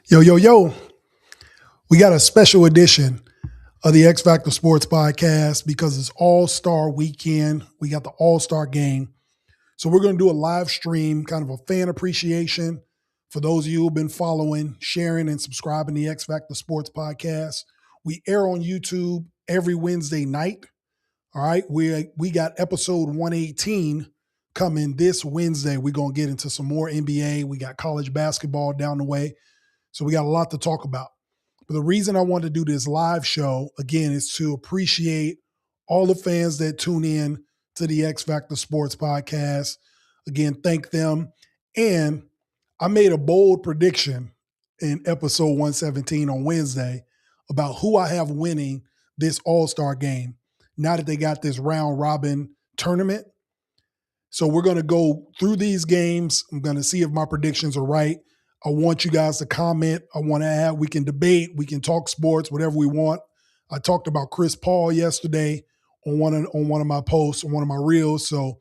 Yo, yo, yo. We got a special edition of the X-Factor Sportz Podcast because it's All-Star Weekend. We got the All-Star Game. So we're going to do a live stream, kind of a fan appreciation for those of you who've been following, sharing, and subscribing to the X-Factor Sportz Podcast. We air on YouTube every Wednesday night. All right. We got episode 118 coming this Wednesday. We're going to get into some more NBA. We got college basketball down the way. So we got a lot to talk about. But the reason I wanted to do this live show, again, is to appreciate all the fans that tune in to the X-Factor Sportz Podcast. Again, thank them. And I made a bold prediction in episode 117 on Wednesday about who I have winning this All-Star game now that they got this round robin tournament. So we're going to go through these games. I'm going to see if my predictions are right. I want you guys to comment. I want to add, we can debate, we can talk sports, whatever we want. I talked about Chris Paul yesterday on one of my posts, on one of my reels. So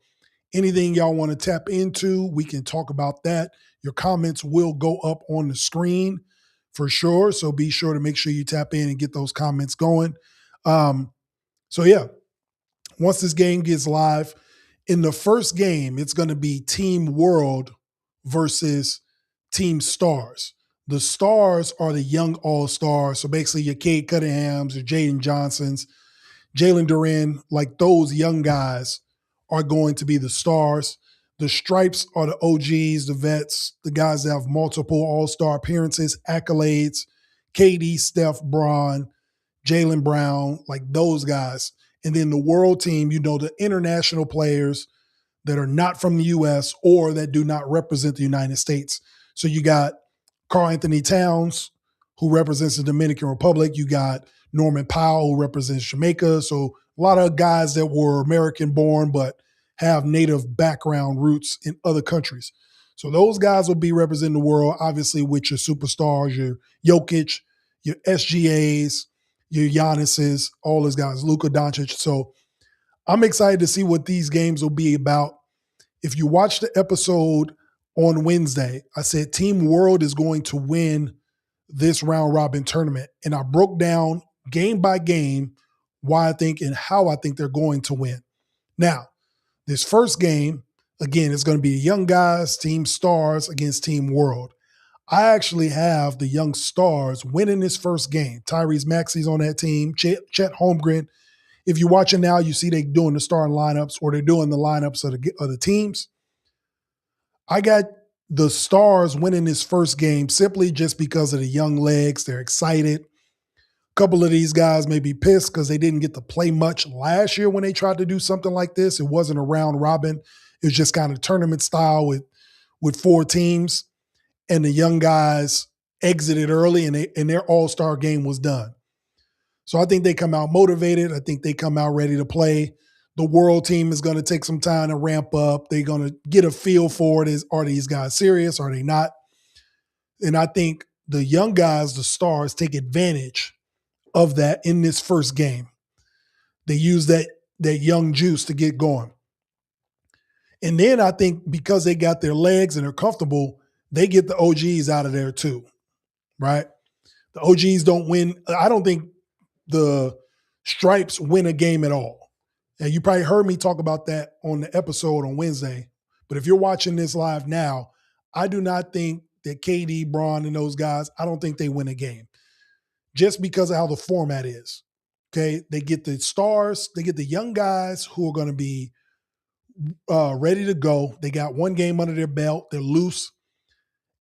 anything y'all want to tap into, we can talk about that. Your comments will go up on the screen for sure. So be sure to make sure you tap in and get those comments going. So yeah, once this game gets live, in the first game, it's going to be Team World versus Team Stars. The Stars are the young all-stars. So basically your Cade Cunninghams, your Jaden Johnsons, Jalen Duren, like those young guys are going to be the stars. The Stripes are the OGs, the vets, the guys that have multiple all-star appearances, accolades, KD, Steph, Braun, Jaylen Brown, like those guys. And then the world team, the international players that are not from the U.S. or that do not represent the United States. So you got Karl Anthony Towns, who represents the Dominican Republic. You got Norman Powell, who represents Jamaica. So a lot of guys that were American-born but have native background roots in other countries. So those guys will be representing the world, obviously, with your superstars, your Jokic, your SGAs, your Giannis's, all those guys, Luka Doncic. So I'm excited to see what these games will be about. If you watch the episode on Wednesday, I said Team World is going to win this round robin tournament. And I broke down game by game why I think and how I think they're going to win. Now, this first game, again, is going to be the young guys, Team Stars against Team World. I actually have the young stars winning this first game. Tyrese Maxey's on that team, Chet Holmgren. If you're watching now, you see they doing the starting lineups or they're doing the lineups of the teams. I got the Stars winning this first game simply just because of the young legs. They're excited. A couple of these guys may be pissed because they didn't get to play much last year when they tried to do something like this. It wasn't a round robin. It was just kind of tournament style with four teams. And the young guys exited early and their all-star game was done. So I think they come out motivated. I think they come out ready to play. The world team is going to take some time to ramp up. They're going to get a feel for it. Are these guys serious? Are they not? And I think the young guys, the stars, take advantage of that in this first game. They use that young juice to get going. And then I think because they got their legs and they're comfortable, they get the OGs out of there too, right? The OGs don't win. I don't think the Stripes win a game at all. And you probably heard me talk about that on the episode on Wednesday. But if you're watching this live now, I do not think that KD, Braun, and those guys, I don't think they win a game. Just because of how the format is. Okay? They get the stars, they get the young guys who are going to be ready to go. They got one game under their belt. They're loose.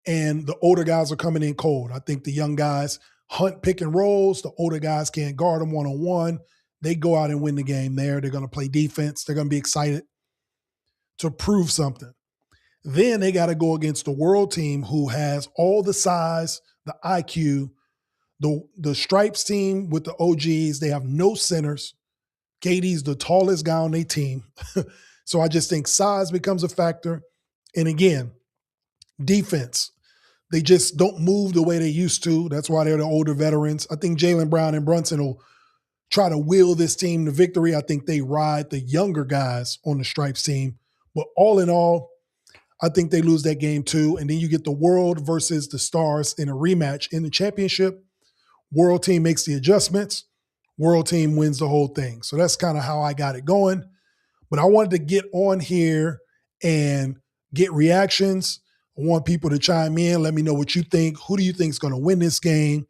And the older guys are coming in cold. I think the young guys hunt pick and rolls. The older guys can't guard them one-on-one. They go out and win the game there. They're going to play defense. They're going to be excited to prove something. Then they got to go against the world team who has all the size, the IQ. The Stripes team with the OGs, they have no centers. KD's the tallest guy on their team. So I just think size becomes a factor. And again, defense. They just don't move the way they used to. That's why they're the older veterans. I think Jaylen Brown and Brunson will try to will this team to victory. I think they ride the younger guys on the Stripes team. But all in all, I think they lose that game too. And then you get the World versus the Stars in a rematch in the championship. World team makes the adjustments. World team wins the whole thing. So that's kind of how I got it going. But I wanted to get on here and get reactions. I want people to chime in. Let me know what you think. Who do you think is going to win this game?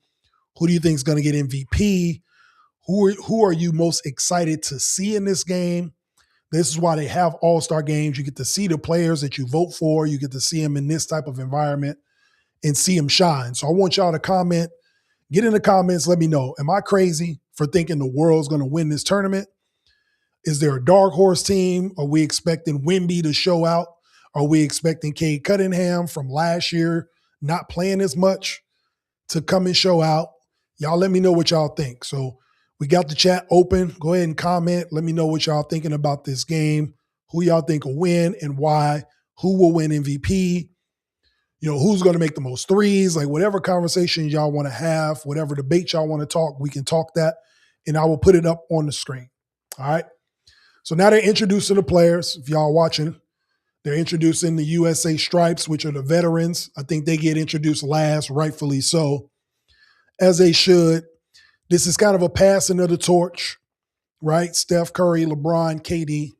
Who do you think is going to get MVP? Who are you most excited to see in this game? This is why they have all-star games. You get to see the players that you vote for. You get to see them in this type of environment and see them shine. So I want y'all to comment. Get in the comments. Let me know. Am I crazy for thinking the world's going to win this tournament? Is there a dark horse team? Are we expecting Wemby to show out? Are we expecting Cade Cunningham from last year not playing as much to come and show out? Y'all let me know what y'all think. So we got the chat open. Go ahead and comment. Let me know what y'all thinking about this game. Who y'all think will win and why? Who will win MVP? You know, who's going to make the most threes? Like whatever conversation y'all want to have, whatever debate y'all want to talk, we can talk that. And I will put it up on the screen. All right. So now they're introducing the players. If y'all watching, they're introducing the USA Stripes, which are the veterans. I think they get introduced last, rightfully so, as they should. This is kind of a passing of the torch, right? Steph Curry, LeBron, KD.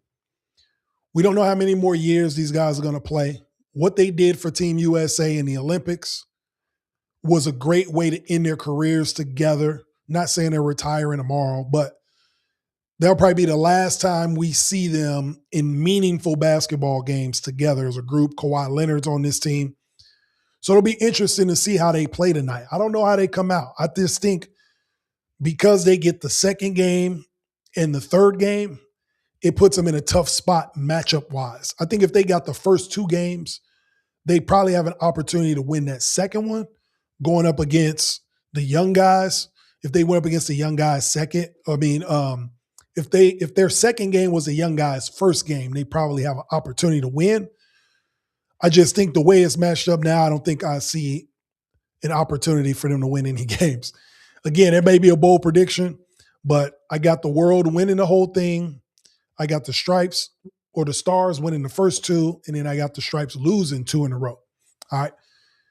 We don't know how many more years these guys are going to play. What they did for Team USA in the Olympics was a great way to end their careers together. Not saying they're retiring tomorrow, but that'll probably be the last time we see them in meaningful basketball games together as a group. Kawhi Leonard's on this team. So it'll be interesting to see how they play tonight. I don't know how they come out. I just think because they get the second game and the third game, it puts them in a tough spot matchup-wise. I think if they got the first two games, they probably have an opportunity to win that second one going up against the young guys. If they went up against the young guys second, if their second game was the young guys' first game, they probably have an opportunity to win. I just think the way it's matched up now, I don't think I see an opportunity for them to win any games. Again, it may be a bold prediction, but I got the world winning the whole thing. I got the Stripes or the Stars winning the first two, and then I got the Stripes losing two in a row. All right.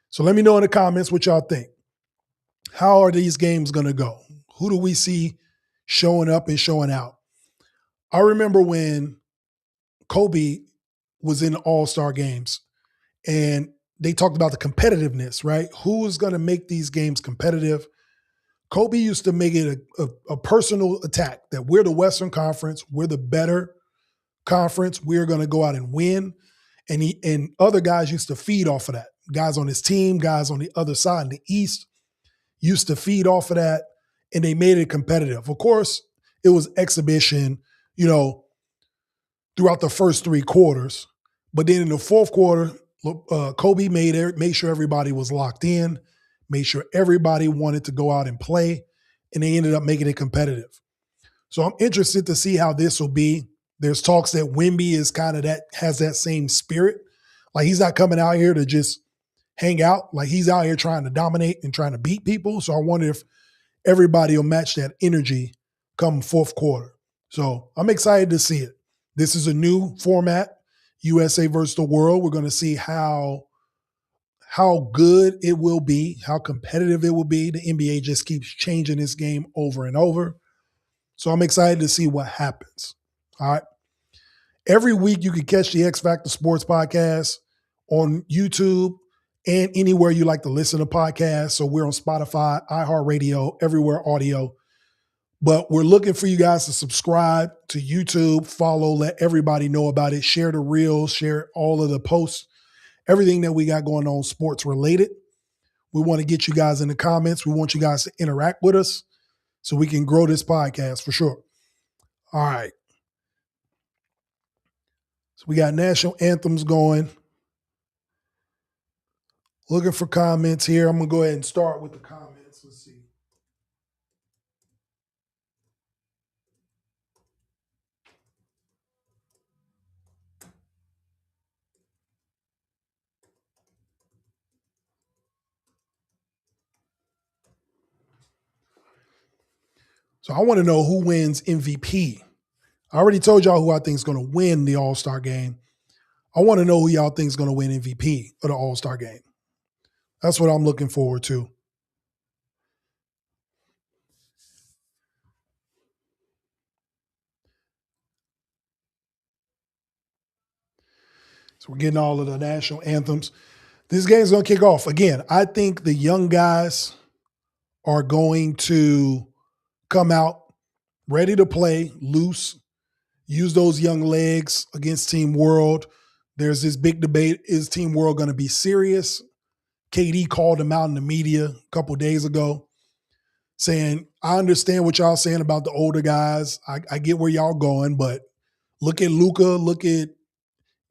So let me know in the comments what y'all think. How are these games going to go? Who do we see showing up and showing out? I remember when Kobe was in the All-Star games and they talked about the competitiveness, right? Who is going to make these games competitive? Kobe used to make it a personal attack that we're the Western Conference, we're the better conference, we're going to go out and win. And other guys used to feed off of that. Guys on his team, guys on the other side in the East used to feed off of that, and they made it competitive. Of course, it was exhibition, throughout the first three quarters. But then in the fourth quarter, Kobe made sure everybody was locked in, made sure everybody wanted to go out and play, and they ended up making it competitive. So I'm interested to see how this will be. There's talks that Wemby is kind of has that same spirit. Like he's not coming out here to just hang out. Like he's out here trying to dominate and trying to beat people. So I wonder if everybody will match that energy come fourth quarter. So I'm excited to see it. This is a new format, USA versus the world. We're going to see how good it will be, how competitive it will be. The NBA just keeps changing this game over and over. So I'm excited to see what happens. All right. Every week you can catch the X-Factor Sportz Podcast on YouTube and anywhere you like to listen to podcasts. So we're on Spotify, iHeartRadio, everywhere audio. But we're looking for you guys to subscribe to YouTube, follow, let everybody know about it, share the reels, share all of the posts, everything that we got going on sports related. We want to get you guys in the comments. We want you guys to interact with us so we can grow this podcast for sure. All right. So we got national anthems going. Looking for comments here. I'm going to go ahead and start with the comments. Let's see. So I want to know who wins MVP. I already told y'all who I think is going to win the All-Star game. I want to know who y'all think is going to win MVP of the All-Star game. That's what I'm looking forward to. So we're getting all of the national anthems. This game's going to kick off. Again, I think the young guys are going to come out ready to play, loose, use those young legs against Team World. There's this big debate. Is Team World going to be serious? KD called them out in the media a couple days ago saying, I understand what y'all saying about the older guys. I get where y'all going, but look at Luka, look at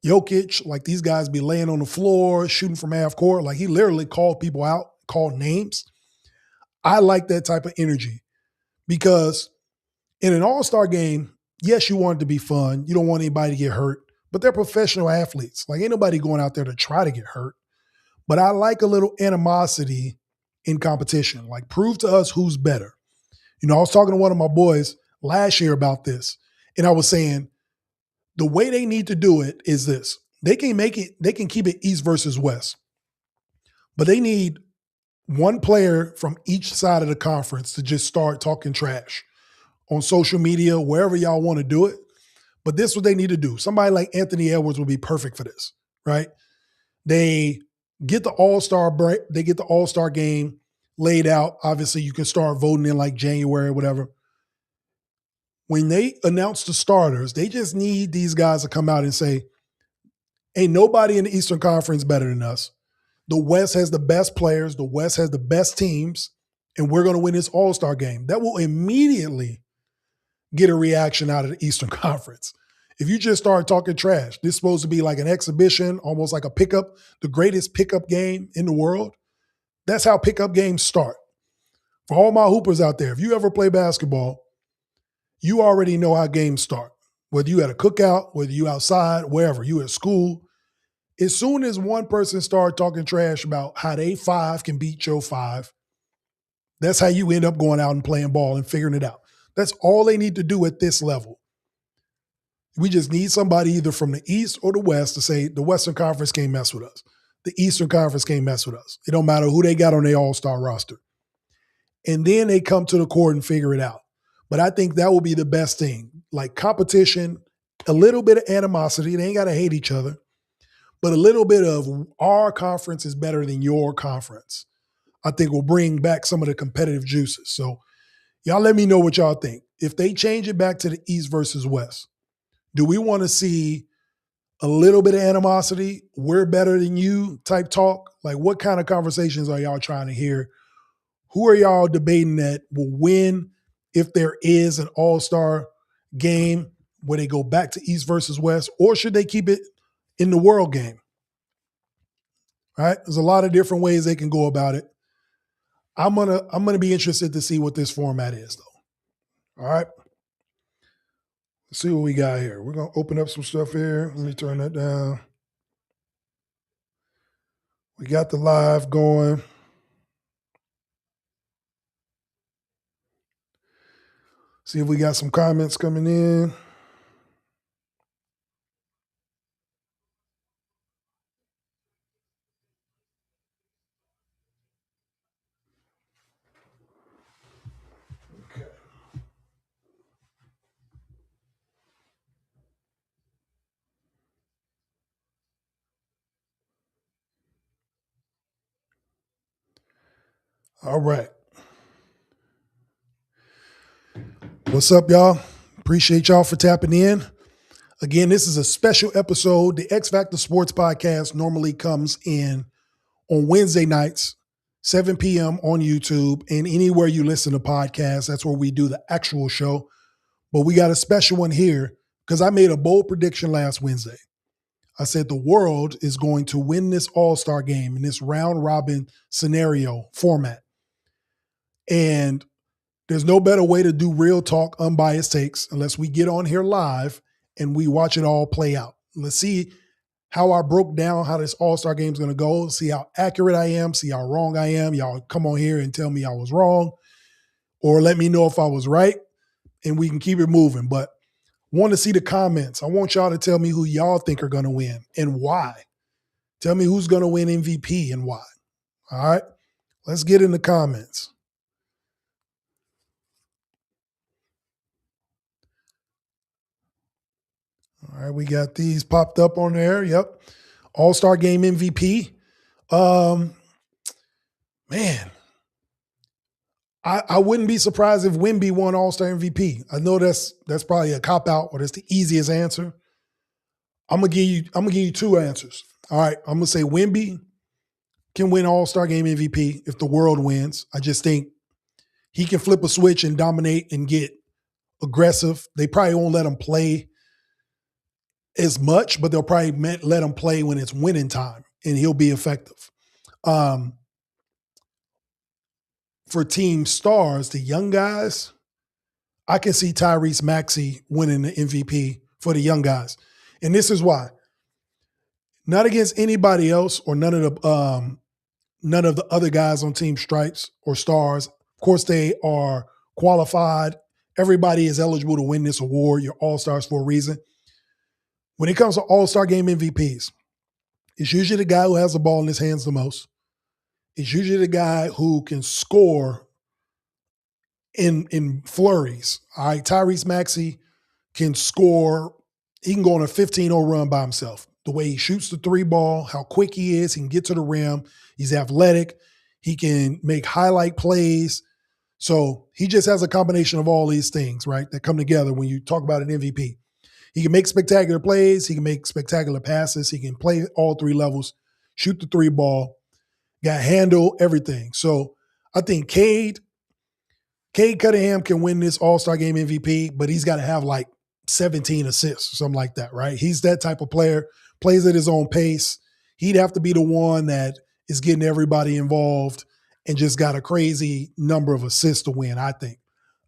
Jokic. Like, these guys be laying on the floor, shooting from half court. Like, he literally called people out, called names. I like that type of energy because in an all-star game, yes, you want it to be fun. You don't want anybody to get hurt, but they're professional athletes. Like, ain't nobody going out there to try to get hurt. But I like a little animosity in competition. Like, prove to us who's better. You know, I was talking to one of my boys last year about this, and I was saying the way they need to do it is this. They can keep it East versus West, but they need one player from each side of the conference to just start talking trash on social media, wherever y'all want to do it. But this is what they need to do. Somebody like Anthony Edwards would be perfect for this, right? They get the All-Star break, they get the All-Star game laid out. Obviously, you can start voting in like January or whatever. When they announce the starters, they just need these guys to come out and say, ain't nobody in the Eastern Conference better than us. The West has the best players. The West has the best teams, and we're going to win this All-Star game. That will immediately get a reaction out of the Eastern Conference. If you just start talking trash, this is supposed to be like an exhibition, almost like a pickup, the greatest pickup game in the world. That's how pickup games start. For all my hoopers out there, if you ever play basketball, you already know how games start. Whether you at a cookout, whether you outside, wherever, you at school. As soon as one person starts talking trash about how they 5 can beat your 5, that's how you end up going out and playing ball and figuring it out. That's all they need to do at this level. We just need somebody either from the East or the West to say the Western Conference can't mess with us. The Eastern Conference can't mess with us. It don't matter who they got on their all-star roster. And then they come to the court and figure it out. But I think that will be the best thing. Like competition, a little bit of animosity. They ain't got to hate each other. But a little bit of our conference is better than your conference, I think will bring back some of the competitive juices. So y'all let me know what y'all think. If they change it back to the East versus West, do we want to see a little bit of animosity, we're better than you type talk? Like, what kind of conversations are y'all trying to hear? Who are y'all debating that will win if there is an all-star game where they go back to East versus West, or should they keep it in the world game? Right? There's a lot of different ways they can go about it. I'm gonna be interested to see what this format is, though. All right. Let's see what we got here. We're gonna open up some stuff here. Let me turn that down. We got the live going. See if we got some comments coming in. Okay. All right. What's up, y'all? Appreciate y'all for tapping in. Again, this is a special episode. The X-Factor Sportz Podcast normally comes in on Wednesday nights, 7 p.m. on YouTube, and anywhere you listen to podcasts. That's where we do the actual show. But we got a special one here because I made a bold prediction last Wednesday. I said the world is going to win this all-star game in this round-robin scenario format. And there's no better way to do real talk, unbiased takes, unless we get on here live and we watch it all play out. Let's see how I broke down how this all-star game is going to go, see how accurate I am, see how wrong I am. Y'all come on here and tell me I was wrong, or let me know if I was right, and we can keep it moving. But Want to see the comments. I want y'all to tell me who y'all think are going to win and why. Tell me who's going to win MVP and why. All right, let's get in the comments. All right, we got these popped up on there. Yep. All-Star Game MVP. Man, I wouldn't be surprised if Wemby won All-Star MVP. I know that's probably a cop-out, or that's the easiest answer. I'm gonna give you two answers. All right, I'm gonna say Wemby can win All-Star Game MVP if the world wins. I just think he can flip a switch and dominate and get aggressive. They probably won't let him play as much, but they'll probably let him play when it's winning time, and he'll be effective. For team stars, the young guys, I can see Tyrese Maxey winning the MVP for the young guys. And this is why. Not against anybody else or none of the other guys on Team Stripes or Stars. Of course, they are qualified. Everybody is eligible to win this award. You're all-stars for a reason. When it comes to all-star game MVPs, it's usually the guy who has the ball in his hands the most. It's usually the guy who can score in flurries. All right, Tyrese Maxey can score. He can go on a 15-0 run by himself. The way he shoots the three ball, how quick he is, he can get to the rim. He's athletic. He can make highlight plays. So he just has a combination of all these things, right, that come together when you talk about an MVP. He can make spectacular plays. He can make spectacular passes. He can play all three levels, shoot the three ball, got handle, everything. So I think Cade Cunningham can win this All-Star Game MVP, but he's got to have like 17 assists or something like that, right? He's that type of player, plays at his own pace. He'd have to be the one that is getting everybody involved and just got a crazy number of assists to win, I think.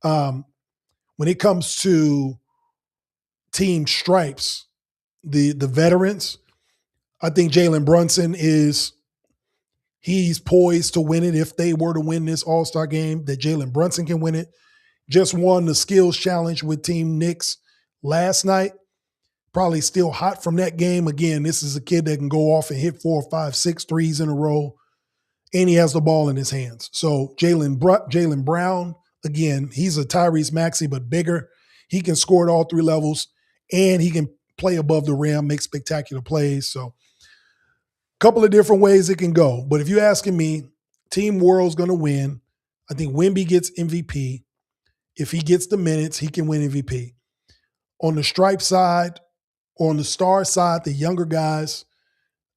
When it comes to Team Stripes, the veterans, I think Jalen Brunson he's poised to win it if they were to win this All-Star game, that Jalen Brunson can win it. Just won the skills challenge with Team Knicks last night. Probably still hot from that game. Again, this is a kid that can go off and hit 4, 5, 6 threes in a row, and he has the ball in his hands. So Jaylen Brown, again, he's a Tyrese Maxey, but bigger. He can score at all three levels, and he can play above the rim, make spectacular plays. So couple of different ways it can go. But if you're asking me, Team World's going to win. I think Wemby gets MVP. If he gets the minutes, he can win MVP. On the stripe side, or on the star side, the younger guys,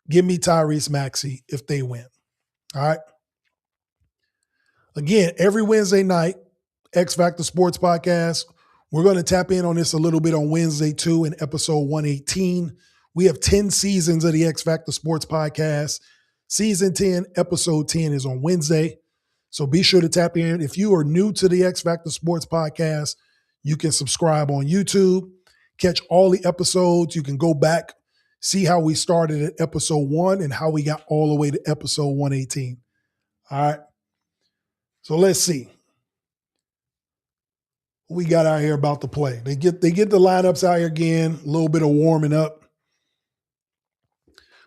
give me Tyrese Maxey if they win. All right? Again, every Wednesday night, X-Factor Sportz Podcast, we're going to tap in on this a little bit on Wednesday too in episode 118. We have 10 seasons of the X-Factor Sportz Podcast. Season 10, episode 10 is on Wednesday. So be sure to tap in. If you are new to the X-Factor Sportz Podcast, you can subscribe on YouTube, catch all the episodes. You can go back, see how we started at episode 1 and how we got all the way to episode 118. All right. So let's see. We got out here about to play. They get the lineups out here again, a little bit of warming up.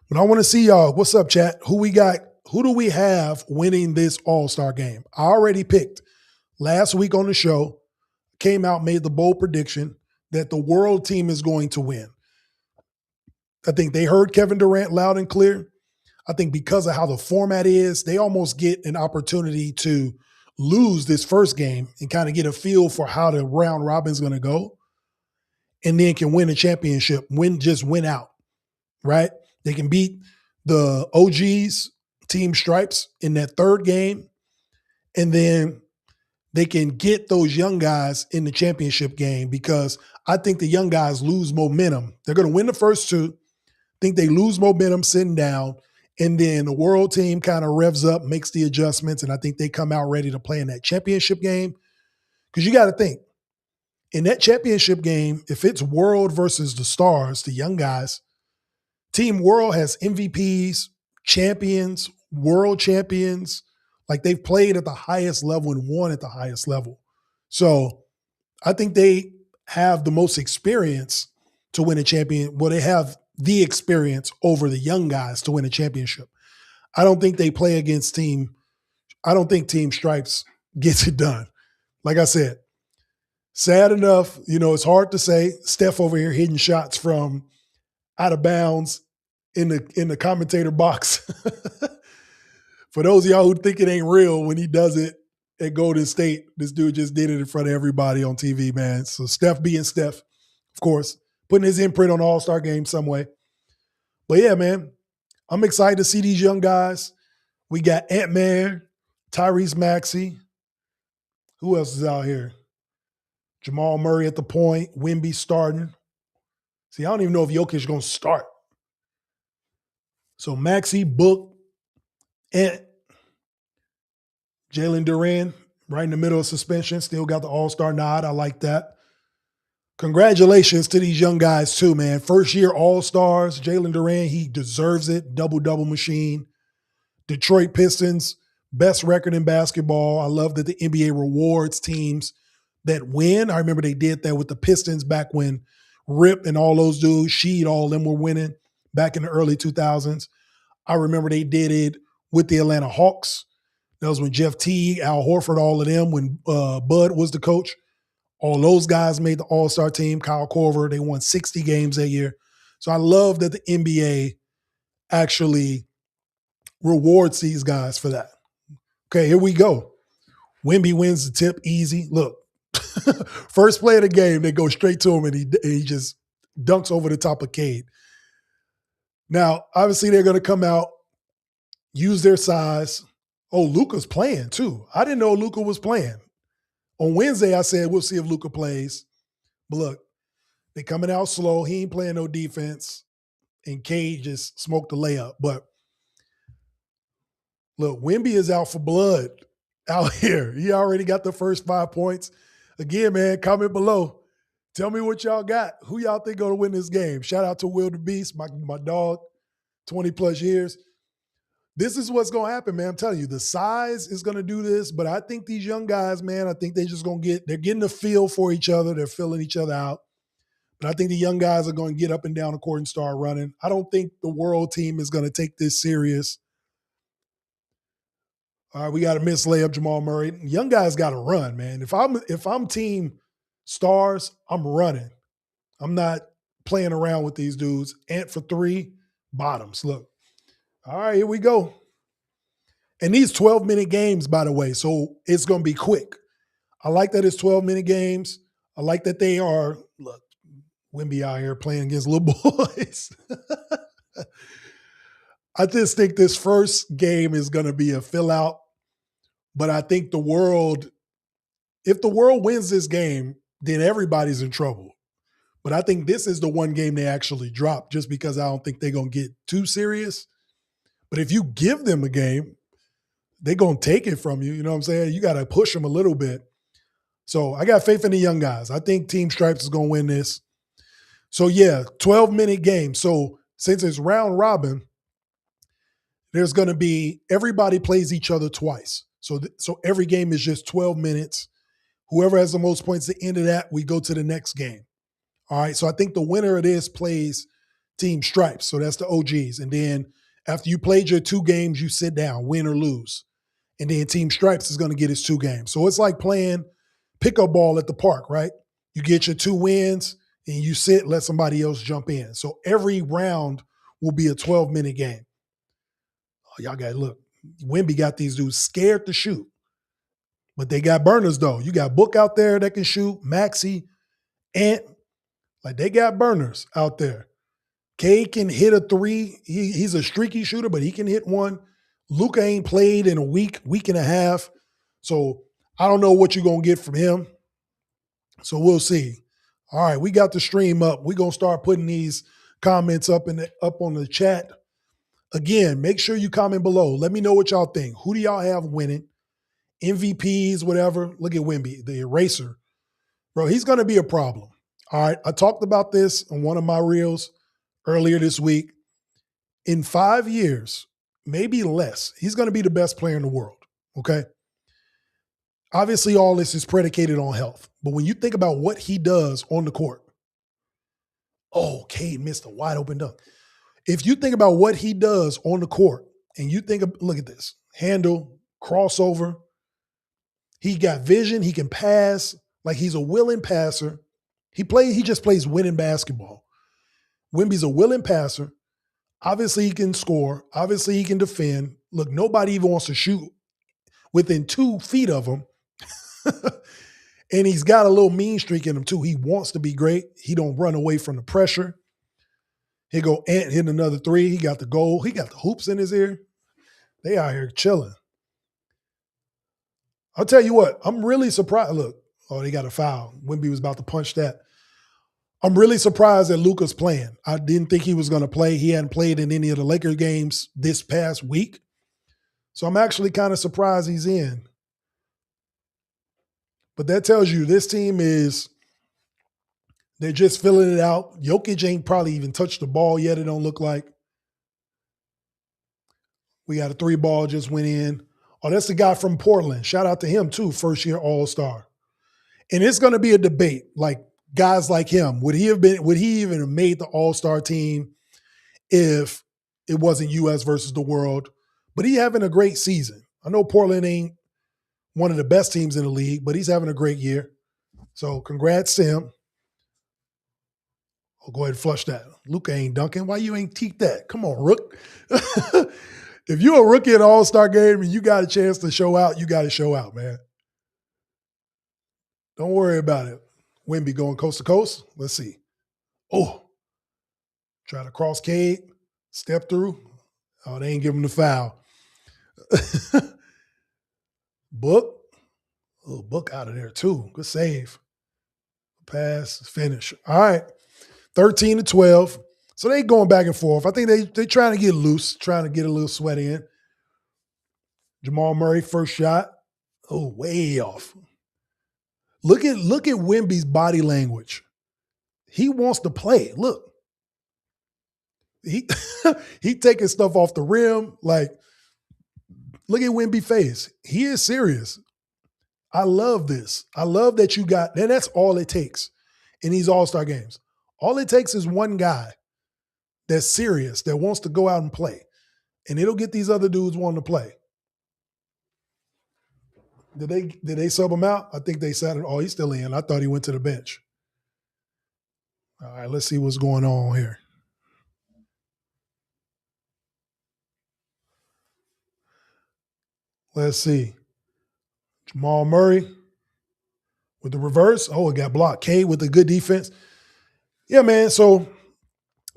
But I want to see y'all. What's up, chat? Who we got? Who do we have winning this All-Star game? I already picked last week on the show, came out, made the bold prediction that the world team is going to win. I think they heard Kevin Durant loud and clear. I think because of how the format is, they almost get an opportunity to lose this first game and kind of get a feel for how the round robin is going to go, and then can win a championship, win out, right? They can beat the OGs, Team Stripes, in that third game, and then they can get those young guys in the championship game, because I think the young guys lose momentum. They're going to win the first two. I think they lose momentum sitting down, and then the world team kind of revs up, makes the adjustments, and I think they come out ready to play in that championship game. Because you got to think, in that championship game, if it's world versus the stars, the young guys, Team World has MVPs, champions, world champions. Like, they've played at the highest level and won at the highest level. So I think they have the most experience to win a champion. Well, they have the experience over the young guys to win a championship. I don't think they play against I don't think Team Stripes gets it done. Like I said, sad enough, it's hard to say. Steph over here hitting shots from out of bounds in the commentator box. For those of y'all who think it ain't real, when he does it at Golden State, this dude just did it in front of everybody on TV, man. So Steph being Steph, of course, putting his imprint on the All-Star game some way. But yeah, man, I'm excited to see these young guys. We got Ant-Man, Tyrese Maxey. Who else is out here? Jamal Murray at the point, Wemby starting. See, I don't even know if Jokic is going to start. So Maxey, Book, Ant, Jalen Duren, right in the middle of suspension, still got the All-Star nod. I like that. Congratulations to these young guys too, man. First year All-Stars, Jalen Duren, he deserves it. Double-double machine. Detroit Pistons, best record in basketball. I love that the NBA rewards teams that win. I remember they did that with the Pistons back when Rip and all those dudes, Sheed, all of them were winning back in the early 2000s. I remember they did it with the Atlanta Hawks. That was when Jeff Teague, Al Horford, all of them, when Bud was the coach. All those guys made the All-Star team. Kyle Korver, they won 60 games that year. So I love that the NBA actually rewards these guys for that. Okay, here we go. Wemby wins the tip easy. Look, first play of the game, they go straight to him, and he just dunks over the top of Cade. Now, obviously, they're going to come out, use their size. Oh, Luka's playing too. I didn't know Luka was playing. On Wednesday, I said, we'll see if Luka plays. But look, they coming out slow. He ain't playing no defense. And Cade just smoked the layup. But look, Wemby is out for blood out here. He already got the first 5 points. Again, man, comment below. Tell me what y'all got. Who y'all think going to win this game? Shout out to Will the Beast, my dog, 20-plus years. This is what's going to happen, man. I'm telling you, the size is going to do this, but I think these young guys, man, I think they're getting a feel for each other. They're filling each other out. But I think the young guys are going to get up and down the court and start running. I don't think the world team is going to take this serious. All right, we got a missed layup, Jamal Murray. Young guys got to run, man. If I'm team stars, I'm running. I'm not playing around with these dudes. Ant for 3, bottoms. Look. All right, here we go. And these 12-minute games, by the way, so it's going to be quick. I like that it's 12-minute games. I like that they are, look, Wemby out here playing against little boys. I just think this first game is going to be a fill-out, but I think if the world wins this game, then everybody's in trouble. But I think this is the one game they actually drop just because I don't think they're going to get too serious. But if you give them a game, they're going to take it from you. You know what I'm saying? You got to push them a little bit. So I got faith in the young guys. I think Team Stripes is going to win this. So, yeah, 12-minute game. So since it's round robin, there's going to be everybody plays each other twice. So every game is just 12 minutes. Whoever has the most points at the end of that, we go to the next game. All right, so I think the winner of this plays Team Stripes. So that's the OGs. And then after you played your 2 games, you sit down, win or lose. And then Team Stripes is going to get his 2 games. So it's like playing pickup ball at the park, right? You get your 2 wins and you sit, let somebody else jump in. So every round will be a 12-minute game. Oh, y'all got to look. Wemby got these dudes scared to shoot. But they got burners, though. You got Book out there that can shoot, Maxey, Ant. Like, they got burners out there. Cade can hit a 3. He's a streaky shooter, but he can hit one. Luka ain't played in a week and a half. So I don't know what you're going to get from him. So we'll see. All right, we got the stream up. We're going to start putting these comments up on the chat. Again, make sure you comment below. Let me know what y'all think. Who do y'all have winning? MVPs, whatever. Look at Wemby, the eraser. Bro, he's going to be a problem. All right, I talked about this on one of my reels earlier this week. In 5 years, maybe less, he's going to be the best player in the world, okay? Obviously, all this is predicated on health. But when you think about what he does on the court, Cade missed a wide open dunk. If you think about what he does on the court, and you think, look at this, handle, crossover, he got vision, he can pass, like he's a willing passer. He just plays winning basketball. Wemby's a willing passer. Obviously, he can score. Obviously, he can defend. Look, nobody even wants to shoot within 2 feet of him. And he's got a little mean streak in him too. He wants to be great. He don't run away from the pressure. He go Ant hitting another 3. He got the goal. He got the hoops in his ear. They out here chilling. I'll tell you what, I'm really surprised. Look, they got a foul. Wemby was about to punch that. I'm really surprised that Luka's playing. I didn't think he was going to play. He hadn't played in any of the Lakers games this past week. So I'm actually kind of surprised he's in. But that tells you this team they're just filling it out. Jokic ain't probably even touched the ball yet, it don't look like. We got a 3 ball just went in. Oh, that's the guy from Portland. Shout out to him too, first-year All-Star. And it's going to be a debate, like guys like him. Would he even have made the All-Star team if it wasn't U.S. versus the world? But he having a great season. I know Portland ain't one of the best teams in the league, but he's having a great year. So congrats to him. I'll go ahead and flush that. Luka ain't dunking. Why you ain't teak that? Come on, Rook. If you're a rookie in an All-Star game and you got a chance to show out, you got to show out, man. Don't worry about it. Wemby going coast to coast. Let's see. Oh, try to cross Cade, step through. Oh, they ain't giving him the foul. Book. Oh, Book out of there too. Good save. Pass, finish. All right. 13-12. So they going back and forth. I think they trying to get loose, trying to get a little sweat in. Jamal Murray, first shot. Oh, way off. Look at Wemby's body language. He wants to play. Look. He taking stuff off the rim. Like, look at Wemby's face. He is serious. I love this. I love that you got, and that's all it takes in these All-Star games. All it takes is one guy that's serious, that wants to go out and play. And it'll get these other dudes wanting to play. Did they sub him out? I think they said, oh, he's still in. I thought he went to the bench. All right, let's see what's going on here. Let's see. Jamal Murray with the reverse. Oh, it got blocked. Cade with the good defense. Yeah, man. So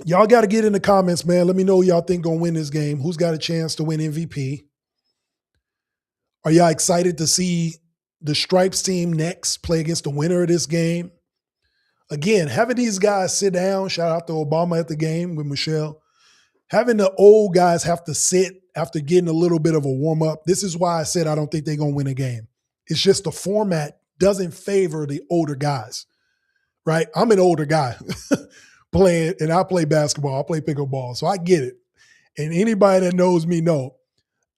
y'all got to get in the comments, man. Let me know who y'all think going to win this game. Who's got a chance to win MVP? Are y'all excited to see the Stripes team next play against the winner of this game? Again, having these guys sit down, shout out to Obama at the game with Michelle, having the old guys have to sit after getting a little bit of a warm-up. This is why I said I don't think they're going to win a game. It's just the format doesn't favor the older guys, right? I'm an older guy playing, and I play basketball. I play pickleball, so I get it. And anybody that knows me know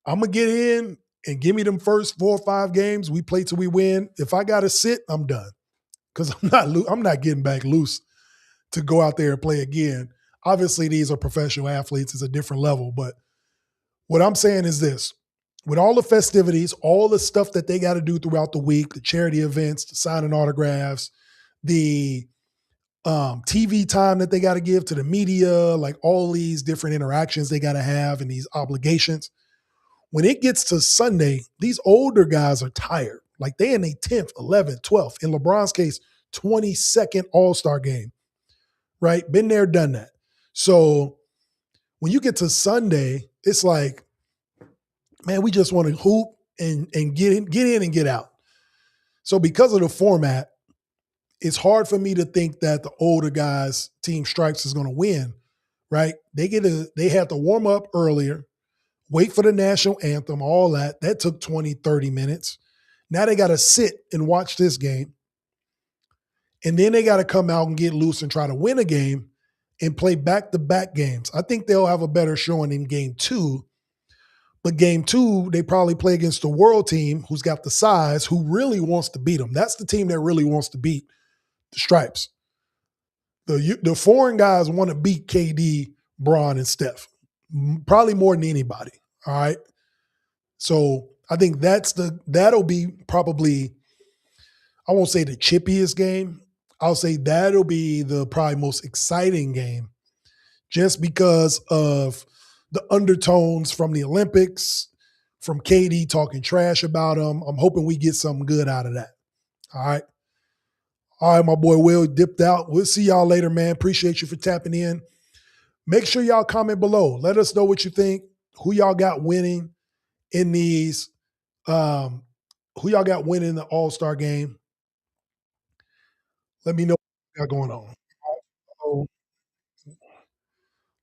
I'm going to get in and give me them first 4 or 5 games. We play till we win. If I got to sit, I'm done because I'm not getting back loose to go out there and play again. Obviously, these are professional athletes. It's a different level. But what I'm saying is this. With all the festivities, all the stuff that they got to do throughout the week, the charity events, the signing autographs, the TV time that they got to give to the media, like all these different interactions they got to have and these obligations. When it gets to Sunday, these older guys are tired. Like they in their 10th, 11th, 12th. In LeBron's case, 22nd All-Star game, right? Been there, done that. So when you get to Sunday, it's like, man, we just want to hoop and get in and get out. So because of the format, it's hard for me to think that the older guys, Team Stripes, is going to win, right? They have to warm up earlier, wait for the national anthem, all that. That took 20, 30 minutes. Now they got to sit and watch this game. And then they got to come out and get loose and try to win a game and play back-to-back games. I think they'll have a better showing in game 2. But game 2, they probably play against the world team who's got the size, who really wants to beat them. That's the team that really wants to beat the Stripes. The foreign guys want to beat KD, Bron, and Steph, probably more than anybody. All right. So I think that'll be probably, I won't say the chippiest game. I'll say that'll be the probably most exciting game, just because of the undertones from the Olympics, from KD talking trash about them. I'm hoping we get something good out of that. All right. All right, my boy Will dipped out. We'll see y'all later, man. Appreciate you for tapping in. Make sure y'all comment below. Let us know what you think. Who y'all got winning in these? Who y'all got winning the All-Star game? Let me know what got going on. So,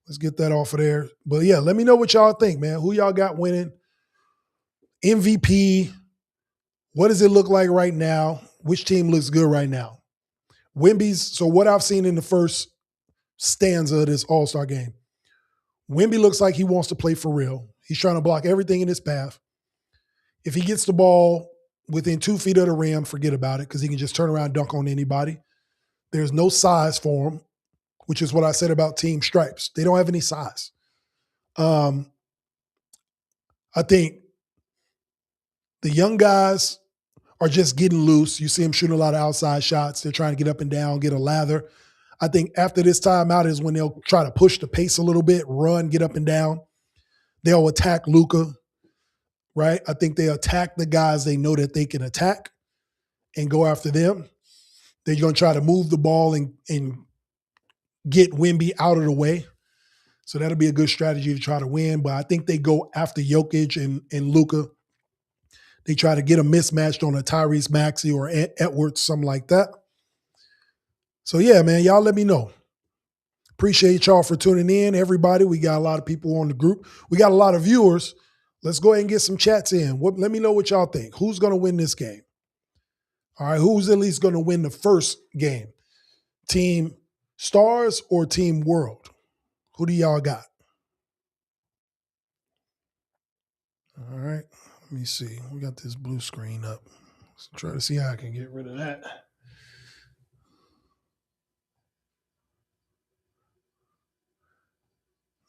let's get that off of there. But yeah, let me know what y'all think, man. Who y'all got winning? MVP. What does it look like right now? Which team looks good right now? Wemby's, so what I've seen in the first stanza of this All-Star game, Wemby looks like he wants to play for real. He's trying to block everything in his path. If he gets the ball within 2 feet of the rim, forget about it, because he can just turn around and dunk on anybody. There's no size for him, which is what I said about Team Stripes. They don't have any size. I think the young guys are just getting loose. You see them shooting a lot of outside shots. They're trying to get up and down, get a lather. I think after this timeout is when they'll try to push the pace a little bit, run, get up and down. They'll attack Luka, right? I think they attack the guys they know that they can attack and go after them. They're going to try to move the ball and get Wemby out of the way. So that'll be a good strategy to try to win. But I think they go after Jokic and Luka. They try to get a mismatched on a Tyrese Maxey or Edwards, something like that. So yeah, man, y'all let me know. Appreciate y'all for tuning in, everybody. We got a lot of people on the group. We got a lot of viewers. Let's go ahead and get some chats in. Let me know what y'all think. Who's going to win this game? All right, who's at least going to win the first game? Team Stars or Team World? Who do y'all got? All right, let me see. We got this blue screen up. Let's try to see how I can get rid of that.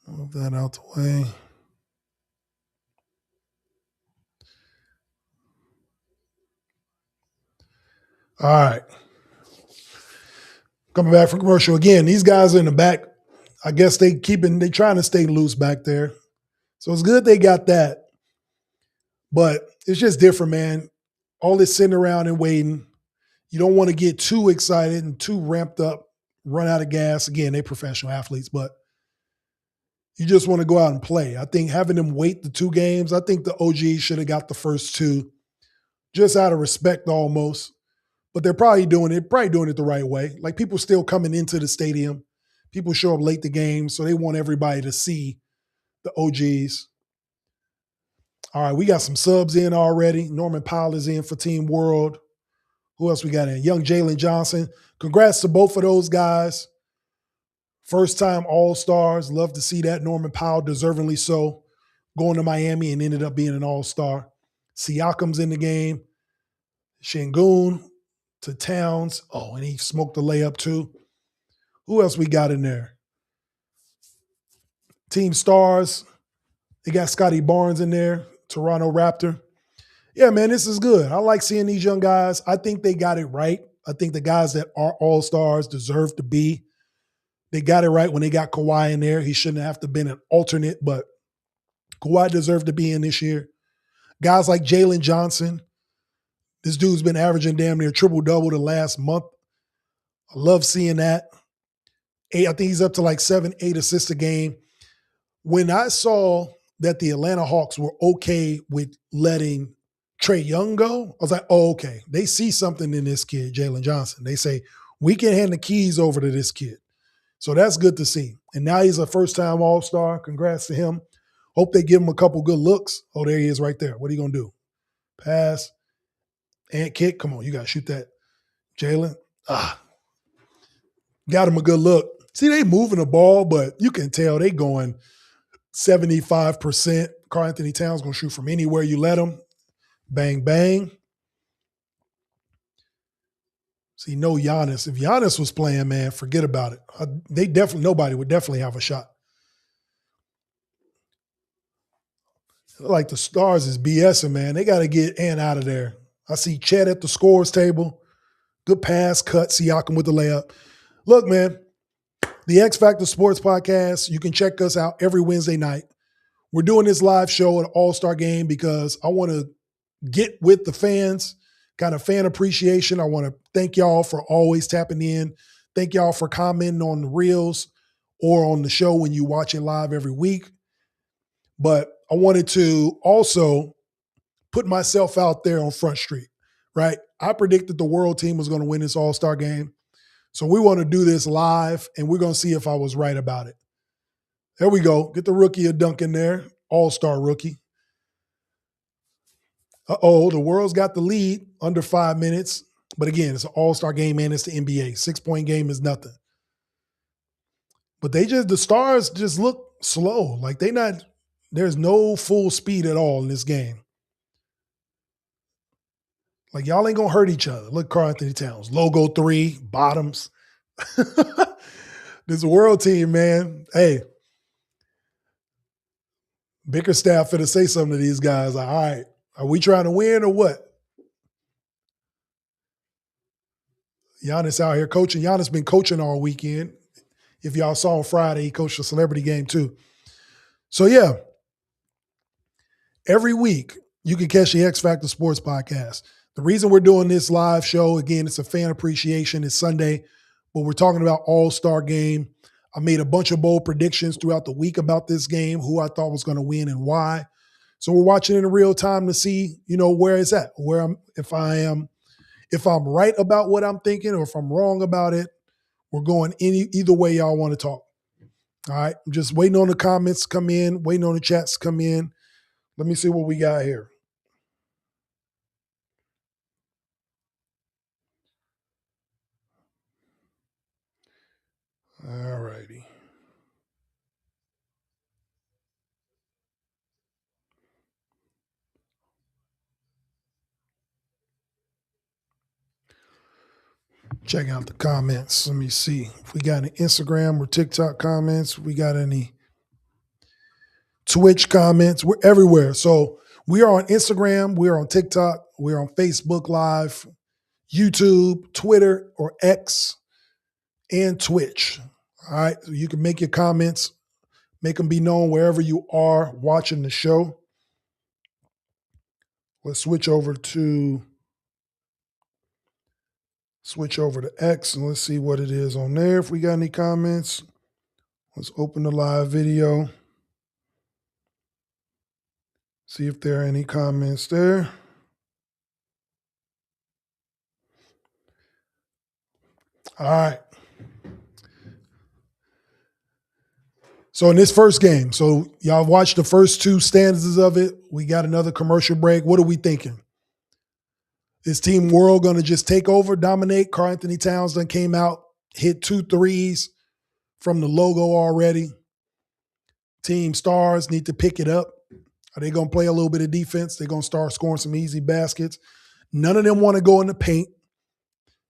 Move that out the way. All right. Coming back from commercial again. These guys are in the back. I guess they trying to stay loose back there. So it's good they got that. But it's just different, man. All this sitting around and waiting. You don't want to get too excited and too ramped up, run out of gas. Again, they're professional athletes, but you just want to go out and play. I think having them wait the 2 games, I think the OGs should have got the first 2 just out of respect almost. But they're probably doing it the right way. Like, people still coming into the stadium. People show up late to games, so they want everybody to see the OGs. All right, we got some subs in already. Norman Powell is in for Team World. Who else we got in? Young Jalen Johnson. Congrats to both of those guys. First-time All-Stars. Love to see that. Norman Powell, deservingly so, going to Miami and ended up being an All-Star. Siakam's in the game. Şengün to Towns. Oh, and he smoked the layup too. Who else we got in there? Team Stars. They got Scotty Barnes in there, Toronto Raptor. Yeah, man, this is good. I like seeing these young guys. I think they got it right. I think the guys that are All-Stars deserve to be. They got it right when they got Kawhi in there. He shouldn't have to been an alternate, but Kawhi deserved to be in this year. Guys like Jalen Johnson. This dude's been averaging damn near triple-double the last month. I love seeing that. I think he's up to like 7, 8 assists a game. When I saw that the Atlanta Hawks were okay with letting Trae Young go, I was like, oh, okay. They see something in this kid, Jalen Johnson. They say, we can hand the keys over to this kid. So that's good to see. And now he's a first-time All-Star. Congrats to him. Hope they give him a couple good looks. Oh, there he is right there. What are you going to do? Pass and kick. Come on, you got to shoot that. Jalen. Got him a good look. See, they moving the ball, but you can tell they going 75%. Karl Anthony Towns going to shoot from anywhere you let him. Bang, bang. See, no Giannis. If Giannis was playing, man, forget about it. Nobody would definitely have a shot. Like the Stars is BSing, man. They got to get Ant out of there. I see Chet at the scores table. Good pass, cut, Siakam with the layup. Look, man, the X-Factor Sportz Podcast, you can check us out every Wednesday night. We're doing this live show at All-Star Game because I want to get with the fans, kind of fan appreciation. I want to thank y'all for always tapping in. Thank y'all for commenting on the reels or on the show when you watch it live every week. But I wanted to also put myself out there on Front Street, right? I predicted the world team was going to win this All-Star Game. So we want to do this live, and we're going to see if I was right about it. There we go. Get the rookie of Duncan there, All-Star rookie. Uh-oh, the world's got the lead under 5 minutes. But again, it's an All-Star game and it's the NBA. 6-point game is nothing. But the Stars just look slow. Like there's no full speed at all in this game. Like y'all ain't going to hurt each other. Look, Karl Anthony Towns, logo 3, bottoms. This world team, man. Hey, Bickerstaff finna say something to these guys. Like, all right, are we trying to win or what? Giannis out here coaching. Giannis been coaching all weekend. If y'all saw on Friday, he coached a celebrity game too. So yeah, every week you can catch the X-Factor Sportz Podcast. The reason we're doing this live show, again, it's a fan appreciation. It's Sunday, but we're talking about All-Star Game. I made a bunch of bold predictions throughout the week about this game, who I thought was going to win and why. So we're watching in real time to see, where it's at, if I'm right about what I'm thinking or if I'm wrong about it. We're going either way y'all want to talk. All right. I'm just waiting on the comments to come in, waiting on the chats to come in. Let me see what we got here. All righty. Check out the comments. Let me see if we got any Instagram or TikTok comments. We got any Twitch comments. We're everywhere. So we are on Instagram. We're on TikTok. We're on Facebook Live, YouTube, Twitter, or X, and Twitch. All right. So you can make your comments, make them be known wherever you are watching the show. Let's switch over to X and let's see what it is on there. If we got any comments, let's open the live video. See if there are any comments there. All right. So in this first game, so y'all watched the first 2 stanzas of it. We got another commercial break. What are we thinking? Is Team World going to just take over, dominate? Karl Anthony Towns done came out, hit 2 threes from the logo already. Team Stars need to pick it up. Are they going to play a little bit of defense? They're going to start scoring some easy baskets. None of them want to go in the paint.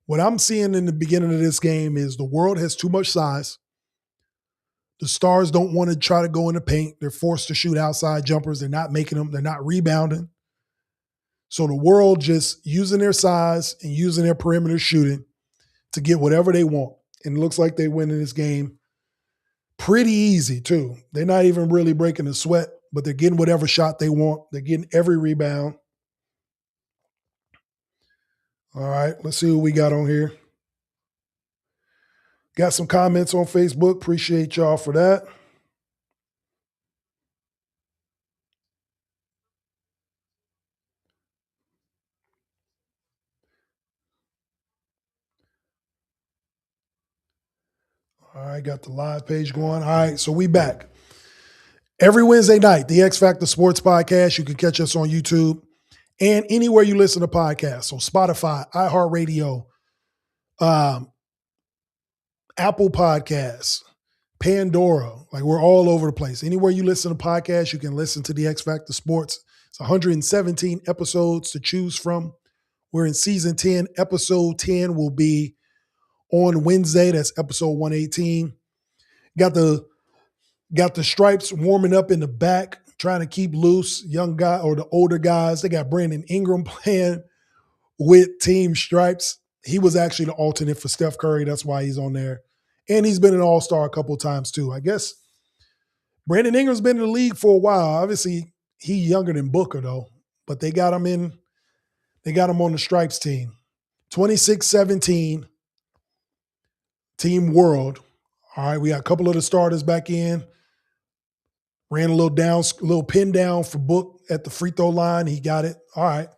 What I'm seeing in the beginning of this game is the World has too much size. The Stars don't want to try to go in the paint. They're forced to shoot outside jumpers. They're not making them. They're not rebounding. So the World just using their size and using their perimeter shooting to get whatever they want. And it looks like they win in this game pretty easy too. They're not even really breaking a sweat, but they're getting whatever shot they want. They're getting every rebound. All right, let's see what we got on here. Got some comments on Facebook. Appreciate y'all for that. All right, got the live page going. All right, so we back. Every Wednesday night, the X-Factor Sportz Podcast. You can catch us on YouTube and anywhere you listen to podcasts. So Spotify, iHeartRadio, Apple Podcasts, Pandora. Like we're all over the place. Anywhere you listen to podcasts, you can listen to the X Factor Sports. It's 117 episodes to choose from. We're in season 10. Episode 10 will be on Wednesday. That's episode 118. Got the stripes warming up in the back, trying to keep loose. Young guy or the older guys. They got Brandon Ingram playing with Team Stripes. He was actually the alternate for Steph Curry. That's why he's on there. And he's been an all-star a couple of times too. I guess Brandon Ingram's been in the league for a while. Obviously, he's younger than Booker though. But they got him on the Stripes team. 26-17 Team World. All right, we got a couple of the starters back in. Ran a little pin down for Book at the free throw line. He got it. All right.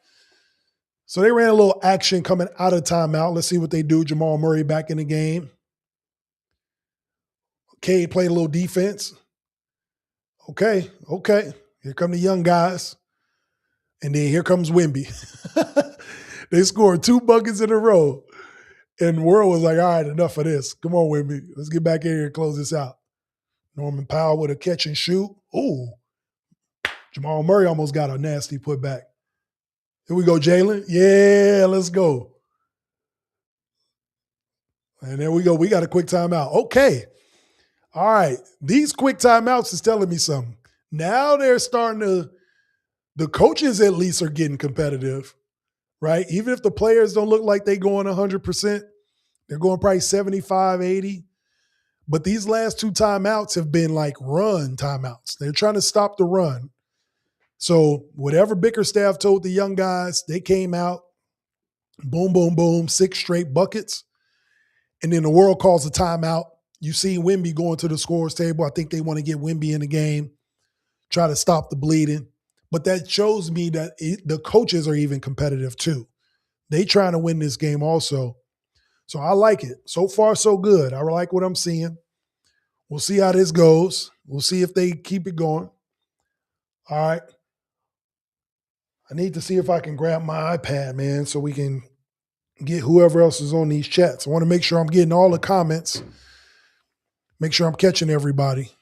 So they ran a little action coming out of timeout. Let's see what they do. Jamal Murray back in the game. Cade played a little defense. Okay. Here come the young guys. And then here comes Wemby. They scored 2 buckets in a row. And the world was like, all right, enough of this. Come on, Wemby. Let's get back in here and close this out. Norman Powell with a catch and shoot. Ooh. Jamal Murray almost got a nasty putback. Here we go, Jalen. Yeah, let's go. And there we go. We got a quick timeout. Okay. All right. These quick timeouts is telling me something. Now they're starting to, the coaches at least are getting competitive, right? Even if the players don't look like they're going 100%, they're going probably 75, 80. But these last 2 timeouts have been like run timeouts. They're trying to stop the run. So whatever Bickerstaff told the young guys, they came out, boom, boom, boom, 6 straight buckets. And then the world calls a timeout. You see Wemby going to the scores table. I think they want to get Wemby in the game, try to stop the bleeding. But that shows me that the coaches are even competitive too. They trying to win this game also. So I like it. So far, so good. I like what I'm seeing. We'll see how this goes. We'll see if they keep it going. All right. I need to see if I can grab my iPad, man, so we can get whoever else is on these chats. I want to make sure I'm getting all the comments. Make sure I'm catching everybody.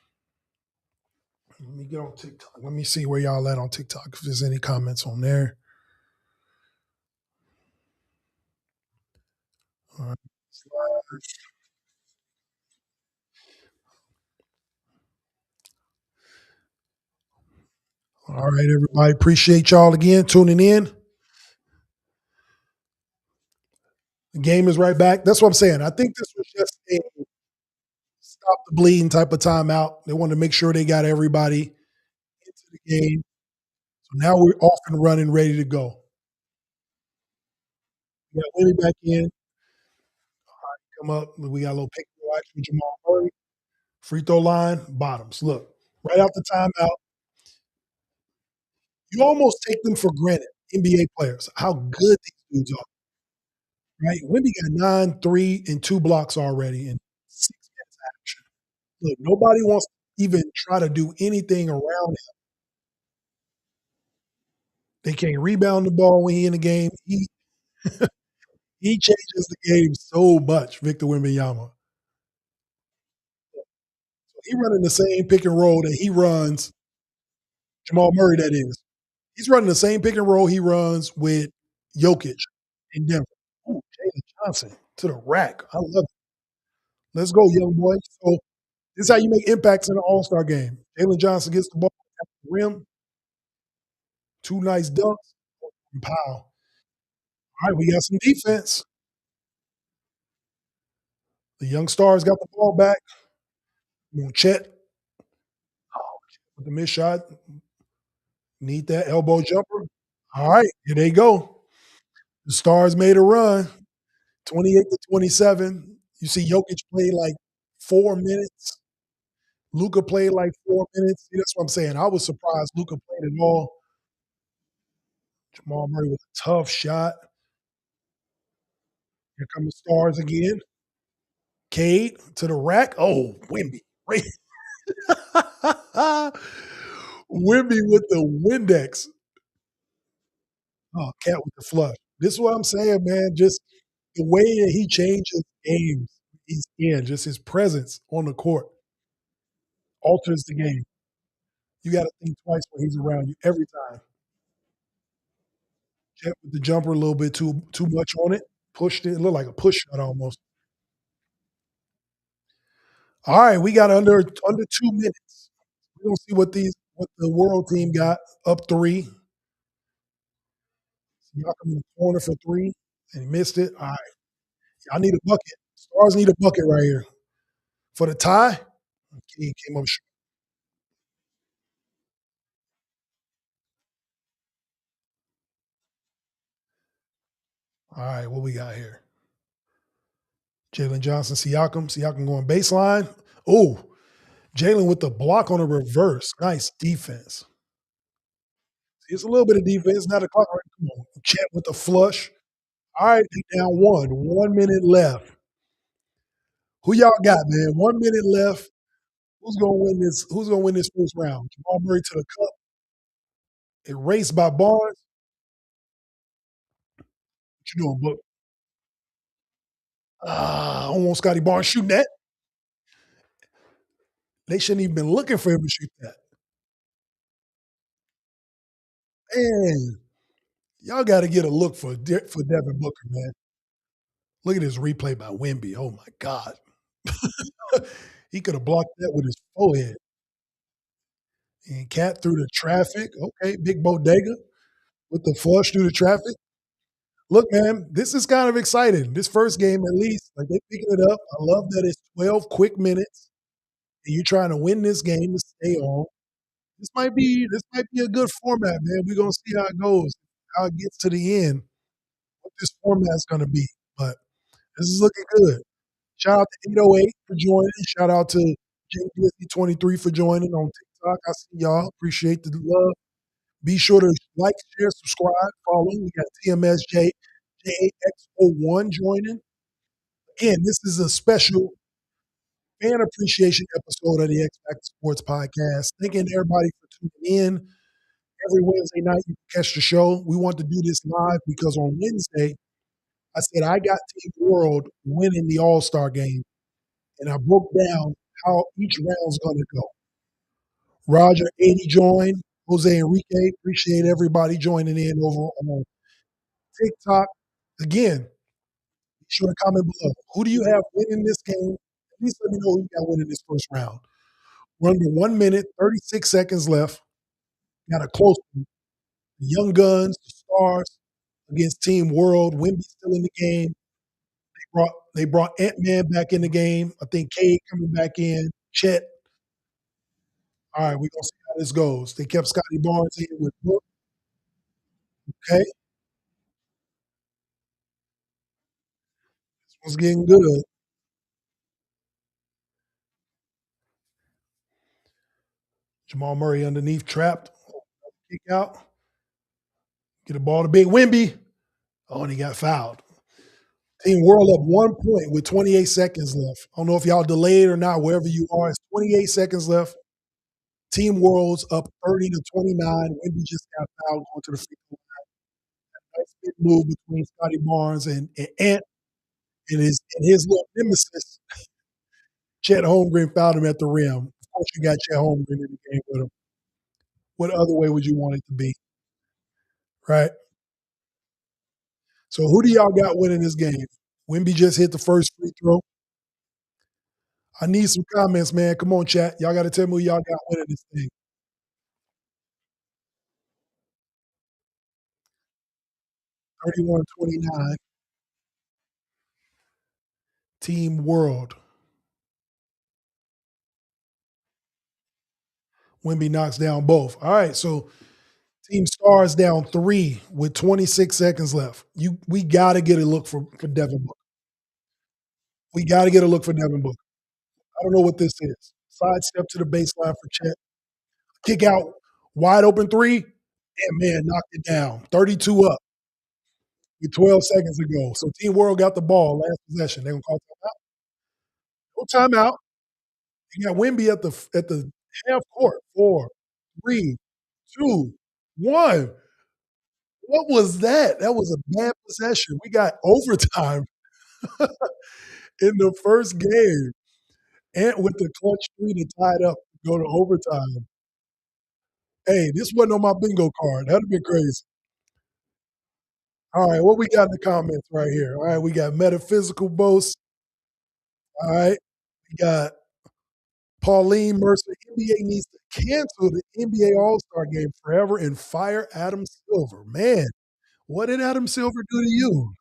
Let me get on TikTok. Let me see where y'all at on TikTok, if there's any comments on there. All right. All right, everybody. Appreciate y'all again tuning in. The game is right back. That's what I'm saying. I think this was just a stop the bleeding type of timeout. They wanted to make sure they got everybody into the game. So now we're off and running, ready to go. We got Lenny back in. Come up. We got a little pick and roll action with Jamal Murray. Free throw line, bottoms. Look, right out the timeout. You almost take them for granted, NBA players, how good these dudes are, right? Wemby got 9, 3, and 2 blocks already in 6 minutes action. Look, nobody wants to even try to do anything around him. They can't rebound the ball when he in the game. He changes the game so much, Victor Wembanyama. He running the same pick and roll that he runs, Jamal Murray, that is. He's running the same pick and roll he runs with Jokic in Denver. Ooh, Jalen Johnson to the rack. I love it. Let's go, young boy. So this is how you make impacts in an All-Star game. Jalen Johnson gets the ball at the rim, 2 nice dunks, and pow. All right, we got some defense. The young stars got the ball back. Chet with the missed shot. Need that elbow jumper. All right, here they go. The Stars made a run, 28-27. You see Jokic play like 4 minutes. Luka played like 4 minutes. See, that's what I'm saying. I was surprised Luka played at all. Jamal Murray with a tough shot. Here come the Stars again. Cade to the rack. Oh, Wemby. Wait. Wemby with the Windex. Oh, cat with the flush. This is what I'm saying, man. Just the way that he changes games he's in, just his presence on the court. alters the game. You gotta think twice when he's around you every time. Jet with the jumper a little bit too much on it, pushed it. It looked like a push shot almost. All right, we got under 2 minutes. We're gonna see what the world team got. Up 3. Siakam in the corner for 3, and he missed it. All right. I need a bucket. Stars need a bucket right here. For the tie, he came up short. All right, what we got here? Jalen Johnson, Siakam. Siakam going baseline. Oh, Jalen with the block on a reverse. Nice defense. It's a little bit of defense, not a clock. Right, come on. Chet with the flush. All right, they down 1. 1 minute left. Who y'all got, man? 1 minute left. Who's gonna win this? Who's gonna win this first round? Jamal Murray to the cup. Erased by Barnes. What you doing, Book? Almost Scotty Barnes shooting that. They shouldn't even been looking for him to shoot that. Man, y'all got to get a look for Devin Booker, man. Look at this replay by Wemby. Oh my God, he could have blocked that with his forehead. And Cat through the traffic. Okay, big bodega with the flush through the traffic. Look, man, this is kind of exciting. This first game, at least, like they picking it up. I love that it's 12 quick minutes, and you're trying to win this game to stay on. This might be a good format, man. We're gonna see how it goes, how it gets to the end, what this format's gonna be. But this is looking good. Shout out to 808 for joining. Shout out to JDSD23 for joining on TikTok. I see y'all. Appreciate the love. Be sure to like, share, subscribe, follow. We got TMSJ JAX01 joining. Again, this is a special fan appreciation episode of the X-Factor Sports Podcast. Thanking everybody for tuning in. Every Wednesday night, you can catch the show. We want to do this live because on Wednesday, I said I got Team World winning the All-Star game, and I broke down how each round's going to go. Roger 80 joined. Jose Enrique, appreciate everybody joining in over on TikTok. Again, be sure to comment below. Who do you have winning this game? At least let me know who you got winning this first round. We're under 1 minute, 36 seconds left. Got a close one. The Young Guns, the Stars against Team World. Wemby still in the game. They brought Ant-Man back in the game. I think Cade coming back in. Chet. All right, we're going to see how this goes. They kept Scotty Barnes in with Book. Okay, this one's getting good. Jamal Murray underneath, trapped. Kick out. Get the ball to Big Wemby. Oh, and he got fouled. Team World up 1 point with 28 seconds left. I don't know if y'all delayed or not, wherever you are. It's 28 seconds left. Team World's up 30 to 29. Wemby just got fouled going to the free throw line. Nice big move between Scotty Barnes and Ant and his little nemesis, Chet Holmgren, fouled him at the rim. Of course, you got Chet Holmgren in the game with him. What other way would you want it to be? Right? So who do y'all got winning this game? Wemby just hit the first free throw. I need some comments, man. Come on, chat. Y'all got to tell me who y'all got winning this thing. 31-29. Team World. Wemby knocks down both. All right, so Team Stars down 3 with 26 seconds left. We got to get a look for Devin Booker. We got to get a look for Devin Booker. I don't know what this is. Sidestep to the baseline for Chet. Kick out, wide open 3, and man, knocked it down. 32 up with 12 seconds to go. So Team World got the ball last possession. They're gonna call timeout. No timeout. You got Wemby at the half court. 4, 3, 2, 1. What was that? That was a bad possession. We got overtime in the first game. And with the clutch 3 to tie it up Go to overtime. Hey, this wasn't on my bingo card. That'd been crazy. All right, what we got in the comments right here? All right, we got metaphysical boast. All right, we got Pauline Mercer. NBA needs to cancel the NBA All Star game forever and fire Adam Silver. Man, what did Adam Silver do to you?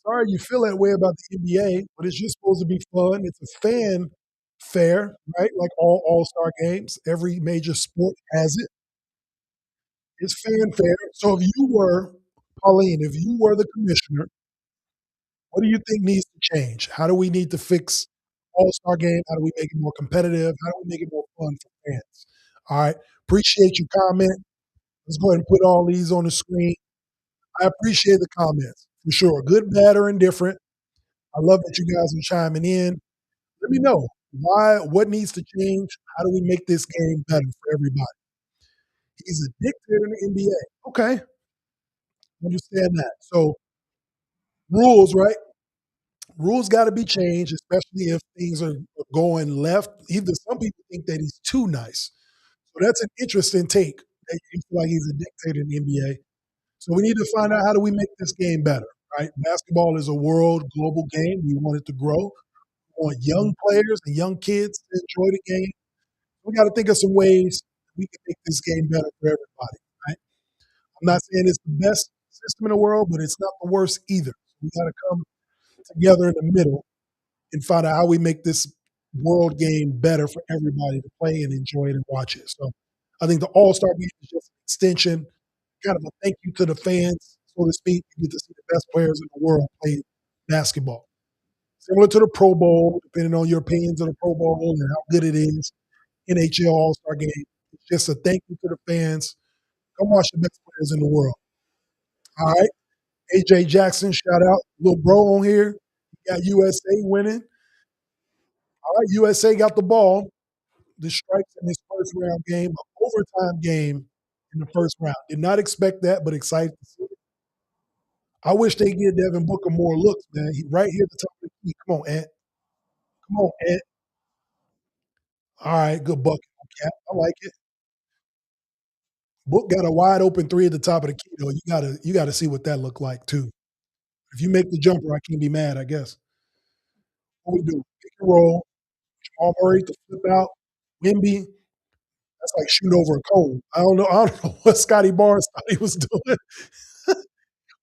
Sorry you feel that way about the NBA, but it's just supposed to be fun. It's a fan fair, right? Like all All Star games, every major sport has it. It's fanfare. So if you were, Pauline, if you were the commissioner, what do you think needs to change? How do we need to fix All-Star game? How do we make it more competitive? How do we make it more fun for fans? All right. Appreciate your comment. Let's go ahead and put all these on the screen. I appreciate the comments for sure. Good, bad, or indifferent. I love that you guys are chiming in. Let me know what needs to change? How do we make this game better for everybody? He's a dictator in the NBA. Okay. Understand that. So rules, right? Rules got to be changed, especially if things are going left. Even some people think that he's too nice. So that's an interesting take. That you feel like he's a dictator in the NBA. So we need to find out how do we make this game better, right? Basketball is a world global game. We want it to grow. We want young players and young kids to enjoy the game. We got to think of some ways we can make this game better for everybody, right? I'm not saying it's the best system in the world, but it's not the worst either. We got to come together in the middle and find out how we make this world game better for everybody to play and enjoy it and watch it. So I think the All Star game is just an extension, kind of a thank you to the fans, so to speak. You get to see the best players in the world play basketball. Similar to the Pro Bowl, depending on your opinions of the Pro Bowl and how good it is, NHL All Star game. It's just a thank you to the fans. Come watch the best players in the world. All right. AJ Jackson, shout out. Little bro on here. Got USA winning. All right, USA got the ball. The strikes in this first round game, an overtime game in the first round. Did not expect that, but excited to see it. I wish they give Devin Booker more looks, man. He right here at the top of the key. Come on, Ant. Come on, Ant. All right, good bucket, Cap. I like it. Book got a wide open three at the top of the key, though. You gotta see what that looked like too. If you make the jumper, I can't be mad, I guess. What we do? Pick and roll. Jamal Murray to flip out. Wimby. That's like shooting over a cone. I don't know what Scotty Barnes thought he was doing.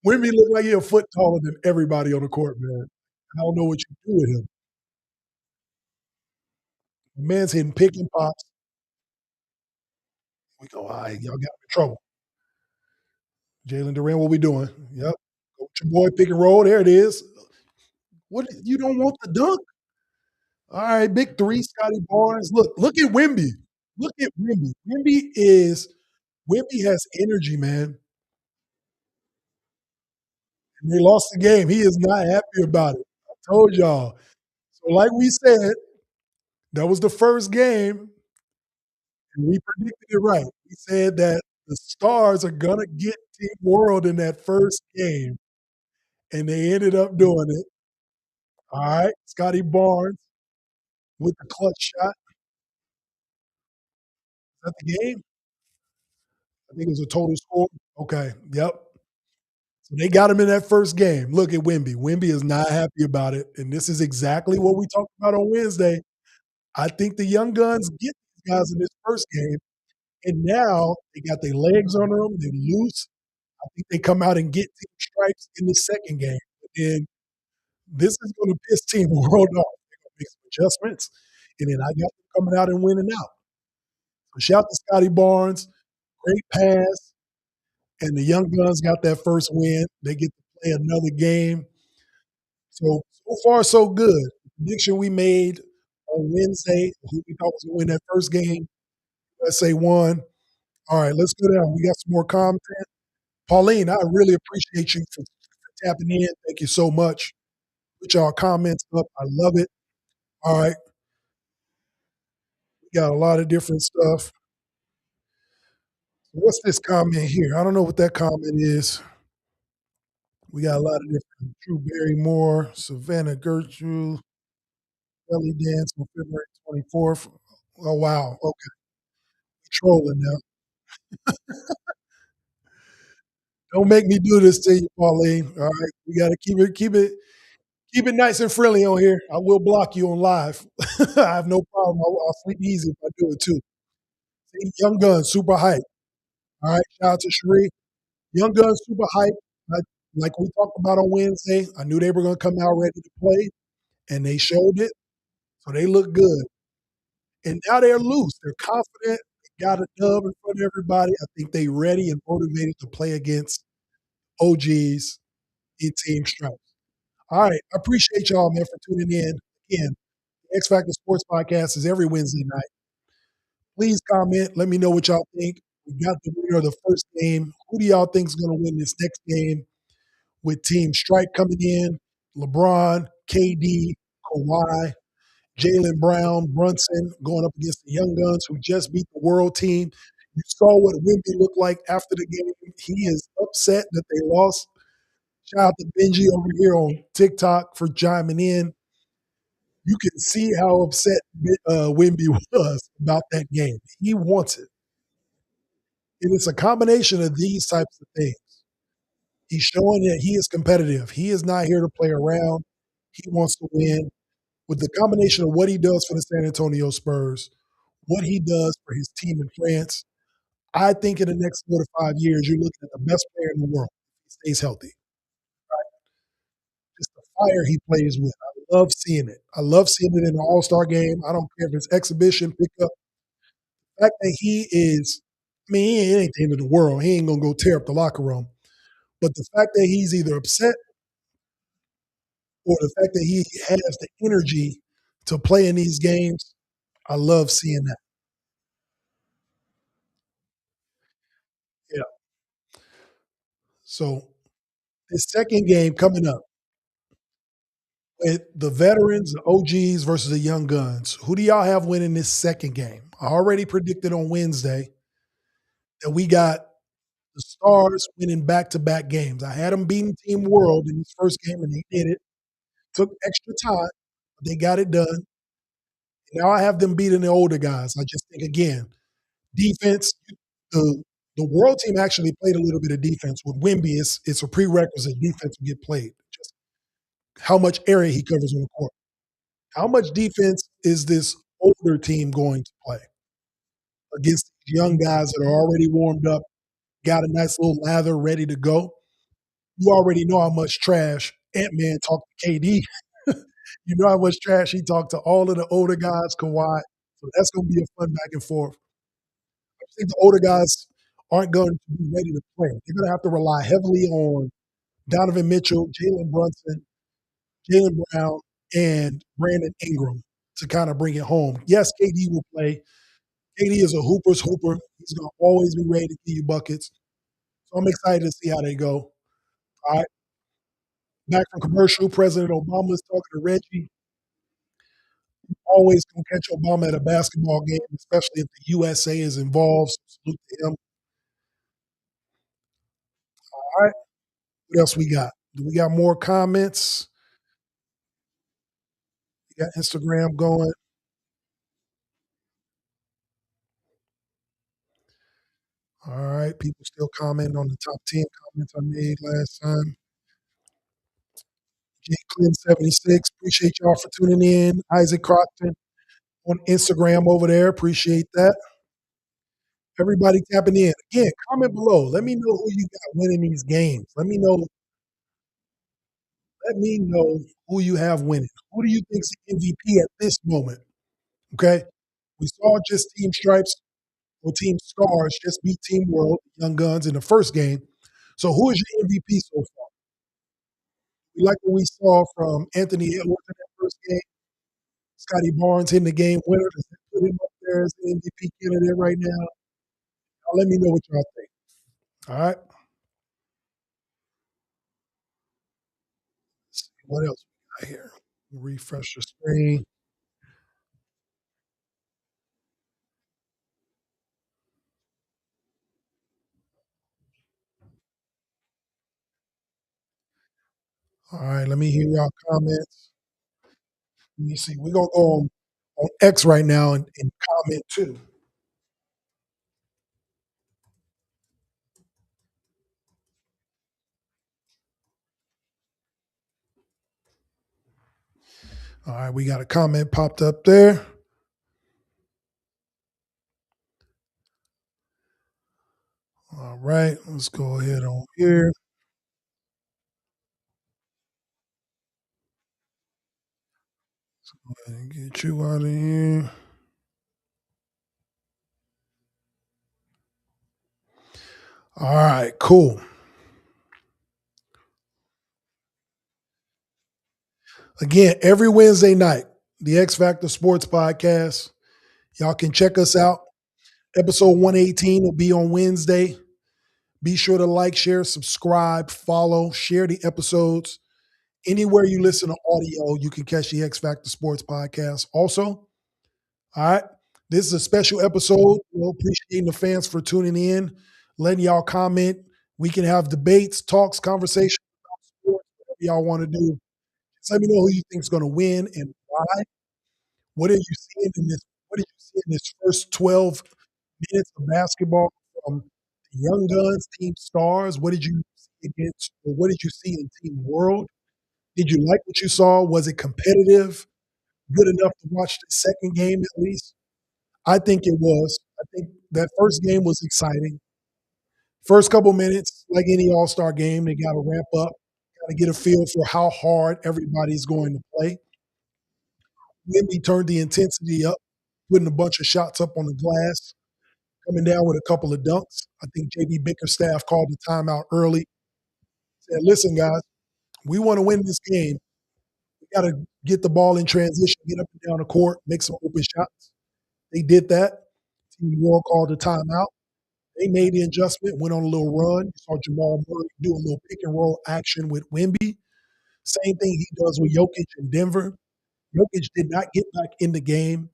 Wimby looked like he a foot taller than everybody on the court, man. I don't know what you do with him. The man's hitting pick and pops. We go, all right, y'all got me in trouble. Jalen Durant, what we doing? Yep. Go with your boy, pick and roll. There it is. What you don't want the dunk? All right, big three, Scotty Barnes. Look at Wimby. Look at Wimby. Wimby has energy, man. And they lost the game. He is not happy about it. I told y'all. So, like we said, that was the first game, and we predicted it right. We said that the Stars are gonna get Team World in that first game, and they ended up doing it. All right, Scotty Barnes with the clutch shot. Is that the game? I think it was a total score. Okay, yep. So they got him in that first game. Look at Wimby. Wimby is not happy about it, and this is exactly what we talked about on Wednesday. I think the young guns get these guys in this first game, and now they got their legs under them. They're loose. I think they come out and get team stripes in the second game. And this is going to piss Team World off. They're going to make some adjustments, and then I got them coming out and winning out. So shout to Scotty Barnes. Great pass. And the young guns got that first win. They get to play another game. So far, so good. The prediction we made on Wednesday, who we thought was going to win that first game, USA won. All right, let's go down. We got some more content. Pauline, I really appreciate you for tapping in. Thank you so much. Put y'all comments up. I love it. All right. We got a lot of different stuff. What's this comment here? I don't know what that comment is. We got a lot of different Drew Barrymore, Savannah Gertrude, Belly Dance on February 24th. Oh, wow. Okay. Trolling now. Don't make me do this to you, Pauline. All right. We gotta keep it nice and friendly on here. I will block you on live. I have no problem. I'll sleep easy if I do it too. See, Young Guns, super hype. All right. Shout out to Sheree. Young Guns, super hype. I, like we talked about on Wednesday, I knew they were gonna come out ready to play, and they showed it. So they look good. And now they're loose. They're confident. They got a dub in front of everybody. I think they ready and motivated to play against OGs in Team Stripes. All right. I appreciate y'all, man, for tuning in. Again, the X Factor Sports Podcast is every Wednesday night. Please comment. Let me know what y'all think. We got the winner of the first game. Who do y'all think is going to win this next game with Team Stripe coming in? LeBron, KD, Kawhi, Jalen Brown, Brunson going up against the Young Guns who just beat the world team. You saw what Wimby looked like after the game. He is upset that they lost. Shout out to Benji over here on TikTok for chiming in. You can see how upset Wimby was about that game. He wants it. And it's a combination of these types of things. He's showing that he is competitive. He is not here to play around. He wants to win. With the combination of what he does for the San Antonio Spurs, what he does for his team in France, I think in the next 4 to 5 years, you're looking at the best player in the world. He stays healthy. Just the fire he plays with. I love seeing it. I love seeing it in an all-star game. I don't care if it's exhibition, pickup. The fact that he is, I mean, he ain't the end of the world. He ain't going to go tear up the locker room. But the fact that he's either upset or the fact that he has the energy to play in these games, I love seeing that. Yeah. So this second game coming up with the veterans, the OGs versus the young guns. Who do y'all have winning this second game? I already predicted on Wednesday that we got the Stars winning back-to-back games. I had them beating Team World in this first game, and they did it. Took extra time, but they got it done. Now I have them beating the older guys. I just think again, defense. The the World team actually played a little bit of defense with Wimby. It's a prerequisite defense to get played. Just how much area he covers on the court. How much defense is this older team going to play against these young guys that are already warmed up, got a nice little lather ready to go? You already know how much trash Ant-Man talked to KD. You know how much trash he talked to all of the older guys, Kawhi. So that's going to be a fun back and forth. I think the older guys aren't going to be ready to play. They're going to have to rely heavily on Donovan Mitchell, Jalen Brunson, Jalen Brown, and Brandon Ingram to kind of bring it home. Yes, KD will play. KD is a hooper's hooper. He's going to always be ready to give you buckets. So I'm excited to see how they go. All right. Back from commercial, President Obama is talking to Reggie. Always going to catch Obama at a basketball game, especially if the USA is involved. So salute to him. All right. What else we got? Do we got more comments? We got Instagram going. All right. People still commenting on the top 10 comments I made last time. Jake Clem 76. Appreciate y'all for tuning in. Isaac Crockton on Instagram over there. Appreciate that. Everybody tapping in. Again, comment below. Let me know who you got winning these games. Let me know who you have winning. Who do you think is the MVP at this moment? Okay. We saw just Team Stripes or Team Stars just beat Team World, Young Guns in the first game. So who is your MVP so far? We like what we saw from Anthony Edwards in that first game. Scotty Barnes hitting the game winner. Does that put him up there as the MVP candidate right now? Now let me know what y'all think. All right. Let's see what else we got here. Refresh the screen. All right. Let me hear y'all comments. Let me see. We're gonna go on X right now and comment too. All right, we got a comment popped up there. All right, let's go ahead on here. Go ahead and get you out of here. All right, cool. Again, every Wednesday night, the X-Factor Sports Podcast. Y'all can check us out. Episode 118 will be on Wednesday. Be sure to like, share, subscribe, follow, share the episodes. Anywhere you listen to audio, you can catch the X-Factor Sports Podcast. Also, all right, this is a special episode. We're appreciating the fans for tuning in, letting y'all comment. We can have debates, talks, conversations about sports, whatever y'all want to do. Just let me know who you think is going to win and why. What are you seeing in this? What did you see in this first 12 minutes of basketball from the Young Guns, Team Stars? What did you see against, or what did you see in Team World? Did you like what you saw? Was it competitive? Good enough to watch the second game at least? I think it was. I think that first game was exciting. First couple minutes, like any All Star game, they got to ramp up, got to get a feel for how hard everybody's going to play. Wimby turned the intensity up, putting a bunch of shots up on the glass, coming down with a couple of dunks. I think JB Bickerstaff called the timeout early. Said, "Listen, guys, we want to win this game. We got to get the ball in transition, get up and down the court, make some open shots." They did that. Team World called the timeout. They made the adjustment, went on a little run. You saw Jamal Murray do a little pick and roll action with Wimby. Same thing he does with Jokic in Denver. Jokic did not get back in the game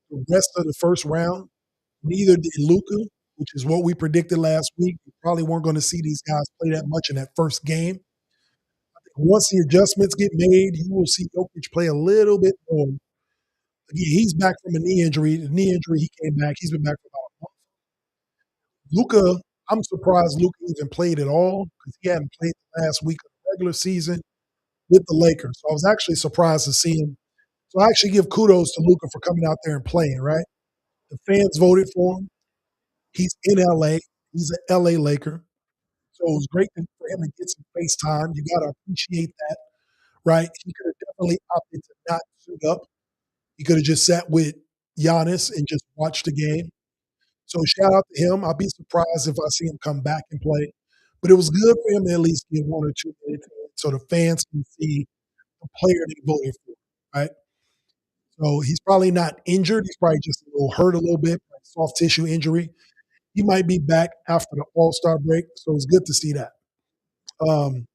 the rest of the first round. Neither did Luka, which is what we predicted last week. We probably weren't going to see these guys play that much in that first game. Once the adjustments get made, you will see Jokic play a little bit more. Again, he's back from a knee injury. The knee injury, he came back. He's been back for about a month. Luka, I'm surprised Luka even played at all because he hadn't played the last week of the regular season with the Lakers. So I was actually surprised to see him. So I actually give kudos to Luka for coming out there and playing, right? The fans voted for him. He's in LA. He's an LA Laker. So it was great for him to get some face time. You got to appreciate that, right? He could have definitely opted to not suit up. He could have just sat with Giannis and just watched the game. So shout out to him. I'll be surprised if I see him come back and play. But it was good for him to at least get 1 or 2 minutes so the fans can see the player they voted for, right? So he's probably not injured. He's probably just a little hurt a little bit, like soft tissue injury. He might be back after the All Star break. So it's good to see that. Um,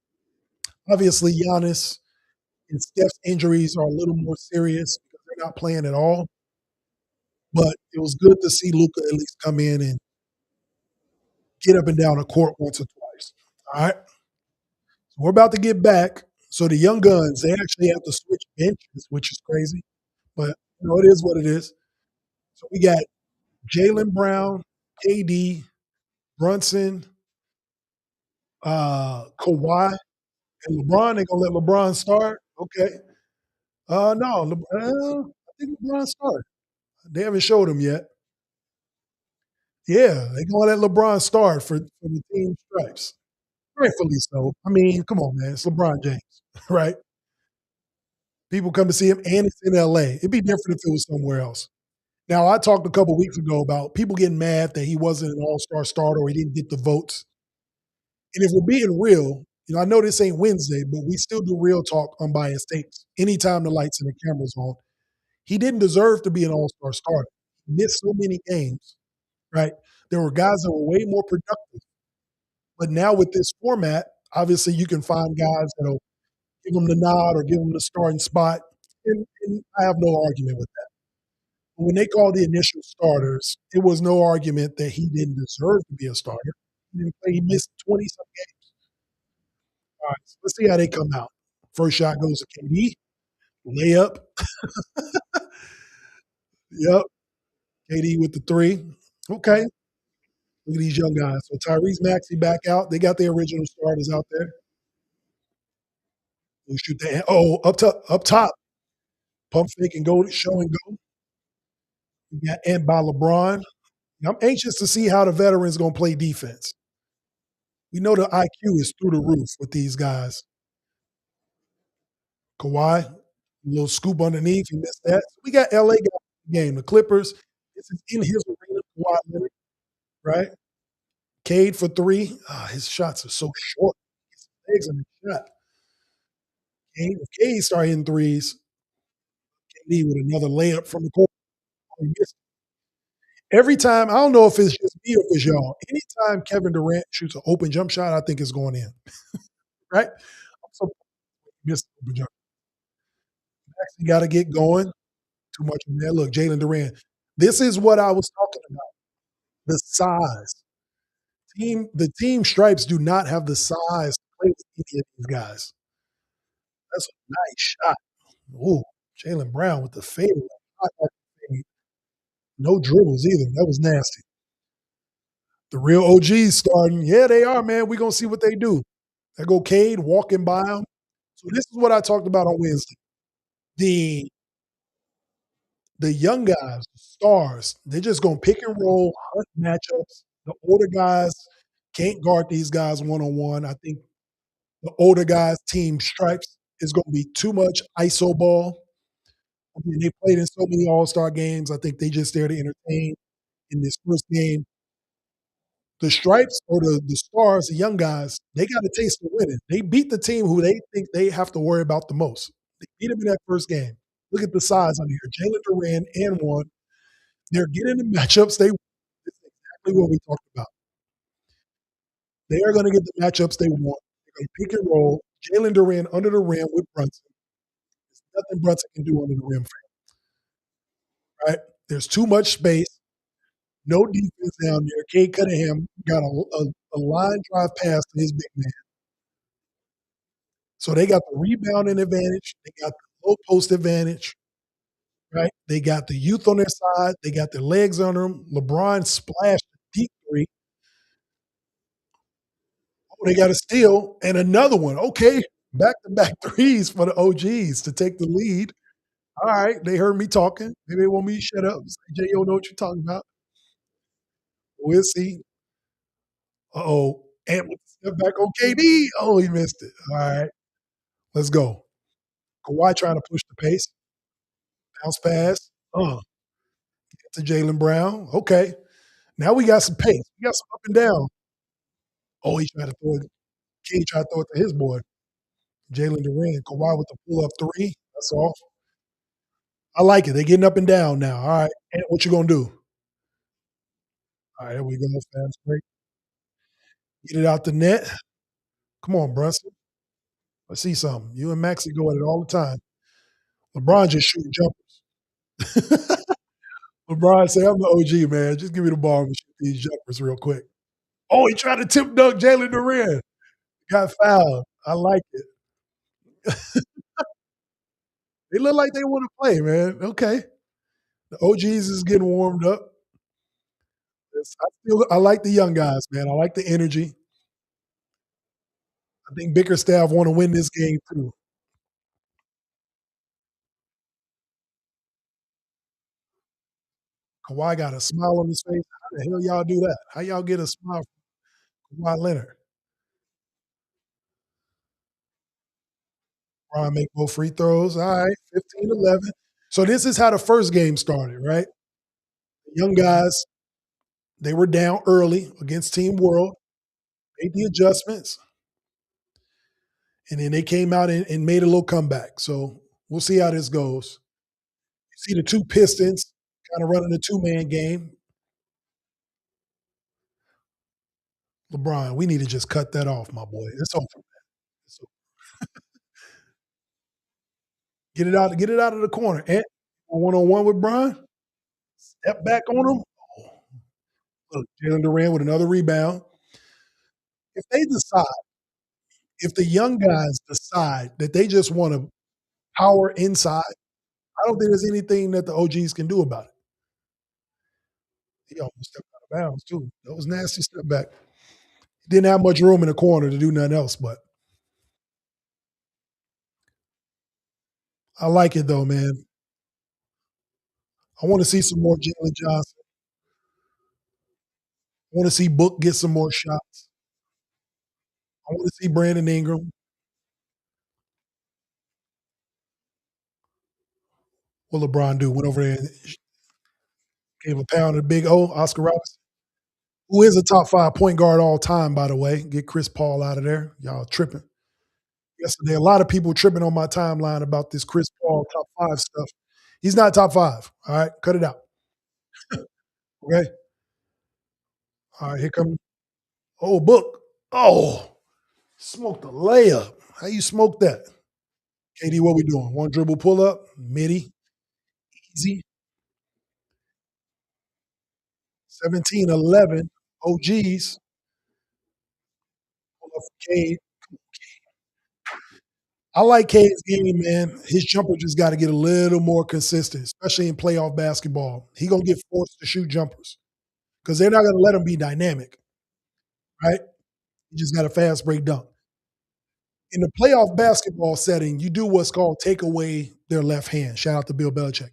obviously, Giannis and Steph's injuries are a little more serious because they're not playing at all. But it was good to see Luka at least come in and get up and down the court once or twice. All right. So we're about to get back. So the young guns, they actually have to switch benches, which is crazy. But it is what it is. So we got Jalen Brown, KD, Brunson, Kawhi, and LeBron. They're gonna let LeBron start. Okay. No, I think LeBron started. They haven't showed him yet. Yeah, they're gonna let LeBron start for the team stripes. Rightfully so. I mean, come on, man. It's LeBron James, right? People come to see him, and it's in LA. It'd be different if it was somewhere else. Now, I talked a couple weeks ago about people getting mad that he wasn't an all-star starter or he didn't get the votes. And if we're being real, I know this ain't Wednesday, but we still do real talk unbiased takes. Anytime the lights and the cameras on, he didn't deserve to be an all-star starter. He missed so many games, right? There were guys that were way more productive. But now with this format, obviously you can find guys that'll give him the nod or give him the starting spot. And I have no argument with that. But when they called the initial starters, it was no argument that he didn't deserve to be a starter. He didn't play. He missed 20 some games. All right, so let's see how they come out. First shot goes to KD, layup. Yep. KD with the three. Okay. Look at these young guys. So Tyrese Maxey back out. They got their original starters out there. Who shoot that? Oh, up top. Pump fake and go, show and go. We got and by LeBron. I'm anxious to see how the veterans gonna play defense. We know the IQ is through the roof with these guys. Kawhi, a little scoop underneath, he missed that. So we got LA got the game. The Clippers, this is in his arena, Kawhi Leonard, right? Cade for three. Ah, his shots are so short. His legs on the shot. Cade start hitting threes. KD with another layup from the corner. He missed. Every time, I don't know if it's just me or if it's y'all. Anytime Kevin Durant shoots an open jump shot, I think it's going in. Right? I'm so missed open jump. Actually got to get going. Too much of that. Look, Jalen Durant. This is what I was talking about. The size. The team stripes do not have the size to play with any of these guys. That's a nice shot. Ooh, Jalen Brown with the fade. No dribbles either. That was nasty. The real OGs starting. Yeah, they are, man. We're gonna see what they do. There go Cade walking by them. So this is what I talked about on Wednesday. The the young guys, the stars, they're just gonna pick and roll, hunt matchups. The older guys can't guard these guys one on one. I think the older guys, team stripes, is gonna be too much ISO ball. I mean, they played in so many all-star games. I think they just there to entertain in this first game. The stripes or the stars, the young guys, they got a taste of winning. They beat the team who they think they have to worry about the most. They beat them in that first game. Look at the size on here. Jalen Duran and one. They're getting the matchups they want. It's exactly what we talked about. They are going to get the matchups they want. They're going to pick and roll. Jalen Duran under the rim with Brunson. There's nothing Brunson can do under the rim for him, right? There's too much space. No defense down there. Cade Cunningham got a line drive pass to his big man. So they got the rebounding advantage. They got the low post advantage, right? They got the youth on their side. They got their legs under them. LeBron splashed a deep three. Oh, they got a steal and another one. Okay, back to back threes for the OGs to take the lead. All right, they heard me talking. Maybe they want me to shut up. Say, Jay, you don't know what you're talking about. We'll see. Uh-oh. And with the step back on KD. Oh, he missed it. All right, let's go. Kawhi trying to push the pace. Bounce pass. Get to Jalen Brown. Okay. Now we got some pace. We got some up and down. Oh, he tried to throw it. King tried to throw it to his boy. Jalen Durant. Kawhi with the pull up three. That's all. I like it. They're getting up and down now. All right. And what you gonna do? All right, there we go. Fast break. Get it out the net. Come on, Brunson. Let's see something. You and Maxie go at it all the time. LeBron just shooting jumpers. LeBron say, I'm the OG, man. Just give me the ball and shoot these jumpers real quick. Oh, he tried to tip dunk Jalen Durant. Got fouled. I like it. They look like they want to play, man. Okay. The OGs is getting warmed up. I like the young guys, man. I like the energy. I think Bickerstaff want to win this game too. Kawhi got a smile on his face. How the hell y'all do that? How y'all get a smile from Kawhi Leonard? Brian make both free throws. All right, 15-11. So this is how the first game started, right? The young guys, they were down early against Team World, made the adjustments, and then they came out and made a little comeback. So we'll see how this goes. You see the two Pistons kind of running a two-man game. LeBron, we need to just cut that off, my boy. It's over. It's over. Get it out of the corner. And one on one with Brian. Step back on him. Oh, look, Jalen Durant with another rebound. If they decide, if the young guys decide that they just want to power inside, I don't think there's anything that the OGs can do about it. He almost stepped out of bounds too. That was nasty step back. Didn't have much room in the corner to do nothing else, but I like it though, man. I want to see some more Jalen Johnson. I want to see Book get some more shots. I want to see Brandon Ingram. What LeBron do? Went over there and gave a pound to Big O, Oscar Robertson, who is a top 5 point guard all time, by the way. Get Chris Paul out of there. Y'all tripping. Yesterday, a lot of people tripping on my timeline about this Chris Paul top 5 stuff. He's not top 5. All right, cut it out. Okay. All right, here come Book. Oh, smoked a layup. How you smoke that? KD, what we doing? One dribble pull up, midi, easy. 17-11. OGs. Pull up for Cade. I like Cade's game, man. His jumper just got to get a little more consistent, especially in playoff basketball. He gonna get forced to shoot jumpers because they're not gonna let him be dynamic, right? He just got a fast break dunk. In the playoff basketball setting, you do what's called take away their left hand. Shout out to Bill Belichick.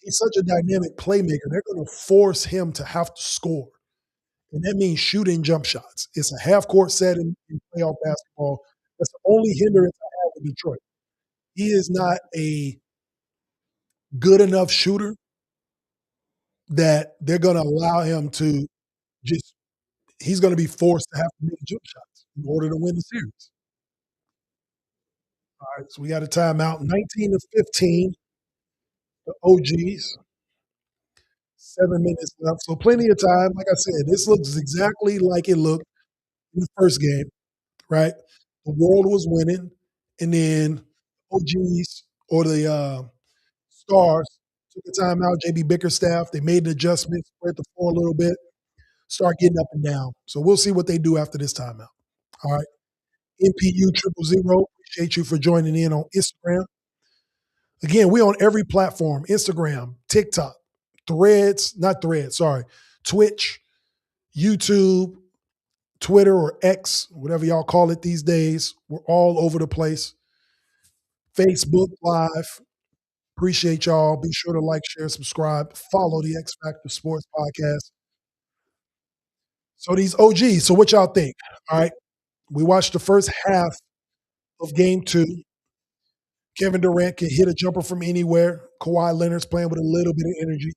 He's such a dynamic playmaker. They're going to force him to have to score, and that means shooting jump shots. It's a half court setting in playoff basketball. That's the only hindrance I have with Detroit. He is not a good enough shooter that they're going to allow him to just. He's going to be forced to have to make jump shots in order to win the series. All right, so we got a timeout. 19-15, the OGs. 7 minutes left, so plenty of time. Like I said, this looks exactly like it looked in the first game, right? The world was winning, and then OGs or the Stars took a timeout. JB Bickerstaff, they made an adjustment, spread the floor a little bit, start getting up and down. So we'll see what they do after this timeout. All right. MPU 000, appreciate you for joining in on Instagram. Again, we on every platform, Instagram, TikTok, Twitch, YouTube, Twitter or X, whatever y'all call it these days. We're all over the place. Facebook Live. Appreciate y'all. Be sure to like, share, subscribe, follow the X-Factor Sports Podcast. So these OGs, so what y'all think? All right. We watched the first half of game 2. Kevin Durant can hit a jumper from anywhere. Kawhi Leonard's playing with a little bit of energy.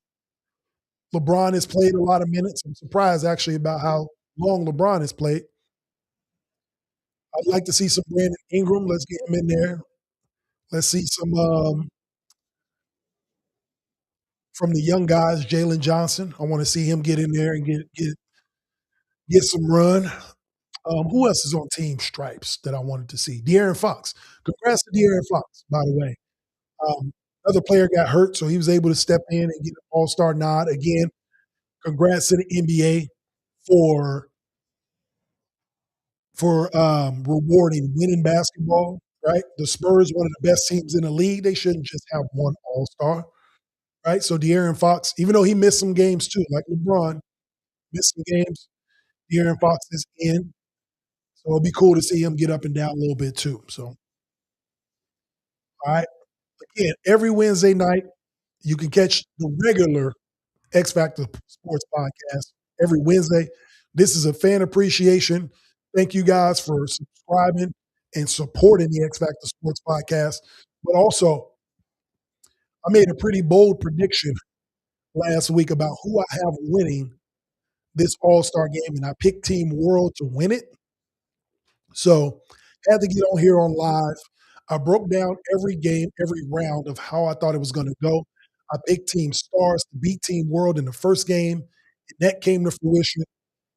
LeBron has played a lot of minutes. I'm surprised actually about how long LeBron has played. I'd like to see some Brandon Ingram. Let's get him in there. Let's see some from the young guys, Jalen Johnson. I want to see him get in there and get some run. Who else is on Team Stripes that I wanted to see? De'Aaron Fox. Congrats to De'Aaron Fox, by the way. Another player got hurt, so he was able to step in and get an all-star nod. Again, congrats to the NBA for rewarding winning basketball, right? The Spurs, one of the best teams in the league. They shouldn't just have one all-star, right? So De'Aaron Fox, even though he missed some games too, like LeBron, missed some games, De'Aaron Fox is in. So it'll be cool to see him get up and down a little bit too. So, all right. Again, every Wednesday night, you can catch the regular X-Factor Sports Podcast every Wednesday. This is a fan appreciation. Thank you guys for subscribing and supporting the X-Factor Sports Podcast. But also, I made a pretty bold prediction last week about who I have winning this All-Star game, and I picked Team World to win it. So had to get on here on live. I broke down every game, every round of how I thought it was going to go. I picked Team Stars to beat Team World in the first game, and that came to fruition.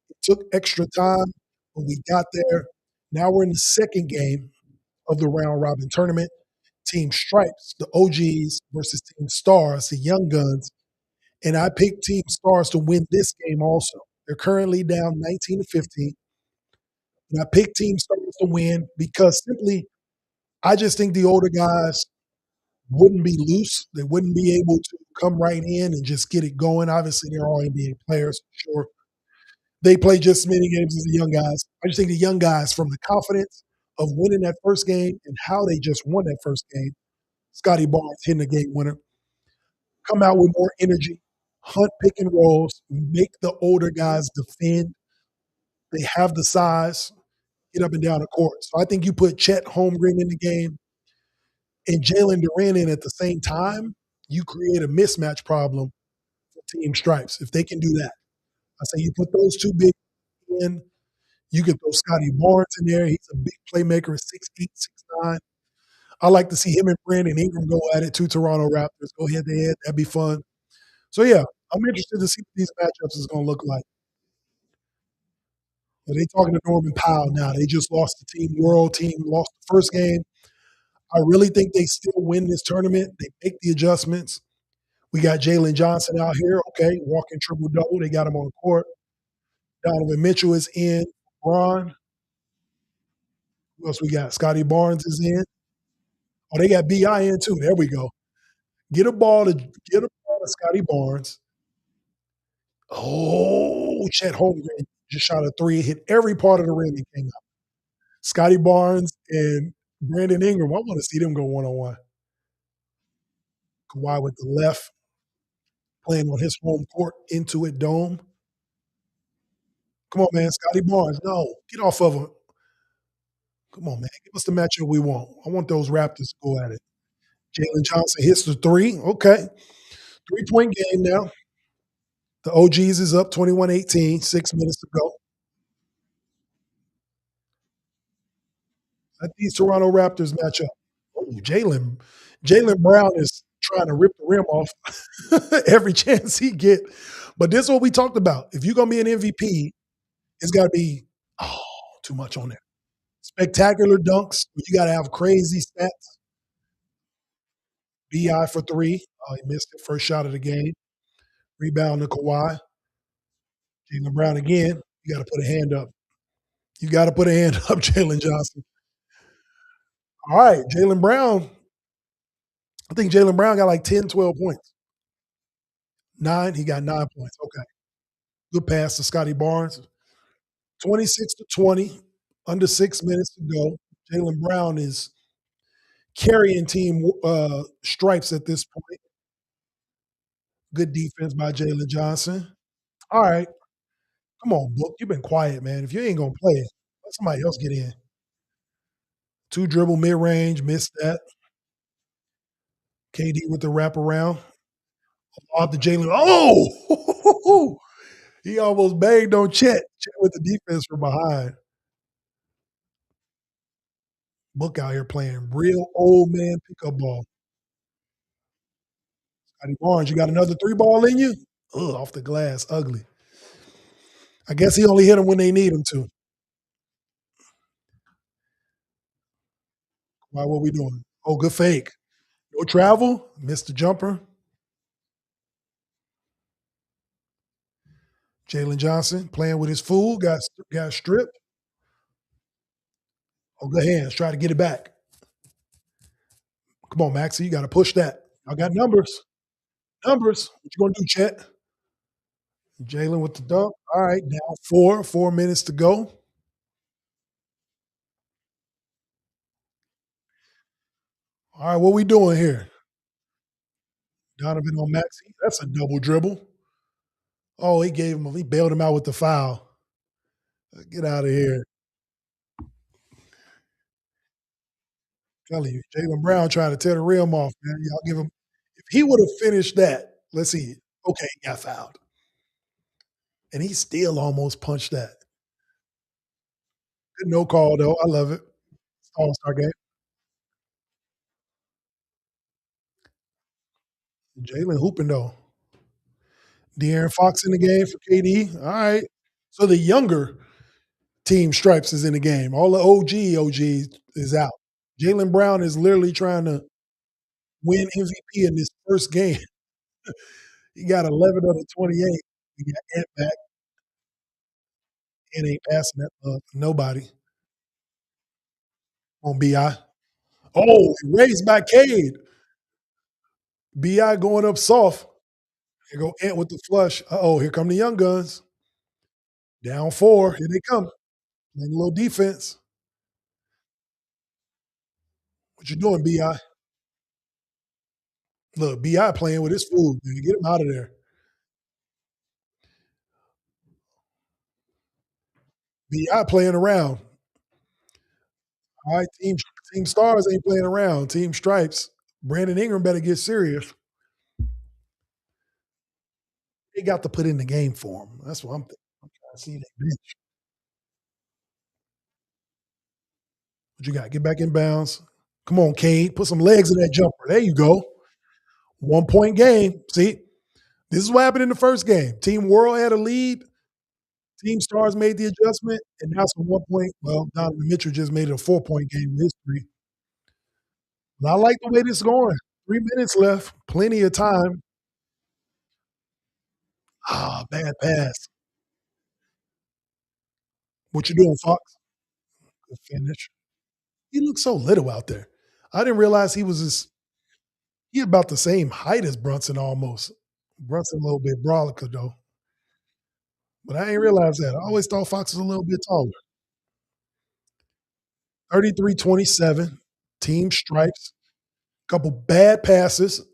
It took extra time, but we got there. Now we're in the second game of the round robin tournament. Team Stripes, the OGs versus Team Stars, the Young Guns. And I picked Team Stars to win this game also. They're currently down 19-15. And I picked Team Stars to win because simply I just think the older guys wouldn't be loose. They wouldn't be able to come right in and just get it going. Obviously, they're all NBA players, sure. They play just as many games as the young guys. I just think the young guys, from the confidence of winning that first game and how they just won that first game, Scotty Barnes hitting the game winner, come out with more energy, hunt pick and rolls, make the older guys defend. They have the size, get up and down the court. So I think you put Chet Holmgren in the game and Jalen Duran in at the same time, you create a mismatch problem for Team Stripes. If they can do that, I say you put those two big in. You can throw Scotty Barnes in there. He's a big playmaker at 6'8", 6'9". I like to see him and Brandon Ingram go at it, two Toronto Raptors, go head to head. That'd be fun. So, yeah, I'm interested to see what these matchups is going to look like. Are they talking to Norman Powell now? They just lost the Team World team, lost the first game. I really think they still win this tournament. They make the adjustments. We got Jalen Johnson out here. Okay, walking triple-double. They got him on the court. Donovan Mitchell is in. Braun. Who else we got? Scotty Barnes is in. Oh, they got BI in too. There we go. Get a ball to Scotty Barnes. Oh, Chet Holmgren just shot a three, hit every part of the rim and came out. Scotty Barnes and Brandon Ingram. I want to see them go one-on-one. Kawhi with the left, playing on his home court, Intuit Dome. Come on, man. Scotty Barnes. No, get off of him. Come on, man. Give us the matchup we want. I want those Raptors to go at it. Jalen Johnson hits the three. Okay. 3-point game now. The OGs is up 21-18, 6 minutes to go. Let these Toronto Raptors match up. Oh, Jalen Brown is trying to rip the rim off every chance he get. But this is what we talked about. If you're going to be an MVP, it's got to be, too much on there. Spectacular dunks. You got to have crazy stats. BI for three. Oh, he missed it. First shot of the game. Rebound to Kawhi. Jalen Brown again. You got to put a hand up. You got to put a hand up, Jalen Johnson. All right, Jalen Brown. I think Jalen Brown got like 10, 12 points. He got 9 points. Okay. Good pass to Scotty Barnes. 26-20, under 6 minutes to go. Jalen Brown is carrying team stripes at this point. Good defense by Jalen Johnson. All right. Come on, Book. You've been quiet, man. If you ain't going to play, let somebody else get in. Two dribble mid-range, missed that. KD with the wraparound. Off the Jalen. Oh! He almost banged on Chet. Chet with the defense from behind. Book out here playing real old man pickup ball. Scotty Barnes, you got another three ball in you? Ugh, off the glass. Ugly. I guess he only hit them when they need him to. Why, what we doing? Oh, good fake. No travel. Missed the jumper. Jalen Johnson playing with his fool. Got stripped. Oh, good hands. Try to get it back. Come on, Maxie. You got to push that. I got numbers. Numbers. What you going to do, Chet? Jalen with the dunk. All right, now 4 minutes to go. All right, what we doing here? Donovan on Maxey. That's a double dribble. Oh, he bailed him out with the foul. Get out of here. Telling you, Jalen Brown trying to tear the rim off, man. Y'all give him, if he would have finished that, let's see. Okay, he got fouled. And he still almost punched that. Good no call, though. I love it. It's All-Star game. Jalen hooping, though. De'Aaron Fox in the game for KD. All right. So the younger team Stripes is in the game. All the OG is out. Jalen Brown is literally trying to win MVP in this first game. He got 11 of the 28. He got Ant back and ain't passing that nobody on BI. Oh, he raised by Cade. BI going up soft. Here go Ant with the flush. Uh-oh, here come the young guns. Down 4. Here they come. Playing a little defense. What you doing, BI? Look, BI playing with his food, man. Get him out of there. BI playing around. All right, Team Stars ain't playing around. Team Stripes. Brandon Ingram better get serious. They got to put in the game for him. That's what I'm thinking. I'm trying to see that bench. What you got? Get back in bounds. Come on, Cade. Put some legs in that jumper. There you go. 1 point game. See, this is what happened in the first game. Team World had a lead. Team Stars made the adjustment, and now it's a 1 point. Well, Donovan Mitchell just made it a 4 point game with his three. But I like the way this is going. 3 minutes left. Plenty of time. Ah, bad pass. What you doing, Fox? Good finish. He looks so little out there. I didn't realize he about the same height as Brunson almost. Brunson a little bit brolica though. But I ain't realize that. I always thought Fox was a little bit taller. 33-27. Team Stripes. Couple bad passes.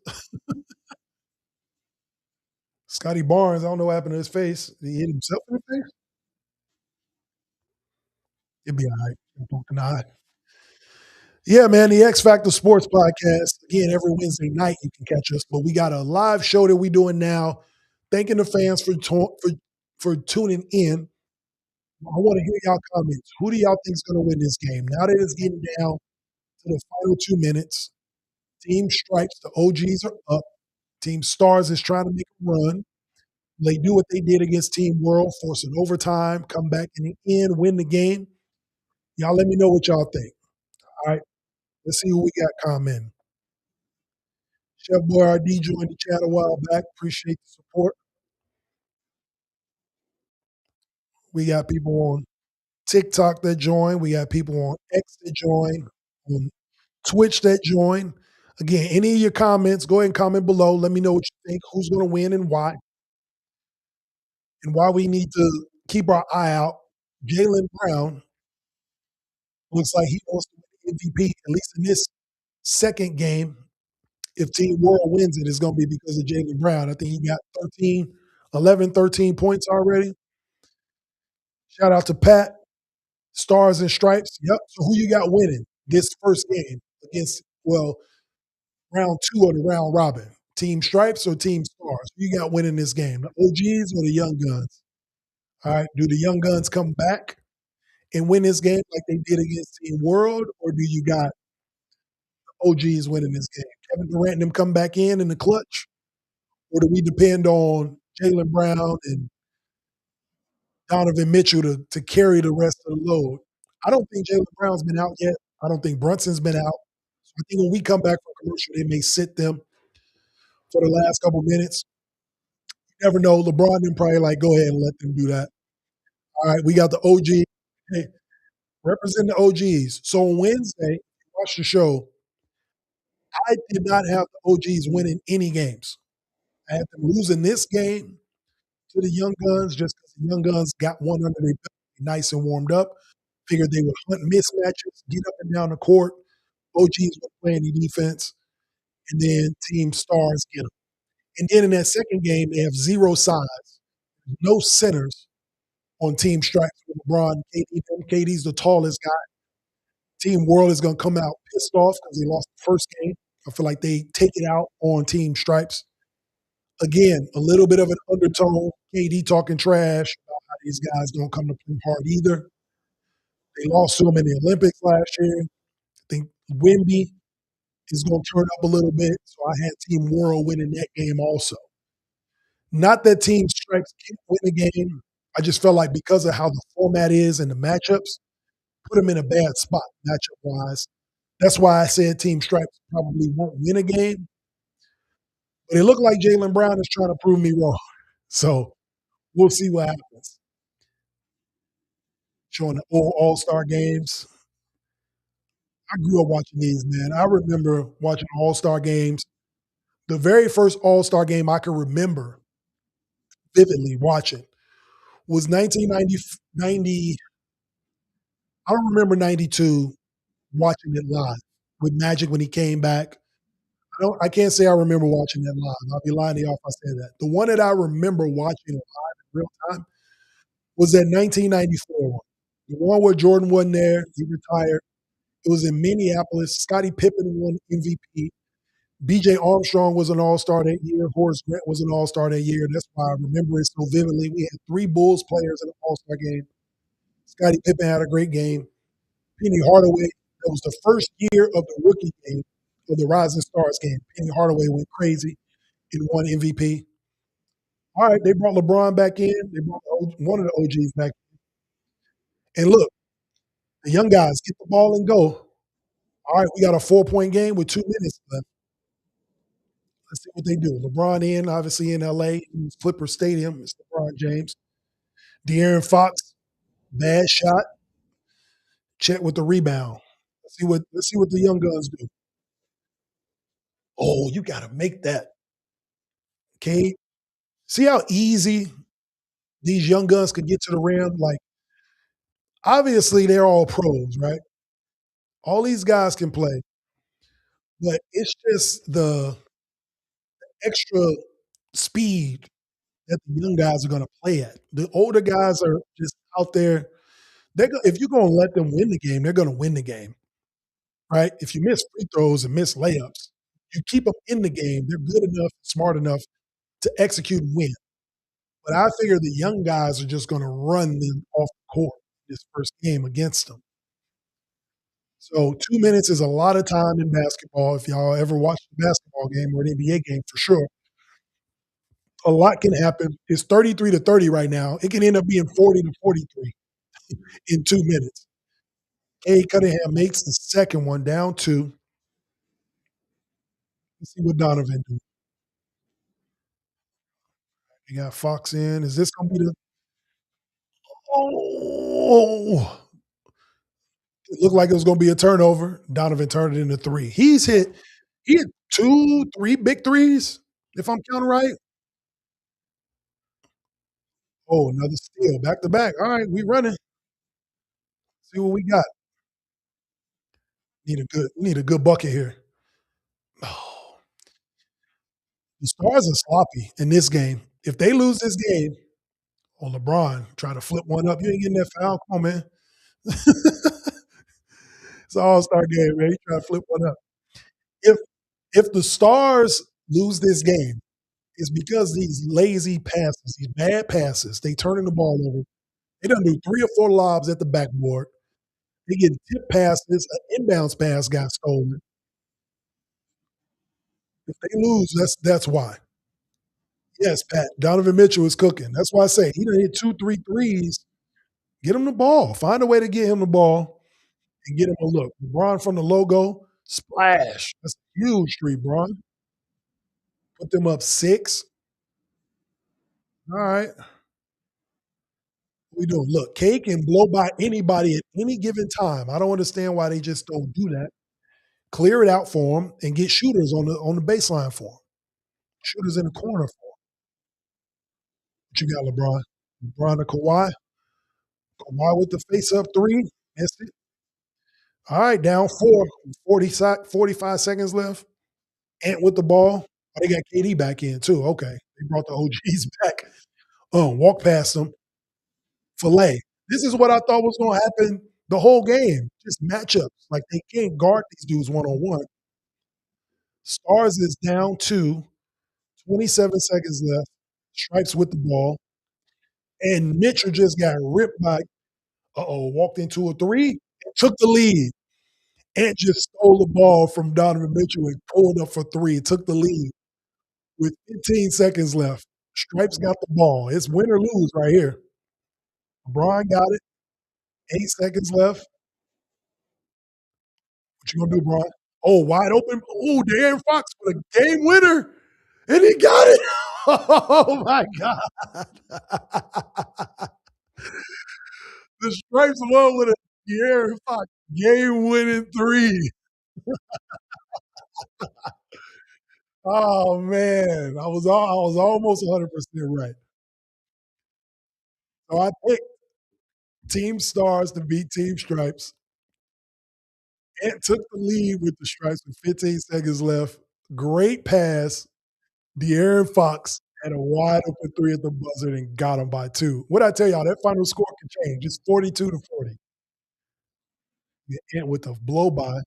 Scotty Barnes, I don't know what happened to his face. Did he hit himself in the face? He'll be all right. Poke an eye. Yeah, man, the X-Factor Sports Podcast. Again, every Wednesday night you can catch us. But we got a live show that we're doing now. Thanking the fans for tuning in. I want to hear y'all comments. Who do y'all think is going to win this game? Now that it's getting down to the final 2 minutes, Team Stripes, the OGs are up. Team Stars is trying to make a run. They do what they did against Team World, force an overtime, come back in the end, win the game. Y'all let me know what y'all think. All right, let's see who we got commenting. Chef Boy RD joined the chat a while back. Appreciate the support. We got people on TikTok that join. We got people on X that join, on Twitch that join. Again, any of your comments, go ahead and comment below. Let me know what you think, who's going to win and why we need to keep our eye out. Jaylen Brown looks like he wants to win MVP, at least in this second game. If Team World wins it, it's going to be because of Jaylen Brown. I think he got 13 points already. Shout out to Pat, Stars and Stripes. Yep. So who you got winning this first game against, well, round 2 of the round robin? Team Stripes or Team Stars? Who you got winning this game? The OGs or the Young Guns? All right. Do the Young Guns come back and win this game like they did against Team World, or do you got OGs winning this game? Kevin Durant and them come back in the clutch, or do we depend on Jaylen Brown and Donovan Mitchell to carry the rest of the load? I don't think Jaylen Brown's been out yet. I don't think Brunson's been out. So I think when we come back from commercial, they may sit them for the last couple minutes. You never know. LeBron then probably like, go ahead and let them do that. All right, we got the OG. Hey, represent the OGs. So on Wednesday, watch the show. I did not have the OGs winning any games. I had them losing this game to the Young Guns just because the Young Guns got one under their belt, nice and warmed up. Figured they would hunt mismatches, get up and down the court. OGs would play any defense, and then Team Stars get them. And then in that second game, they have zero size, no centers on Team Stripes with LeBron and KD. KD's the tallest guy. Team World is going to come out pissed off because they lost the first game. I feel like they take it out on Team Stripes. Again, a little bit of an undertone. KD talking trash about how these guys don't come to play hard either. They lost to them in the Olympics last year. I think Wemby is going to turn up a little bit. So I had Team World winning that game also. Not that Team Stripes can't win the game. I just felt like because of how the format is and the matchups, put them in a bad spot matchup-wise. That's why I said Team Stripes probably won't win a game. But it looked like Jaylen Brown is trying to prove me wrong. So we'll see what happens. Showing the old All-Star games. I grew up watching these, man. I remember watching All-Star games. The very first All-Star game I can remember vividly watching was 1990 90. I don't remember 92 watching it live with Magic when he came back. I can't say I remember watching that live. I'll be lying to y'all if I say that. The one that I remember watching live in real time was that 1994 one. The one where Jordan wasn't there, he retired. It was in Minneapolis. Scottie Pippen won MVP. BJ Armstrong was an all-star that year. Horace Grant was an all-star that year. That's why I remember it so vividly. We had 3 Bulls players in the all-star game. Scottie Pippen had a great game. Penny Hardaway, that was the first year of the rookie game, of the Rising Stars game. Penny Hardaway went crazy and won MVP. All right, they brought LeBron back in. They brought one of the OGs back. And look, the young guys get the ball and go. All right, we got a 4-point game with 2 minutes left. Let's see what they do. LeBron in, obviously in LA, in Flipper Stadium. It's LeBron James. De'Aaron Fox, bad shot. Chet with the rebound. Let's see what the young guns do. Oh, you got to make that. Okay. See how easy these young guns could get to the rim? Like, obviously, they're all pros, right? All these guys can play, but it's just the extra speed that the young guys are going to play at. The older guys are just out there. If you're going to let them win the game, they're going to win the game, right? If you miss free throws and miss layups, you keep them in the game. They're good enough, smart enough to execute and win. But I figure the young guys are just going to run them off the court this first game against them. So 2 minutes is a lot of time in basketball. If y'all ever watched a basketball game or an NBA game, for sure, a lot can happen. It's 33-30 right now. It can end up being 40-43 in 2 minutes. Cade Cunningham makes the second one down 2. Let's see what Donovan do. You got Fox in. Is this going to be the? Oh, it looked like it was going to be a turnover. Donovan turned it into 3. He hit 2, 3 big threes, if I'm counting right. Oh, another steal, back to back. All right, we running. See what we got. We need a good bucket here. Oh, the Stars are sloppy in this game. If they lose this game, oh, LeBron try to flip one up. You ain't getting that foul. Come on, man. It's an all-star game, man. You try to flip one up. If if the Stars lose this game, it's because these lazy passes, these bad passes, they turning the ball over. They done do 3 or 4 lobs at the backboard. They get tip passes, an inbounds pass got stolen. If they lose, that's why. Yes, Pat. Donovan Mitchell is cooking. That's why I say he done hit 2, 3 threes. Get him the ball. Find a way to get him the ball and get him a look. LeBron from the logo, splash. That's a huge three, Bron. Put them up 6. All right. What we doing? Look, Cade can blow by anybody at any given time. I don't understand why they just don't do that. Clear it out for him and get shooters on the baseline for him. Shooters in the corner for him. What you got, LeBron? LeBron to Kawhi. Kawhi with the face-up 3. That's it. All right, down 4. 45 seconds left. Ant with the ball. Oh, they got KD back in too. Okay. They brought the OGs back. Walk past them. Filet. This is what I thought was going to happen the whole game. Just matchups. Like they can't guard these dudes one-on-one. Stars is down 2. 27 seconds left. Stripes with the ball. And Mitchell just got ripped by, walked into a 3 and took the lead. Ant just stole the ball from Donovan Mitchell and pulled up for 3. Took the lead with 15 seconds left. Stripes got the ball. It's win or lose right here. LeBron got it. 8 seconds left. What you gonna do, Bron? Oh, wide open. Oh, De'Aaron Fox for the game winner. And he got it. Oh my God. The Stripes won with a De'Aaron Fox game winning 3. Oh man, I was almost 100% right. So I picked Team Stars to beat Team Stripes. Ant took the lead with the Stripes with 15 seconds left. Great pass. De'Aaron Fox had a wide open three at the buzzer and got him by 2. What'd I tell y'all? That final score can change. It's 42-40. Yeah, Ant with a blow by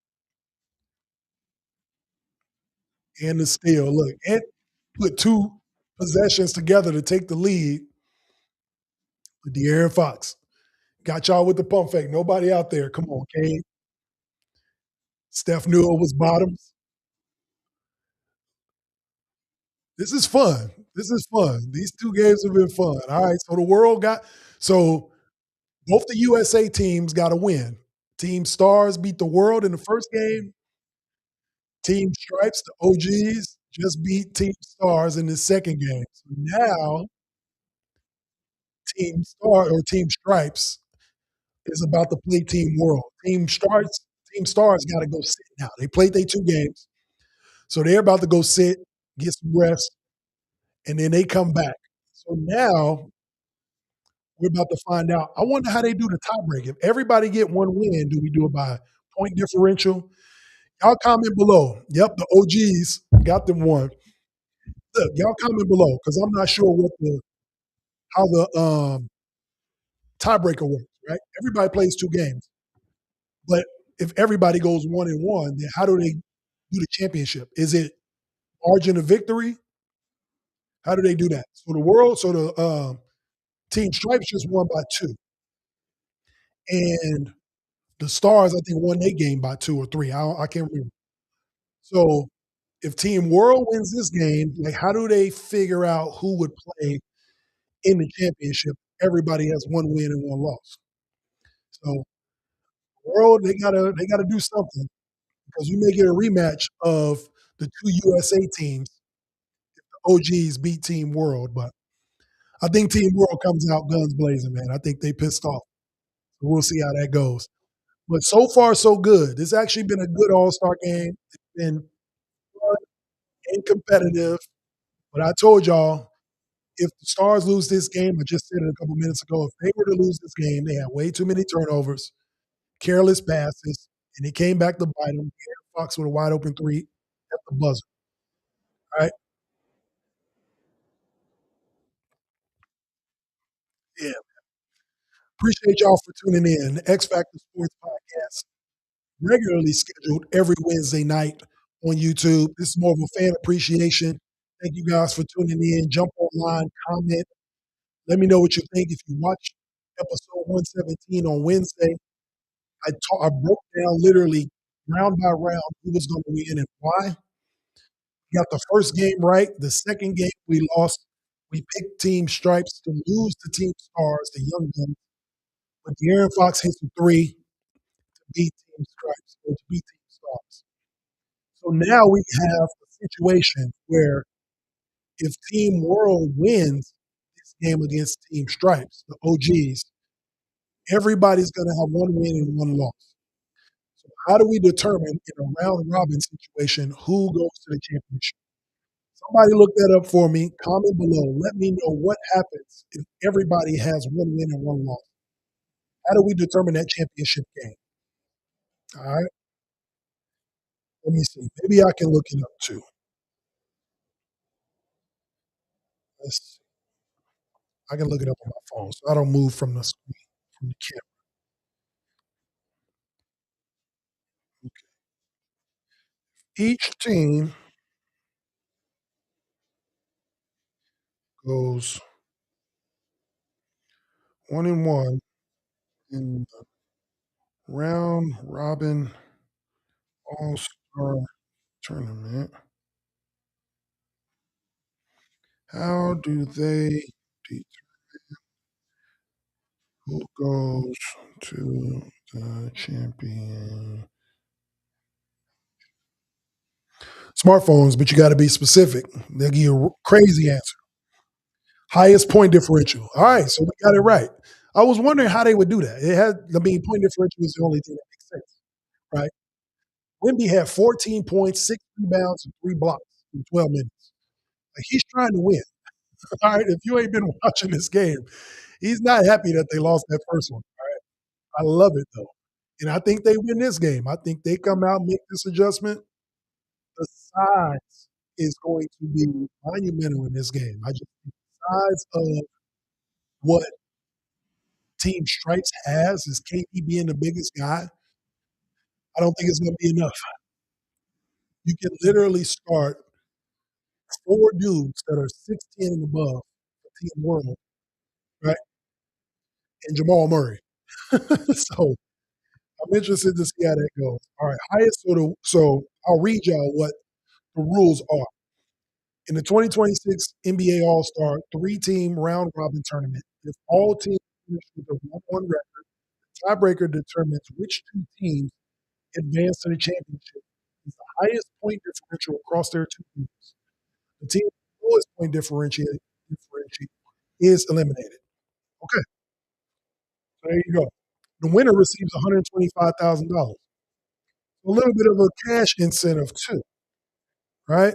and the steal. Look, Ant put 2 possessions together to take the lead with De'Aaron Fox. Got y'all with the pump fake. Nobody out there. Come on, Kane. Steph knew it was bottoms. This is fun. This is fun. These 2 games have been fun. All right. So the world got so both the USA teams got a win. Team Stars beat the world in the first game. Team Stripes, the OGs, just beat Team Stars in the second game. So now Team Stripes is about to play Team World. Team Stars got to go sit now. They played their 2 games. So they're about to go sit, get some rest, and then they come back. So now we're about to find out. I wonder how they do the tiebreak. If everybody get 1 win, do we do it by point differential? Y'all comment below. Yep, the OGs got them 1. Look, y'all comment below because I'm not sure how the tiebreaker works. Right? Everybody plays 2 games, but if everybody goes 1-1, then how do they do the championship? Is it margin of victory? How do they do that? So the Team Stripes just won by 2, and the Stars I think won their game by 2 or 3. I can't remember. So if Team World wins this game, like how do they figure out who would play in the championship? Everybody has 1 win and 1 loss. So World they gotta do something because we may get a rematch of the 2 USA teams. OGs beat Team World, but I think Team World comes out guns blazing, man. I think they pissed off. So we'll see how that goes. But so far, so good. This actually been a good All Star game. It's been fun and competitive. But I told y'all, if the Stars lose this game, I just said it a couple minutes ago, if they were to lose this game, they had way too many turnovers, careless passes, and it came back to bite them. Aaron Fox with a wide open three at the buzzer. All right. Yeah. Appreciate y'all for tuning in. The X Factor Sports Podcast, regularly scheduled every Wednesday night on YouTube. This is more of a fan appreciation. Thank you guys for tuning in. Jump online, comment. Let me know what you think. If you watch episode 117 on Wednesday, I broke down literally round by round who was going to win and why. We got the first game right. The second game we lost. We picked Team Stripes to lose to Team Stars, the young guns. But De'Aaron Fox hits a 3 to beat Team Stripes or to beat Team Stars. So now we have a situation where if Team World wins this game against Team Stripes, the OGs, everybody's going to have 1 win and 1 loss. So how do we determine in a round robin situation who goes to the championship? Somebody look that up for me. Comment below. Let me know what happens if everybody has 1 win and 1 loss. How do we determine that championship game? All right. Let me see. Maybe I can look it up too. Let's see. I can look it up on my phone so I don't move from the screen, from the camera. Each team goes 1-1 in the round robin all star tournament. How do they determine who goes to the champion? Smartphones, but you got to be specific. They'll give you a crazy answer. Highest point differential. All right, so we got it right. I was wondering how they would do that. Point differential is the only thing that makes sense, right? Wimby had 14 points, 6 rebounds, and 3 blocks. in 12 minutes. Like, he's trying to win. All right. If you ain't been watching this game, he's not happy that they lost that first one. I love it though. And I think they win this game. I think they come out and make this adjustment. The size is going to be monumental in this game. I just think the size of what Team Stripes has is KD being the biggest guy. I don't think it's going to be enough. You can literally start four dudes that are 6'10" and above for Team World, right? And Jamal Murray. So I'm interested to see how that goes. All right, highest so I'll read y'all what the rules are. In the 2026 NBA All-Star three-team round robin tournament, if all teams finish with a 1-1 record, the tiebreaker determines which two teams advance to the championship. It's the highest point differential across their two teams. The team with the lowest point differential is eliminated. Okay, so there you go. The winner receives $125,000. A little bit of a cash incentive too, right?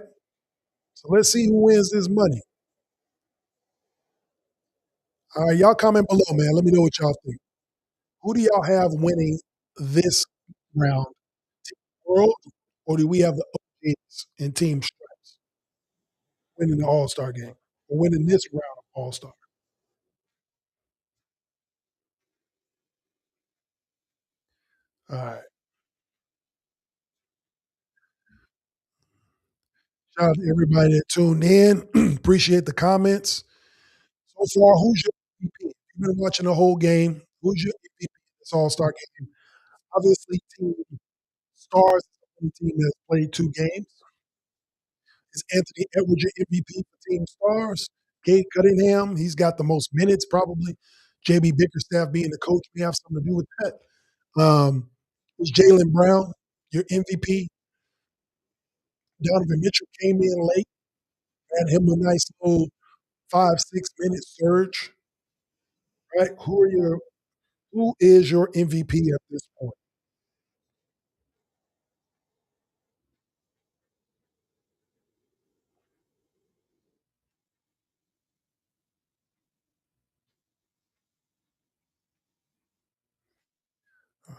So let's see who wins this money. All right, y'all comment below, man. Let me know what y'all think. Who do y'all have winning this round? Team World, or do we have the OGs and Team Stripes winning the All-Star game or winning this round of All-Star? All right. Shout out to everybody that tuned in. Appreciate the comments. So far, who's your MVP? You've been watching the whole game. Who's your MVP this All-Star game? Obviously, Team Stars is the only team that's played two games. Is Anthony Edwards your MVP for Team Stars? Cade Cunningham, he's got the most minutes probably. JB Bickerstaff being the coach may have something to do with that. Is Jaylen Brown your MVP? Donovan Mitchell came in late, had him a nice little 5, 6 minute surge. Right? Who is your MVP at this point?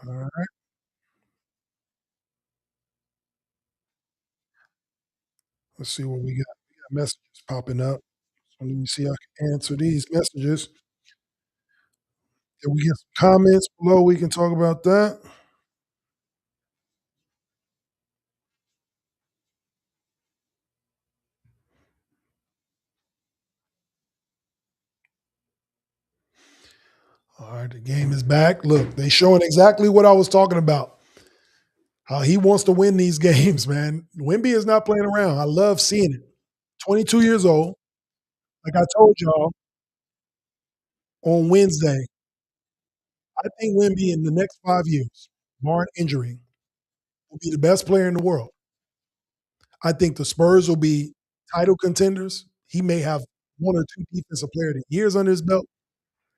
All right, let's see what we got. We got messages popping up. So let me see how I can answer these messages. Can we get some comments below? We can talk about that. All right, the game is back. Look, they showing exactly what I was talking about. How he wants to win these games, man. Wimby is not playing around. I love seeing it. 22 years old. Like I told y'all on Wednesday, I think Wimby in the next 5 years, barring injury, will be the best player in the world. I think the Spurs will be title contenders. He may have one or two defensive player of the years under his belt.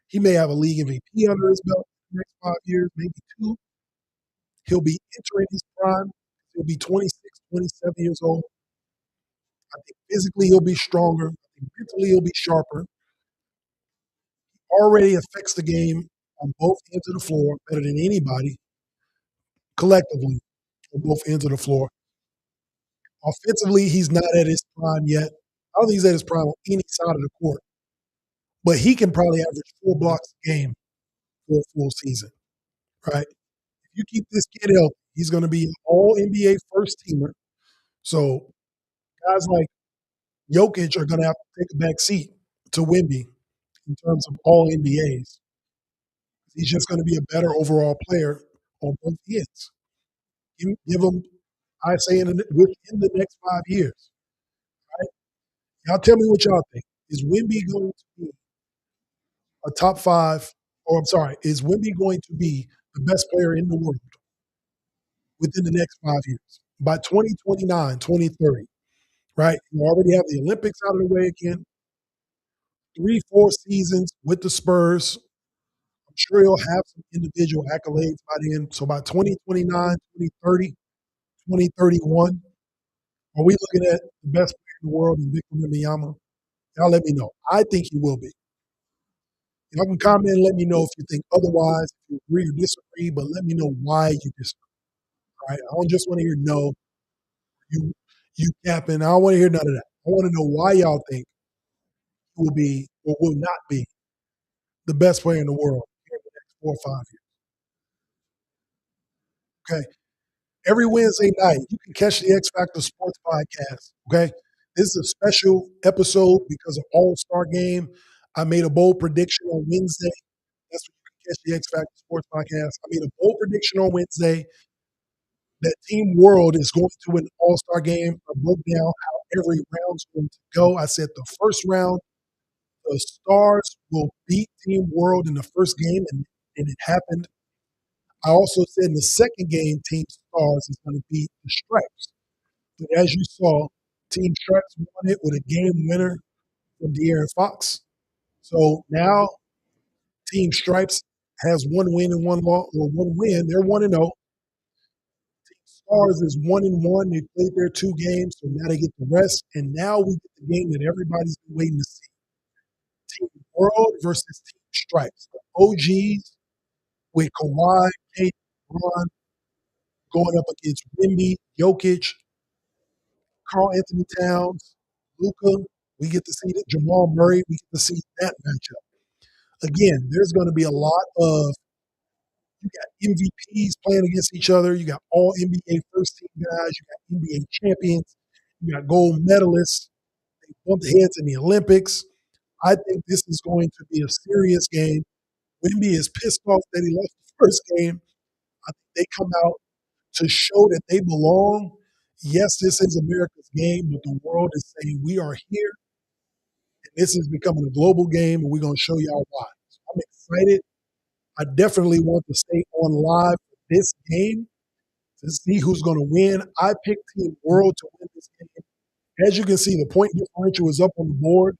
He may have a league MVP under his belt in the next 5 years, maybe two. He'll be entering his prime. He'll be 26, 27 years old. I think physically he'll be stronger. I think mentally he'll be sharper. Already affects the game on both ends of the floor better than anybody collectively on both ends of the floor. Offensively, he's not at his prime yet. I don't think he's at his prime on any side of the court, but he can probably average 4 blocks a game for a full season, right? If you keep this kid healthy, he's going to be an all NBA first teamer. So guys like Jokic are going to have to take a back seat to Wimby in terms of all NBAs. He's just going to be a better overall player on both ends. Give him, I say, within the next 5 years. Right? Y'all tell me what y'all think. Is Wimby going to be a top five, or I'm sorry, is Wimby going to be the best player in the world within the next 5 years? By 2029, 2030, right? You already have the Olympics out of the way again. 3, 4 seasons with the Spurs. I'm sure he'll have some individual accolades by then. So by 2029, 2030, 2031, Are we looking at the best player in the world in Victor Wembanyama? Y'all let me know. I think he will be. Y'all can comment and let me know if you think otherwise, if you agree or disagree, but let me know why you disagree. All right. I don't just want to hear no, you you capping. I don't want to hear none of that. I want to know why y'all think he will be or will not be the best player in the world in the next 4 or 5 years. Okay. Every Wednesday night, you can catch the X-Factor Sports Podcast. Okay. This is a special episode because of All-Star Game. I made a bold prediction on Wednesday. That's when you can catch the X-Factor Sports Podcast. I made a bold prediction on Wednesday that Team World is going to win the All-Star Game. I broke down how every round's going to go. I said the first round, the Stars will beat Team World in the first game, and it happened. I also said in the second game, Team Stars is going to beat the Stripes. But as you saw, Team Stripes won it with a game winner from De'Aaron Fox. So now Team Stripes has one win and one loss, or one win. They're 1-0. Team Stars is 1-1. They played their 2 games, so now they get the rest. And now we get the game that everybody's been waiting to see. Team World versus Team Stripes. The OGs with Kawhi, Kate, Ron going up against Wemby, Jokic, Carl Anthony Towns, Luka. We get to see that. Jamal Murray. We get to see that matchup. Again, there's going to be a lot of, you got MVPs playing against each other. You got all NBA first team guys. You got NBA champions. You got gold medalists. They bumped heads in the Olympics. I think this is going to be a serious game. Wemby is pissed off that he lost the first game. I think they come out to show that they belong. Yes, this is America's game, but the world is saying we are here, and this is becoming a global game, and we're going to show y'all why. So I'm excited. I definitely want to stay on live for this game to see who's going to win. I picked Team World to win this game. As you can see, the point differential is up on the board.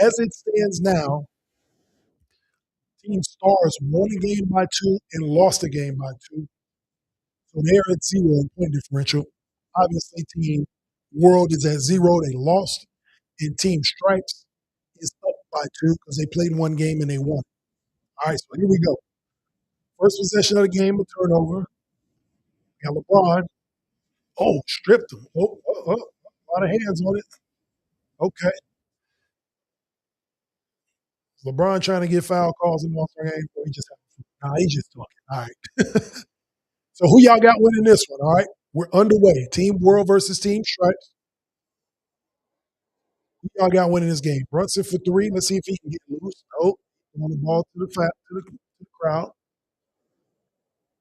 As it stands now, Team Stars won a game by 2 and lost a game by 2. So they're at 0 in point differential. Obviously, Team World is at 0. They lost. And Team Stripes is up by 2 because they played 1 game and they won. All right, so here we go. First possession of the game, a turnover. Got LeBron. Oh, stripped him. A lot of hands on it. Okay. LeBron trying to get foul calls in the All-Star game, or he just he's just talking. All right. So who y'all got winning this one? All right. We're underway. Team World versus Team Stripes. Who y'all got winning this game? Brunson for 3. Let's see if he can get loose. Oh, on the ball to the crowd.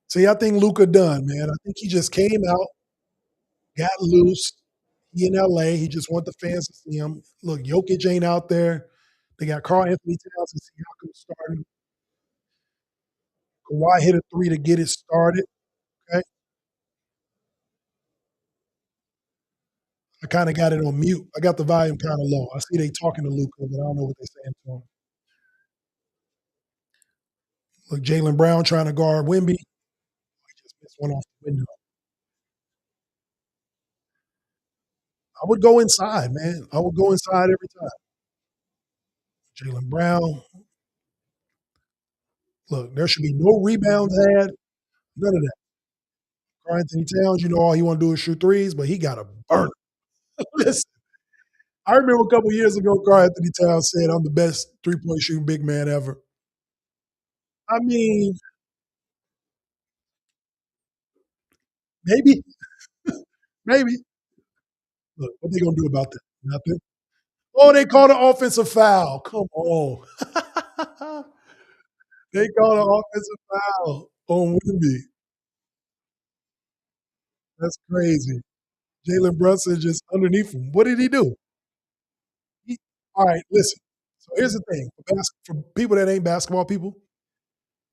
See, I think Luka done, man. I think he just came out, got loose. He in LA. He just want the fans to see him. Look, Jokic ain't out there. They got Carl Anthony Towns and Siakam starting. Kawhi hit a 3 to get it started. Okay. I kind of got it on mute. I got the volume kind of low. I see they talking to Luka, but I don't know what they're saying to him. Look, Jaylen Brown trying to guard Wemby. He just missed one off the window. I would go inside, man. I would go inside every time. Jaylen Brown. Look, there should be no rebounds had. None of that. Carl Anthony Towns, you know, all he want to do is shoot threes, but he got a burner. Listen, I remember a couple years ago, Carl Anthony Towns said, "I'm the best three-point shooting big man ever." I mean, maybe, maybe. Look, what they gonna do about that? Nothing. Oh, they called an offensive foul. Come on. They called an offensive foul on Wemby. That's crazy. Jalen Brunson just underneath him. What did he do? All right, listen. So here's the thing. For people that ain't basketball people,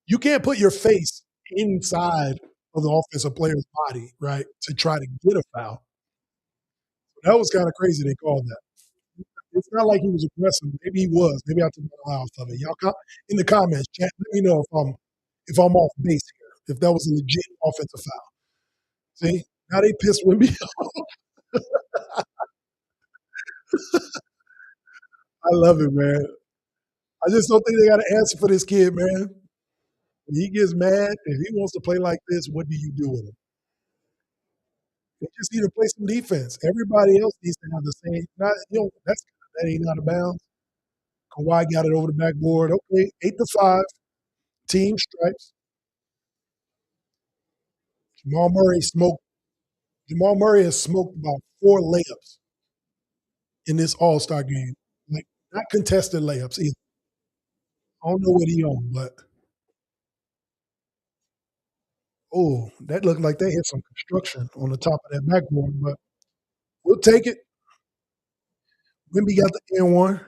you can't put your face inside of the offensive player's body, right, to try to get a foul. That was kind of crazy they called that. It's not like he was aggressive. Maybe he was. Maybe I took my eye off of it. Y'all in the comments, chat, let me know if I'm off base here, if that was a legit offensive foul. See, now they pissed Wemby off. I love it, man. I just don't think they got an answer for this kid, man. When he gets mad, if he wants to play like this, what do you do with him? They just need to play some defense. Everybody else needs to have the same. Not that ain't out of bounds. Kawhi got it over the backboard. Okay, 8-5, team stripes. Jamal Murray smoked. Jamal Murray has smoked about 4 layups in this All Star game. Like not contested layups either. I don't know what he on, but oh, that looked like they hit some construction on the top of that backboard. But we'll take it. Wimby got the N1,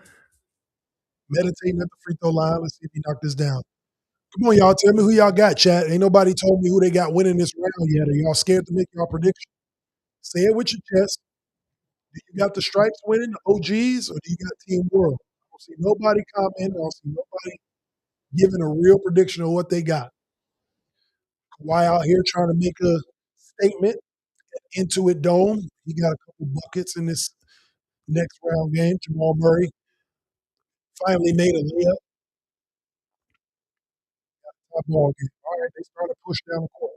meditating at the free throw line. Let's see if he knocked this down. Come on, y'all. Tell me who y'all got, chat. Ain't nobody told me who they got winning this round yet. Are y'all scared to make y'all prediction? Say it with your chest. Do you got the Stripes winning, the OGs, or do you got Team World? I don't see nobody commenting. I don't see nobody giving a real prediction of what they got. Kawhi out here trying to make a statement into it dome. He got a couple buckets in this next round game. Jamal Murray finally made a layup. Top ball game. All right, they started to push down the court.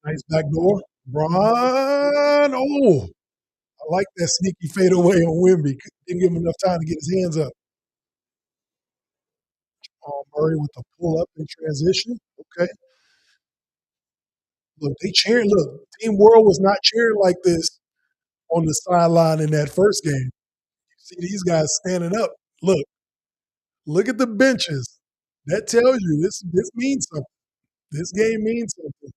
Nice back door. Bron. Oh, I like that sneaky fadeaway on Wimby. Didn't give him enough time to get his hands up. Murray with the pull up in transition. Okay. Look, they cheered. Look, Team World was not cheering like this on the sideline in that first game. You see these guys standing up. Look at the benches. That tells you this means something. This game means something.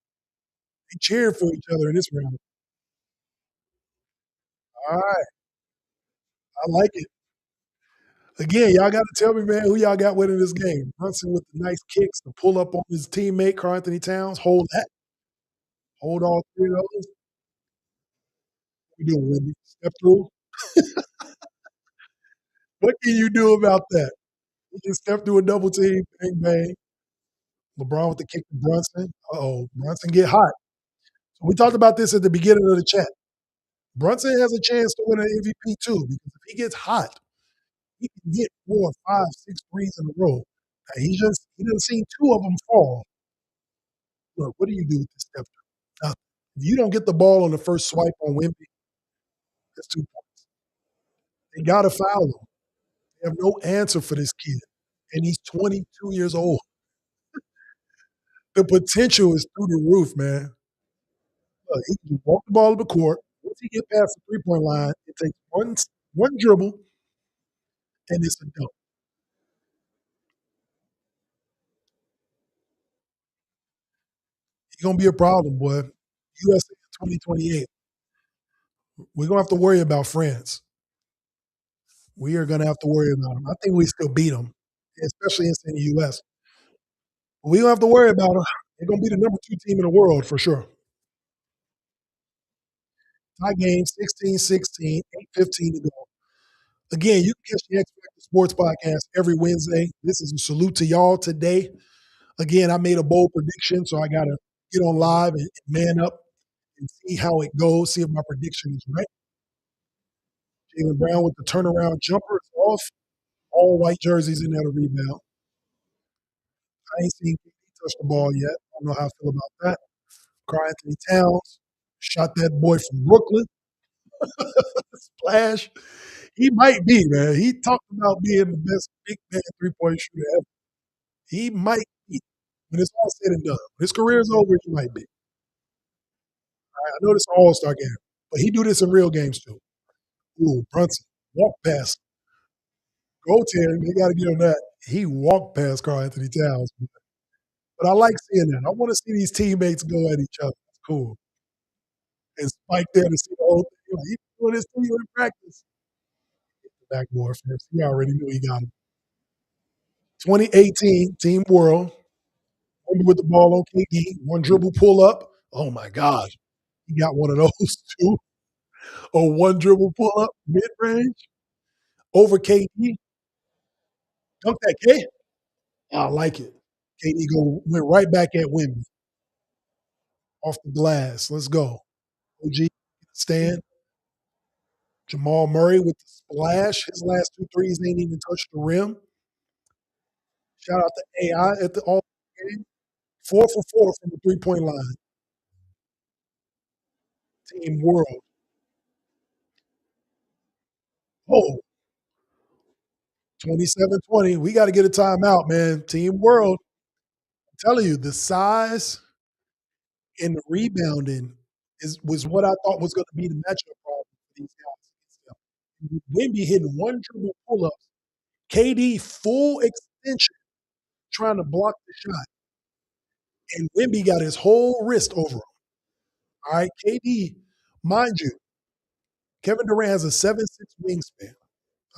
They cheering for each other in this round. All right, I like it. Again, y'all got to tell me, man, who y'all got winning this game. Brunson with the nice kicks to pull up on his teammate, Karl Anthony Towns. Hold that. Hold all three of those. What you doing, Wendy? Step through. What can you do about that? You can step through a double team, bang, bang. LeBron with the kick to Brunson. Uh-oh, Brunson get hot. So we talked about this at the beginning of the chat. Brunson has a chance to win an MVP too because if he gets hot, he can get 4, 5, 6 threes in a row. Now, he done seen 2 of them fall. Look, what do you do with this step? Nothing. If you don't get the ball on the first swipe on Wemby, that's 2 points. They got to foul him. They have no answer for this kid, and he's 22 years old. The potential is through the roof, man. Look, he can walk the ball to the court. Once he get past the 3-point line, it takes one dribble, and it's a dunk. He's gonna be a problem, boy. USA in 2028. We're gonna have to worry about France. We are gonna have to worry about them. I think we still beat them, especially in the US. We don't have to worry about them. They're gonna be the number 2 team in the world for sure. Tie game 16-16, 8:15 to go. Again, you can catch the X-Factor Sports Podcast every Wednesday. This is a salute to y'all today. Again, I made a bold prediction, so I got to get on live and man up and see how it goes, see if my prediction is right. Jaylen Brown with the turnaround jumper is off. All white jerseys in there to rebound. I ain't seen KD touch the ball yet. I don't know how I feel about that. Karl Anthony Towns shot that boy from Brooklyn. Splash. He might be, man. He talked about being the best big man 3-point shooter ever. He might be. When it's all said and done. When his career is over, he might be. I know this is an all-star game, but he do this in real games too. Ooh, Brunson. Walk past. Go Terry. They got to get on that. He walked past Karl Anthony Towns. But I like seeing that. I want to see these teammates go at each other. It's cool. And Spike there to see the whole thing. Like, he's doing this to you in practice. The backboard first. He already knew he got him. 2018 Team World. With the ball on KD. One dribble pull up. Oh my gosh. He got one of those too. Or one dribble pull up mid range over KD. Dunk that K. I like it. KD went right back at Wimby. Off the glass. Let's go. OG stand. Jamal Murray with the splash. His last two threes ain't even touched the rim. Shout out to AI at the all game. 4 for 4 from the 3-point line. Team World. Oh, 27-20. We got to get a timeout, man. Team World. I'm telling you, the size and the rebounding was what I thought was going to be the matchup problem for these guys. Wimby hitting one dribble pull-ups. KD full extension trying to block the shot. And Wimby got his whole wrist over him. All right. KD, mind you, Kevin Durant has a 7'6" wingspan.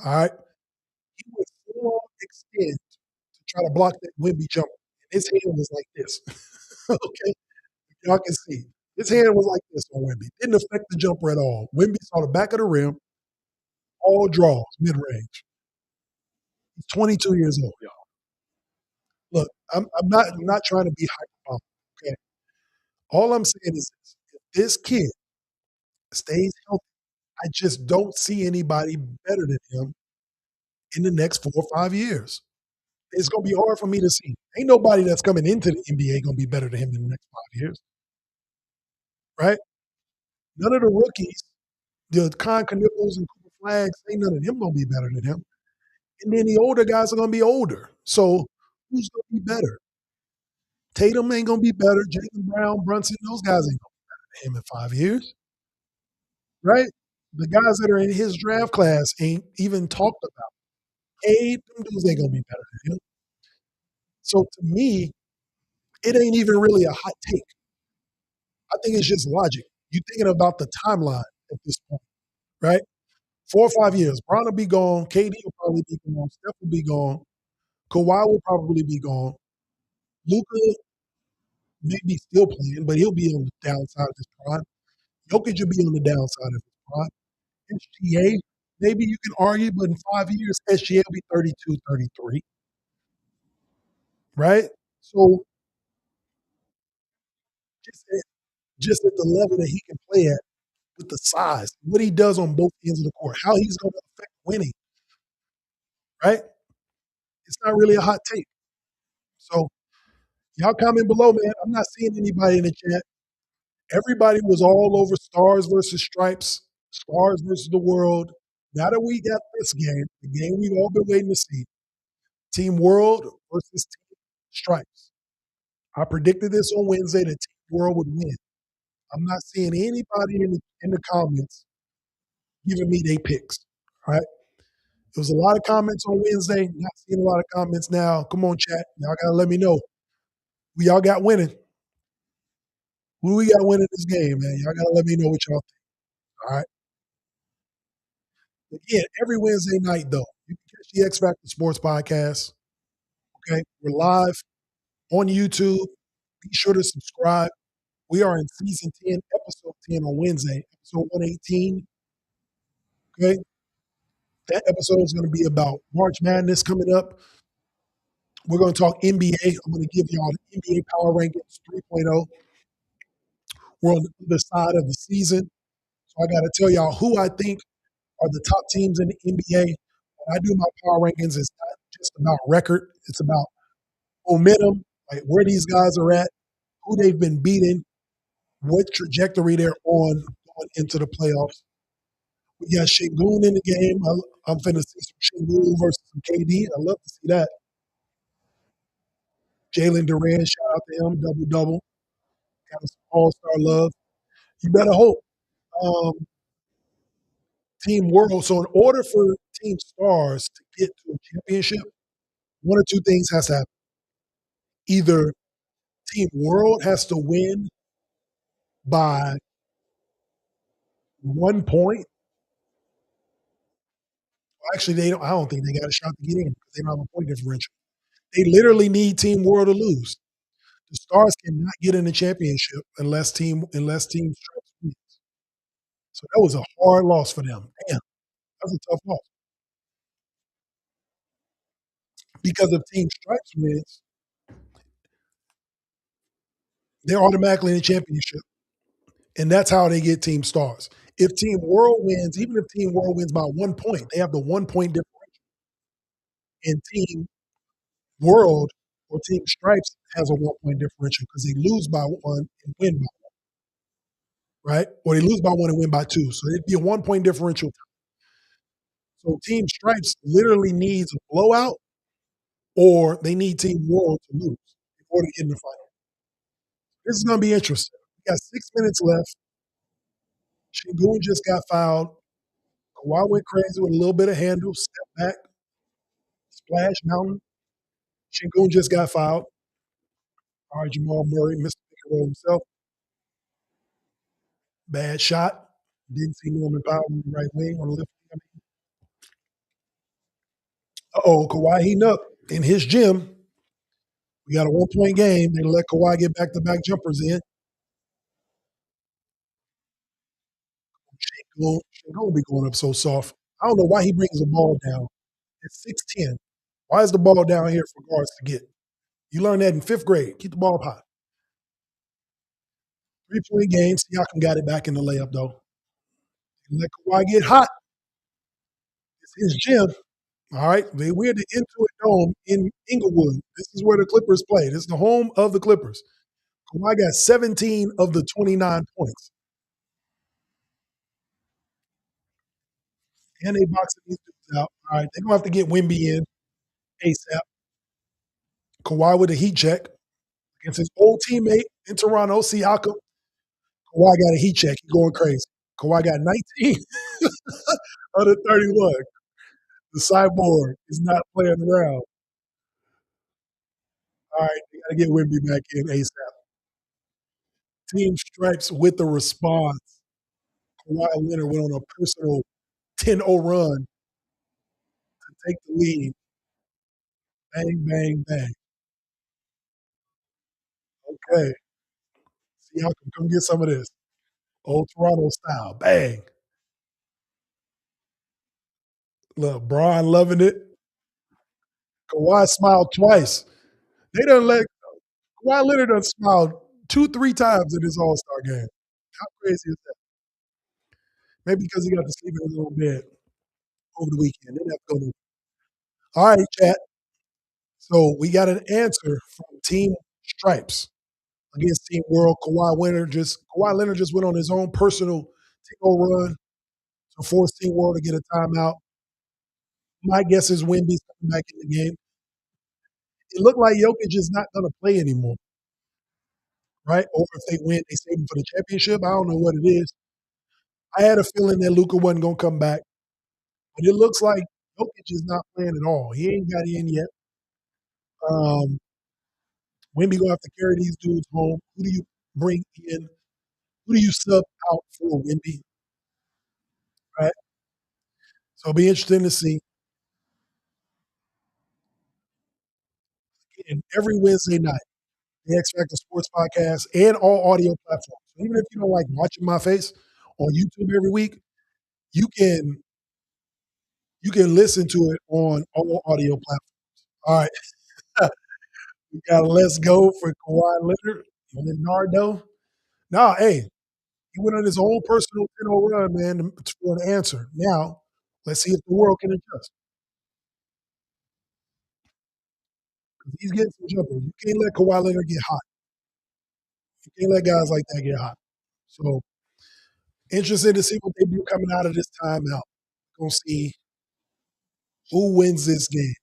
All right. He would full on extend to try to block that Wimby jumper. And his hand was like this. Okay. Y'all can see. His hand was like this on Wimby. Didn't affect the jumper at all. Wimby saw the back of the rim, all draws, mid range. He's 22 years old, y'all. Look, I'm not trying to be hyperbolic. Okay. All I'm saying is this. If this kid stays healthy, I just don't see anybody better than him in the next 4 or 5 years. It's going to be hard for me to see. Ain't nobody that's coming into the NBA going to be better than him in the next 5 years, right? None of the rookies, the Con Knipples and Cooper Flags, ain't none of them going to be better than him. And then the older guys are going to be older. So who's going to be better? Tatum ain't going to be better. Jaylen Brown, Brunson, those guys ain't going to be better than him in 5 years, right? The guys that are in his draft class ain't even talked about. Hey, them dudes ain't going to be better than him. So to me, it ain't even really a hot take. I think it's just logic. You're thinking about the timeline at this point, right? 4 or 5 years. Bron will be gone. KD will probably be gone. Steph will be gone. Kawhi will probably be gone. Luka may be still playing, but he'll be on the downside of his prime. Jokic will be on the downside of his prime. SGA, maybe you can argue, but in 5 years, SGA will be 32, 33, right? So just at, just at the level that he can play at with the size, what he does on both ends of the court, how he's going to affect winning, right? It's not really a hot take. So y'all comment below, man. I'm not seeing anybody in the chat. Everybody was all over stars versus stripes, stars versus the world. Now that we got this game, the game we've all been waiting to see, Team World versus Team Stripes. I predicted this on Wednesday that Team World would win. I'm not seeing anybody in the comments giving me their picks. All right. There was a lot of comments on Wednesday. Not seeing a lot of comments now. Come on, chat. Y'all gotta let me know. Who y'all got winning? Who we got winning this game, man? Y'all gotta let me know what y'all think. All right. Again, every Wednesday night, though, you can catch the X-Factor Sports Podcast. Okay. We're live on YouTube. Be sure to subscribe. We are in season 10, episode 10 on Wednesday, episode 118. Okay. That episode is going to be about March Madness coming up. We're going to talk NBA. I'm going to give y'all the NBA Power Rankings 3.0. We're on the other side of the season. So I got to tell y'all who I think are the top teams in the NBA. When I do my power rankings, it's not just about record. It's about momentum, like where these guys are at, who they've been beating, what trajectory they're on going into the playoffs. We got Şengün in the game. I'm finna see some Şengün versus some KD. I love to see that. Jalen Durant, shout out to him, double-double. Got some all-star love. You better hope. Team World. So in order for Team Stars to get to a championship, one or two things has to happen. Either Team World has to win by 1 point. Actually, they don't. I don't think they got a shot to get in because they don't have a point differential. They literally need Team World to lose. The Stars cannot get in the championship unless Team Stripes wins. So that was a hard loss for them. Damn, that's a tough loss. Because if Team Stripes wins, they're automatically in the championship. And that's how they get Team Stars. If Team World wins, even if Team World wins by 1 point, they have the 1 point difference, and Team World or Team Stripes has a 1 point differential because they lose by one and win by right, or they lose by one and win by two. So it'd be a 1 point differential. So Team Stripes literally needs a blowout, or they need Team World to lose in order to get in the final. This is going to be interesting. We got 6 minutes left. Shingun just got fouled. Kawhi went crazy with a little bit of handle, step back, splash mountain. Shingun just got fouled. All right, Jamal Murray missed the pick and roll himself. Bad shot. Didn't see Norman Powell on the right wing on the left wing. Uh-oh, Kawhi heating up in his gym. We got a 1 point game. They let Kawhi get back-to-back jumpers in. Shingun be going up so soft. I don't know why he brings the ball down. It's 6'10". Why is the ball down here for guards to get? You learned that in fifth grade. Keep the ball up high. 3-point game. Siakam got it back in the layup, though. And let Kawhi get hot. It's his gym. All right. We're at the Intuit Dome in Inglewood. This is where the Clippers play. This is the home of the Clippers. Kawhi got 17 of the 29 points. And they boxing these dudes out. All right. They're going to have to get Wemby in ASAP. Kawhi with a heat check against his old teammate in Toronto, Siakam. Kawhi got a heat check. He's going crazy. Kawhi got 19 of the 31. The cyborg is not playing around. All right, they got to get Wemby back in ASAP. Team Stripes with the response. Kawhi Leonard went on a personal 10-0 run to take the lead. Bang, bang, bang. Okay. Siakam, come get some of this. Old Toronto style. Bang. Look, Brian loving it. Kawhi smiled twice. They done let Kawhi Leonard done smiled 2-3 times in this All-Star game. How crazy is that? Maybe because he got to sleep in his own bed over the weekend. Didn't have to go to. All right, chat. So we got an answer from Team Stripes against Team World. Kawhi Leonard just went on his own personal TO run to force Team World to get a timeout. My guess is Wemby's coming back in the game. It looked like Jokic is not going to play anymore, right? Or if they win, they save him for the championship. I don't know what it is. I had a feeling that Luka wasn't going to come back, but it looks like Jokic is not playing at all. He ain't got in yet. Wemby gonna have to carry these dudes home. Who do you bring in? Who do you sub out for Wemby? Right. So it'll be interesting to see. And every Wednesday night, the X-Factor Sports Podcast and all audio platforms. So even if you don't like watching my face on YouTube every week, you can listen to it on all audio platforms. All right. We got a let's go for Kawhi Leonardo. No, hey, he went on his own personal 10-0 run, man, for an answer. Now, let's see if the world can adjust. He's getting some jumpers. You can't let Kawhi Leonard get hot. You can't let guys like that get hot. So, interested to see what they do coming out of this timeout. Gonna see who wins this game.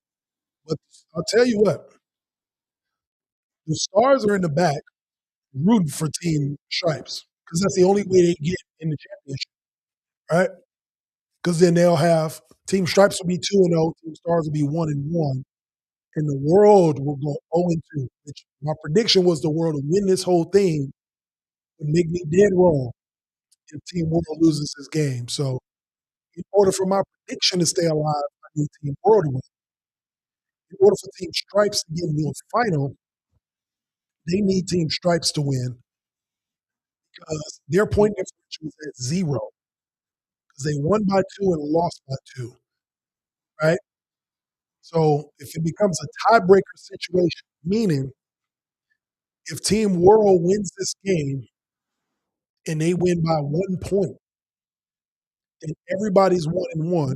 But I'll tell you what, the stars are in the back rooting for Team Stripes because that's the only way they get in the championship, right? Because then they'll have Team Stripes will be 2-0, Team Stars will be 1-1, and the world will go 0-2. Which my prediction was the world will win this whole thing would make me dead wrong if Team World loses this game. So, in order for my prediction to stay alive, I need Team World to win. In order for Team Stripes to get into a final, they need Team Stripes to win because their point differential is at 0 because they won by 2 and lost by 2, right? So if it becomes a tiebreaker situation, meaning if Team World wins this game and they win by 1 point, and everybody's 1-1,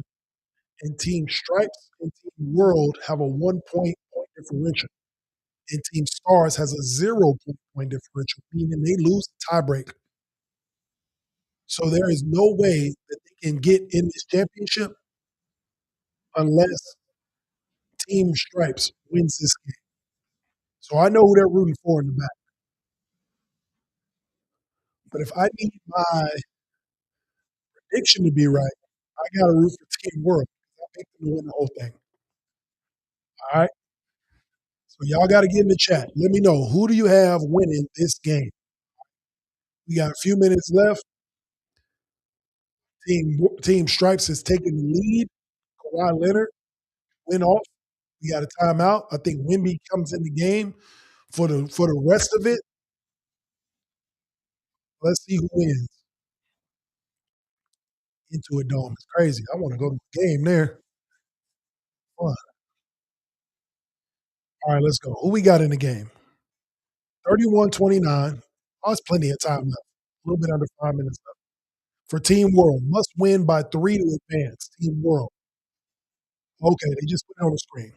and Team Stripes and Team World have a 1 point differential, and Team Stars has a 0 point differential, meaning they lose the tiebreak. So there is no way that they can get in this championship unless Team Stripes wins this game. So I know who they're rooting for in the back. But if I need my prediction to be right, I got to root for Team World. I picked them to win the whole thing. All right. So y'all got to get in the chat. Let me know, who do you have winning this game? We got a few minutes left. Team Stripes is taking the lead. Kawhi Leonard went off. We got a timeout. I think Wemby comes in the game for the rest of it. Let's see who wins. Into a dome. It's crazy. I want to go to the game there. Fun. All right, let's go. Who we got in the game? 31-29. Oh, it's plenty of time left. A little bit under 5 minutes left. For Team World, must win by 3 to advance. Team World. Okay, they just put it on the screen.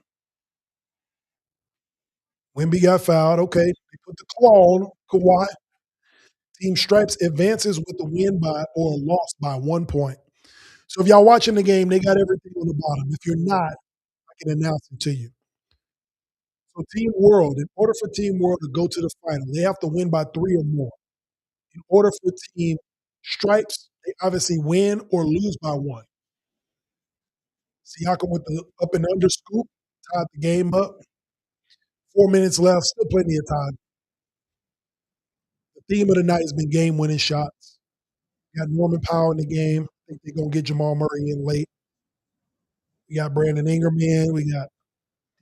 Wemby got fouled. Okay, they put the claw on Kawhi. Team Stripes advances with the win by or loss by 1 point. So if y'all watching the game, they got everything on the bottom. If you're not, I can announce it to you. So Team World, in order for Team World to go to the final, they have to win by 3 or more. In order for Team Stripes, they obviously win or lose by 1. Siakam with the up and under scoop, tied the game up. 4 minutes left, still plenty of time. The theme of the night has been game-winning shots. We got Norman Powell in the game. I think they're going to get Jamal Murray in late. We got Brandon Ingram in. We got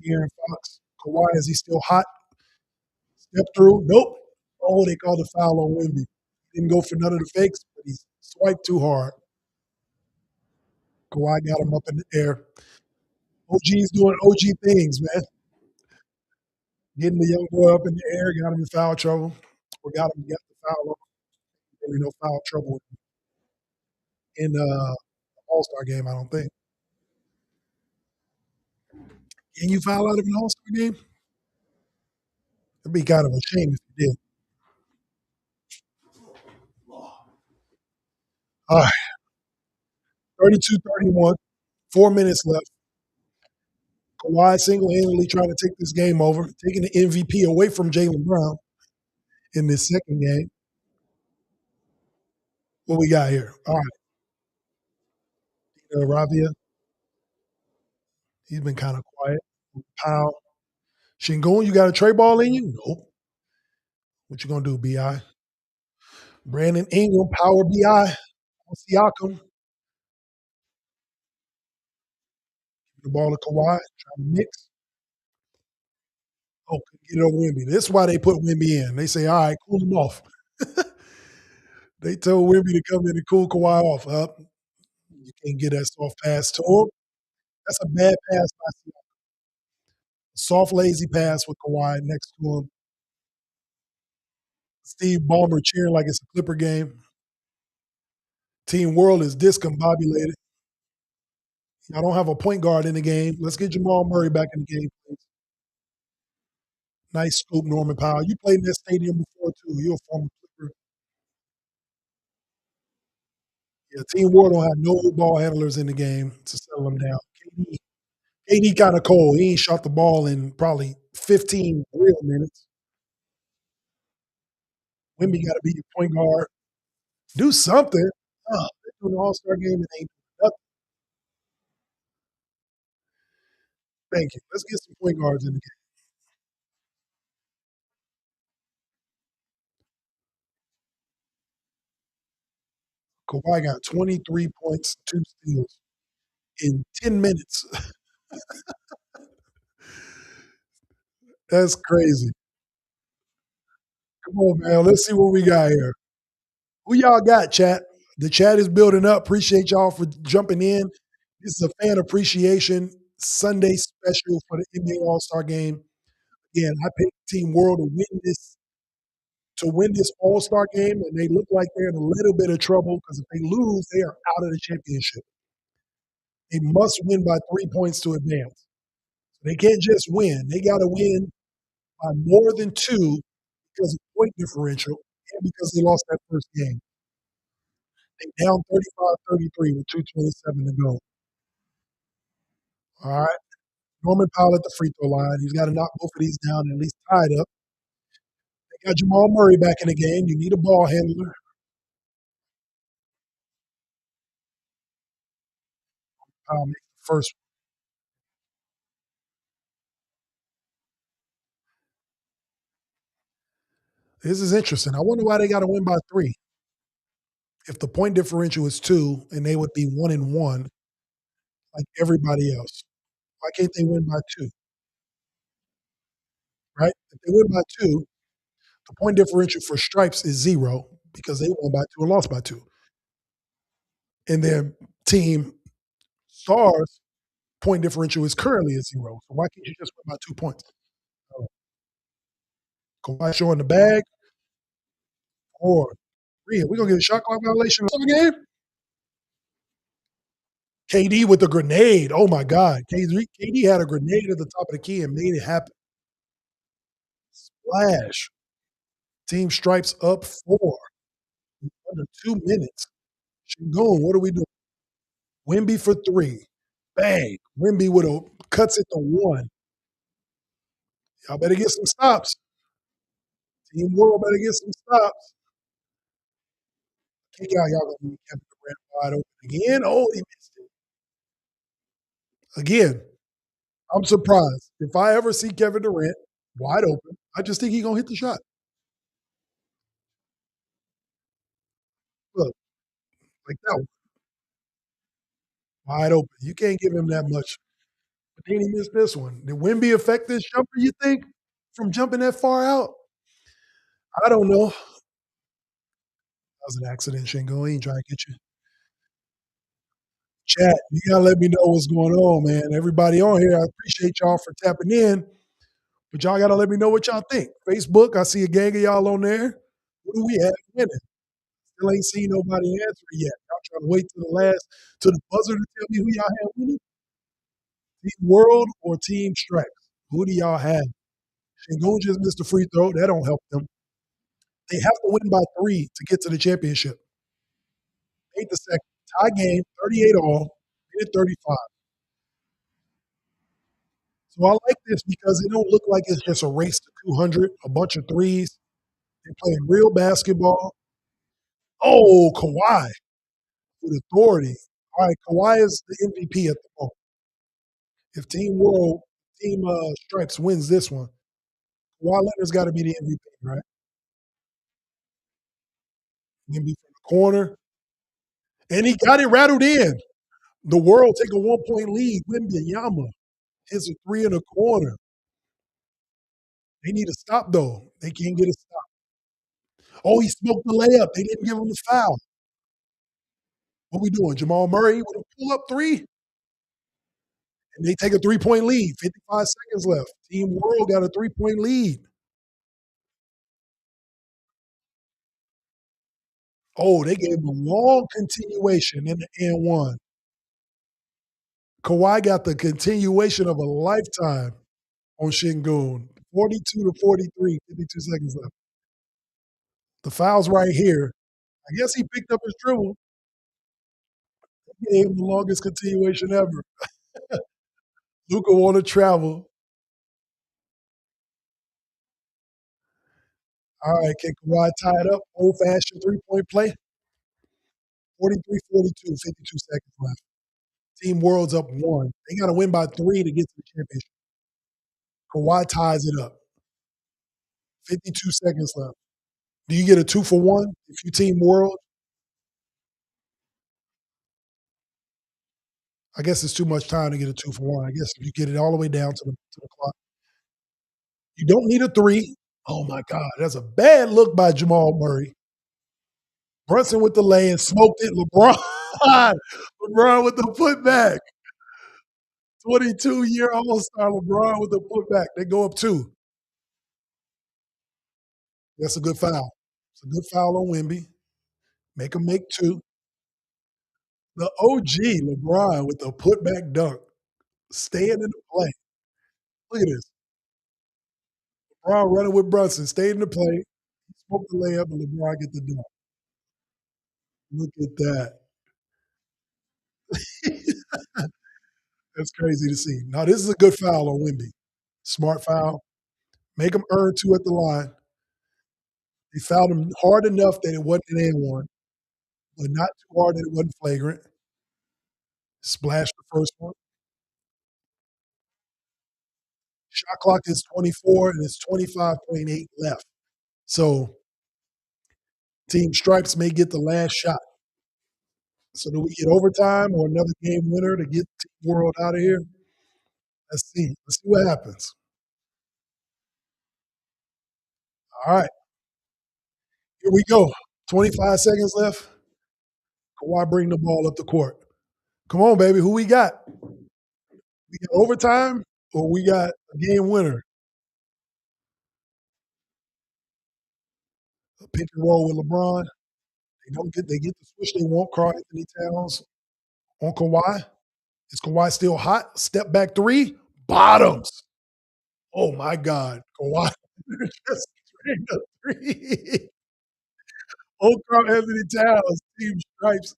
De'Aaron Fox. Kawhi, is he still hot? Step through. Nope. Oh, they called a foul on Wemby. Didn't go for none of the fakes, but he swiped too hard. Kawhi got him up in the air. OG's doing OG things, man. Getting the young boy up in the air, got him in foul trouble. Or got him to get the foul. Really no foul trouble in the All-Star game, I don't think. Can you foul out of an All-Star game? It'd be kind of a shame if you did. All right, 32-31, 4 minutes left. Kawhi single-handedly trying to take this game over, taking the MVP away from Jaylen Brown in this second game. What we got here? All right. Ravia, he's been kind of quiet. Powell. Shingun, you got a tray ball in you? Nope. What you going to do, B.I.? Brandon Ingram, power B.I. Siakam. The ball to Kawhi, trying to mix. Oh, couldn't get it over Wemby. This is why they put Wemby in. They say, all right, cool him off. They told Wemby to come in and cool Kawhi off. Up. You can't get that soft pass to him. That's a bad pass by Siakam. Soft, lazy pass with Kawhi next to him. Steve Ballmer cheering like it's a Clipper game. Team World is discombobulated. I don't have a point guard in the game. Let's get Jamal Murray back in the game, please. Nice scoop, Norman Powell. You played in that stadium before, too. You're a former Clipper. Yeah, Team World don't have no ball handlers in the game to settle them down. KD kind of cold. He ain't shot the ball in probably 15 real minutes. Wemby got to be your point guard. Do something. Oh, they're doing an All-Star game and ain't doing nothing. Thank you. Let's get some point guards in the game. Kawhi got 23 points, 2 steals in 10 minutes. That's crazy. Come on, man. Let's see what we got here. Who y'all got, chat? The chat is building up. Appreciate y'all for jumping in. This is a fan appreciation Sunday special for the NBA All-Star game. Again, I picked Team World to win this to win this All-Star game, and they look like they're in a little bit of trouble because if they lose, they are out of the championship. They must win by 3 points to advance. So they can't just win. They got to win by more than 2 because of point differential and because they lost that first game. They down 35-33 with 2:27 to go. All right. Norman Powell at the free throw line. He's got to knock both of these down and at least tie it up. They got Jamal Murray back in the game. You need a ball handler. Powell makes the first one. This is interesting. I wonder why they got to win by 3. If the point differential is 2 and they would be 1-1 like everybody else. Why can't they win by 2? Right? If they win by 2, the point differential for stripes is 0 because they won by 2 and lost by 2. And then team stars point differential is currently at 0. So why can't you just win by 2 points? Oh, Kawhi showing the bag or Rhea, we're gonna get a shot clock violation in the game. KD with the grenade. Oh my God. KD had a grenade at the top of the key and made it happen. Splash. Team stripes up 4 in under 2 minutes. Shingun, what are we doing? Wimby for 3. Bang. Wimby with a cuts it to 1. Y'all better get some stops. Team World better get some stops. Kick out, y'all gonna leave Kevin Durant wide open again. Oh, he missed it. Again, I'm surprised. If I ever see Kevin Durant wide open, I just think he's gonna hit the shot. Look, like that one, wide open. You can't give him that much. But then he missed this one. Did Wimby affect this jumper, you think, from jumping that far out? I don't know. That was an accident, Shingo. He ain't trying to get you. Chat, you gotta let me know what's going on, man. Everybody on here, I appreciate y'all for tapping in, but y'all gotta let me know what y'all think. Facebook, I see a gang of y'all on there. What do we have winning? Still ain't seen nobody answer it yet. Y'all trying to wait to the last, to the buzzer to tell me who y'all have winning? Team World or Team Stripes? Who do y'all have? Shingo just missed a free throw. That don't help them. They have to win by 3 to get to the championship. 8 the second. Tie game, 38 all, minute 35. So I like this because it don't look like it's just a race to 200, a bunch of threes. They're playing real basketball. Oh, Kawhi with authority. All right, Kawhi is the MVP at the moment. If Team Stripes wins this one, Kawhi Leonard's got to be the MVP, right? MVP from the corner. And he got it rattled in. The World take a 1-point lead. Wembanyama hits a 3 in the corner. They need a stop, though. They can't get a stop. Oh, he smoked the layup. They didn't give him the foul. What we doing? Jamal Murray with a pull-up 3? And they take a 3-point lead. 55 seconds left. Team World got a 3-point lead. Oh, they gave him a long continuation in the and one. Kawhi got the continuation of a lifetime on Shingun. 42-43, 52 seconds left. The foul's right here. I guess he picked up his dribble. He gave him the longest continuation ever. Luka want to travel. All right, can Kawhi tie it up? Old-fashioned three-point play. 43-42, 52 seconds left. Team World's up 1. They got to win by 3 to get to the championship. Kawhi ties it up. 52 seconds left. Do you get a 2-for-1 if you Team World? I guess it's too much time to get a 2-for-1. I guess if you get it all the way down to the clock. You don't need a 3. Oh, my God. That's a bad look by Jamal Murray. Brunson with the lay and smoked it. LeBron with the putback. 22-year All-Star LeBron with the putback. They go up 2. That's a good foul. It's a good foul on Wemby. Make him make two. The OG LeBron with the putback dunk, staying in the play. Look at this. LeBron running with Brunson, stayed in the play, smoked the layup, and LeBron get the dunk. Look at that. That's crazy to see. Now, this is a good foul on Wemby. Smart foul. Make him earn two at the line. They fouled him hard enough that it wasn't an and one, but not too hard that it wasn't flagrant. Splash the first one. Shot clock is 24 and it's 25.8 left. So Team Stripes may get the last shot. So do we get overtime or another game winner to get Team World out of here? Let's see. Let's see what happens. All right, here we go. 25 seconds left. Kawhi bring the ball up the court. Come on, baby. Who we got? We got overtime or we got a game winner? A pick and roll with LeBron. They get the switch they want. Karl Anthony Towns on Kawhi. Is Kawhi still hot? Step back three. Bottoms. Oh my God. Kawhi just drained a three. Oh, Karl Anthony Towns. Team Stripes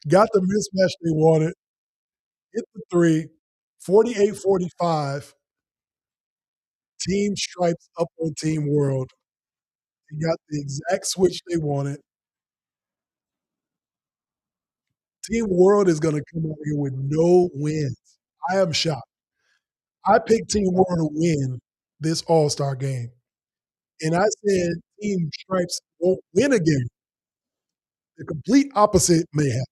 got the mismatch they wanted. Hit the three. 48-45. Team Stripes up on Team World. They got the exact switch they wanted. Team World is going to come out here with no wins. I am shocked. I picked Team World to win this All-Star game. And I said Team Stripes won't win a game. The complete opposite may happen.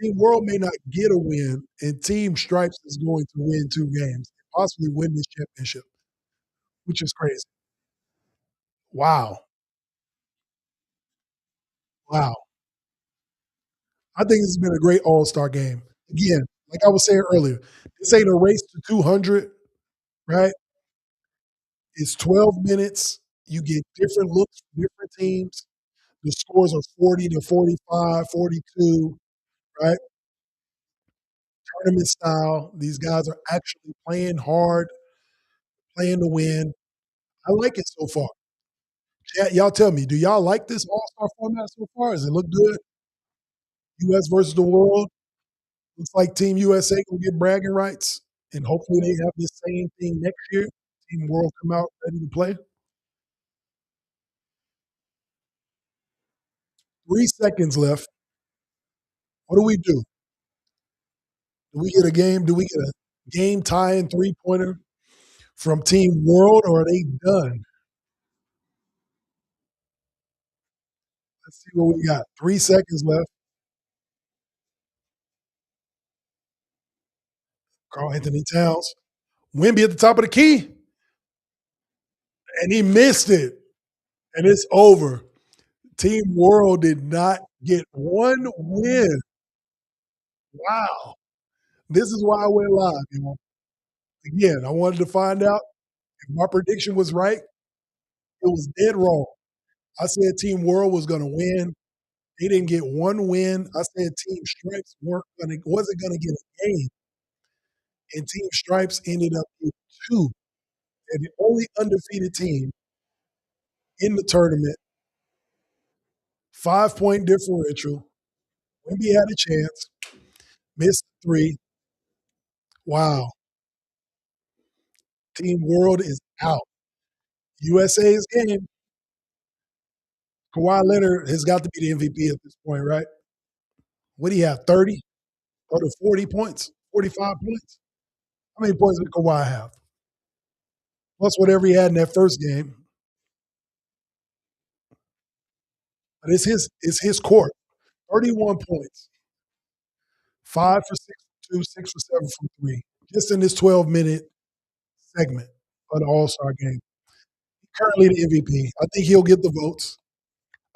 Team World may not get a win, and Team Stripes is going to win two games, possibly win this championship, which is crazy. Wow. Wow. I think this has been a great All-Star game. Again, like I was saying earlier, this ain't a race to 200, right? It's 12 minutes. You get different looks from different teams. The scores are 40 to 45, 42, right? Tournament style. These guys are actually playing hard, playing to win. I like it so far. Yeah, y'all tell me, do y'all like this All-Star format so far? Does it look good? US versus the world. Looks like Team USA will get bragging rights, and hopefully they have the same thing next year. Team World come out ready to play. 3 seconds left. What do we do? Do we get a game? Do we get a game tying three pointer from Team World, or are they done? Let's see what we got. 3 seconds left. Karl Anthony Towns. Wemby at the top of the key, and he missed it. And it's over. Team World did not get one win. Wow. This is why I went live. Again, I wanted to find out if my prediction was right. It was dead wrong. I said Team World was going to win. They didn't get one win. I said Team Stripes wasn't going to get a game, and Team Stripes ended up with two. They're the only undefeated team in the tournament. 5 point differential. Wemby had a chance, missed three. Wow. Team World is out. USA's game. Kawhi Leonard has got to be the MVP at this point, right? What do you have? 30 or to 40 points? 45 points? How many points did Kawhi have? Plus whatever he had in that first game. But it's his court. 31 points. 5 for 6 from two, 6 for 7 from three. Just in this 12-minute segment of the All-Star game. Currently the MVP. I think he'll get the votes.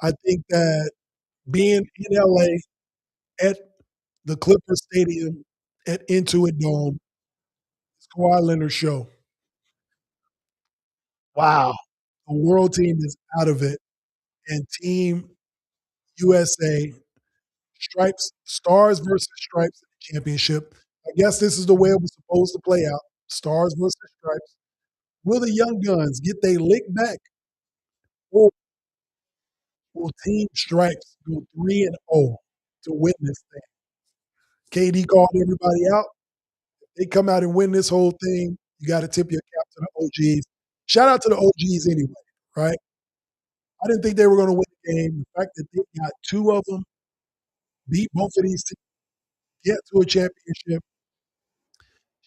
I think that being in LA at the Clippers Stadium at Intuit Dome, it's Kawhi Leonard's show. Wow. The world team is out of it, and Team USA, Stars versus Stripes in the championship. I guess this is the way it was supposed to play out. Stars versus Stripes. Will the Young Guns get they lick back, or will Team Stripes go 3-0 to win this thing? KD called everybody out. They come out and win this whole thing. You got to tip your cap to the OGs. Shout out to the OGs anyway, right? I didn't think they were going to win the game. The fact that they got two of them, beat both of these teams, get to a championship.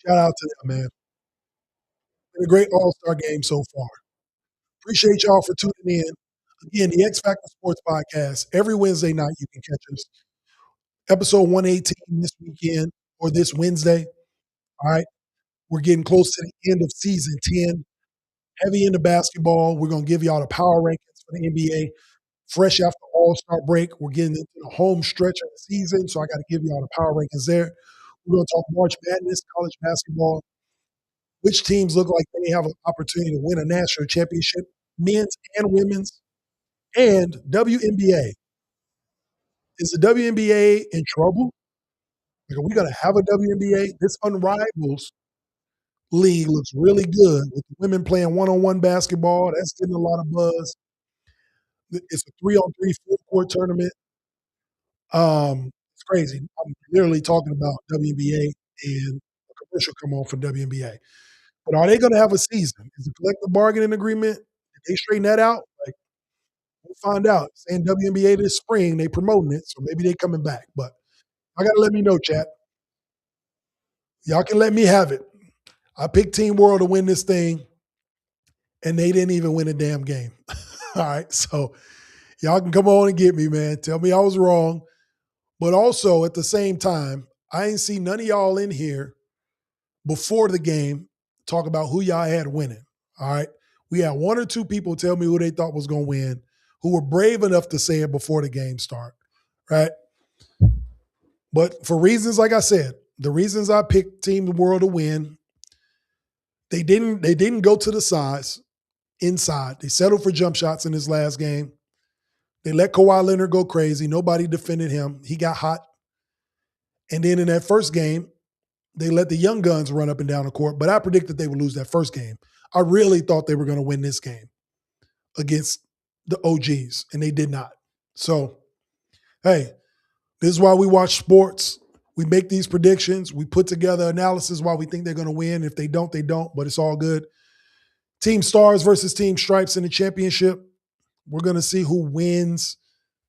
Shout out to them, man. Been a great All-Star game so far. Appreciate y'all for tuning in. Again, the X-Factor Sports Podcast. Every Wednesday night you can catch us. Episode 118 this weekend or this Wednesday. All right. We're getting close to the end of season 10. Heavy into basketball. We're going to give y'all the power rankings for the NBA. Fresh after All-Star break, we're getting into the home stretch of the season, so I got to give y'all the power rankings there. We're going to talk March Madness, college basketball, which teams look like they have an opportunity to win a national championship, men's and women's, and WNBA. Is the WNBA in trouble? Like, are we going to have a WNBA? This unrivals league looks really good with the women playing one-on-one basketball. That's getting a lot of buzz. It's a 3-on-3 full-court tournament. It's crazy. I'm literally talking about WNBA and a commercial come on for WNBA. But are they going to have a season? Is the collective bargaining agreement, did they straighten that out? Like, we'll find out. Saying WNBA this spring, they promoting it, so maybe they coming back. But I got to let me know, chat. Y'all can let me have it. I picked Team World to win this thing, and they didn't even win a damn game. All right, so y'all can come on and get me, man. Tell me I was wrong. But also, at the same time, I ain't see none of y'all in here before the game talk about who y'all had winning. All right. We had one or two people tell me who they thought was going to win, who were brave enough to say it before the game start. Right. But for reasons, like I said, the reasons I picked Team World to win, they didn't go to the sides inside. They settled for jump shots in this last game. They let Kawhi Leonard go crazy. Nobody defended him. He got hot. And then in that first game, they let the young guns run up and down the court, but I predicted they would lose that first game. I really thought they were going to win this game against the OGs, and they did not. So, hey, this is why we watch sports. We make these predictions. We put together analysis why we think they're going to win. If they don't, they don't, but it's all good. Team Stars versus Team Stripes in the championship. We're going to see who wins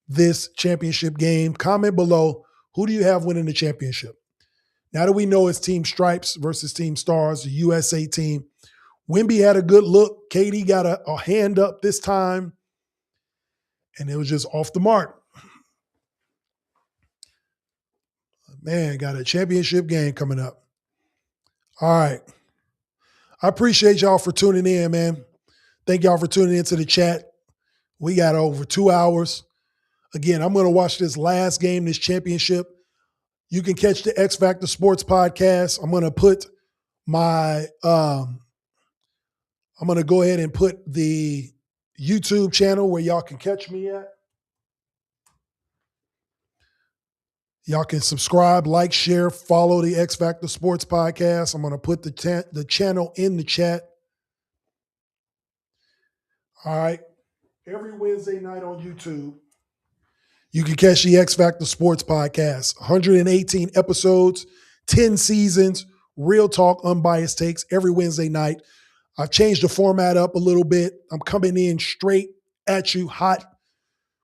this championship game. Comment below, who do you have winning the championship? Now that we know it's Team Stripes versus Team Stars, the USA team, Wemby had a good look. KD got a hand up this time, and it was just off the mark. Man, got a championship game coming up. All right. I appreciate y'all for tuning in, man. Thank y'all for tuning into the chat. We got over 2 hours. Again, I'm going to watch this last game, this championship. You can catch the X-Factor Sports Podcast. I'm going to put my I'm going to go ahead and put the YouTube channel where y'all can catch me at. Y'all can subscribe, like, share, follow the X-Factor Sports Podcast. I'm going to put the channel in the chat. All right. Every Wednesday night on YouTube, you can catch the X-Factor Sports Podcast. 118 episodes, 10 seasons, real talk, unbiased takes every Wednesday night. I've changed the format up a little bit. I'm coming in straight at you hot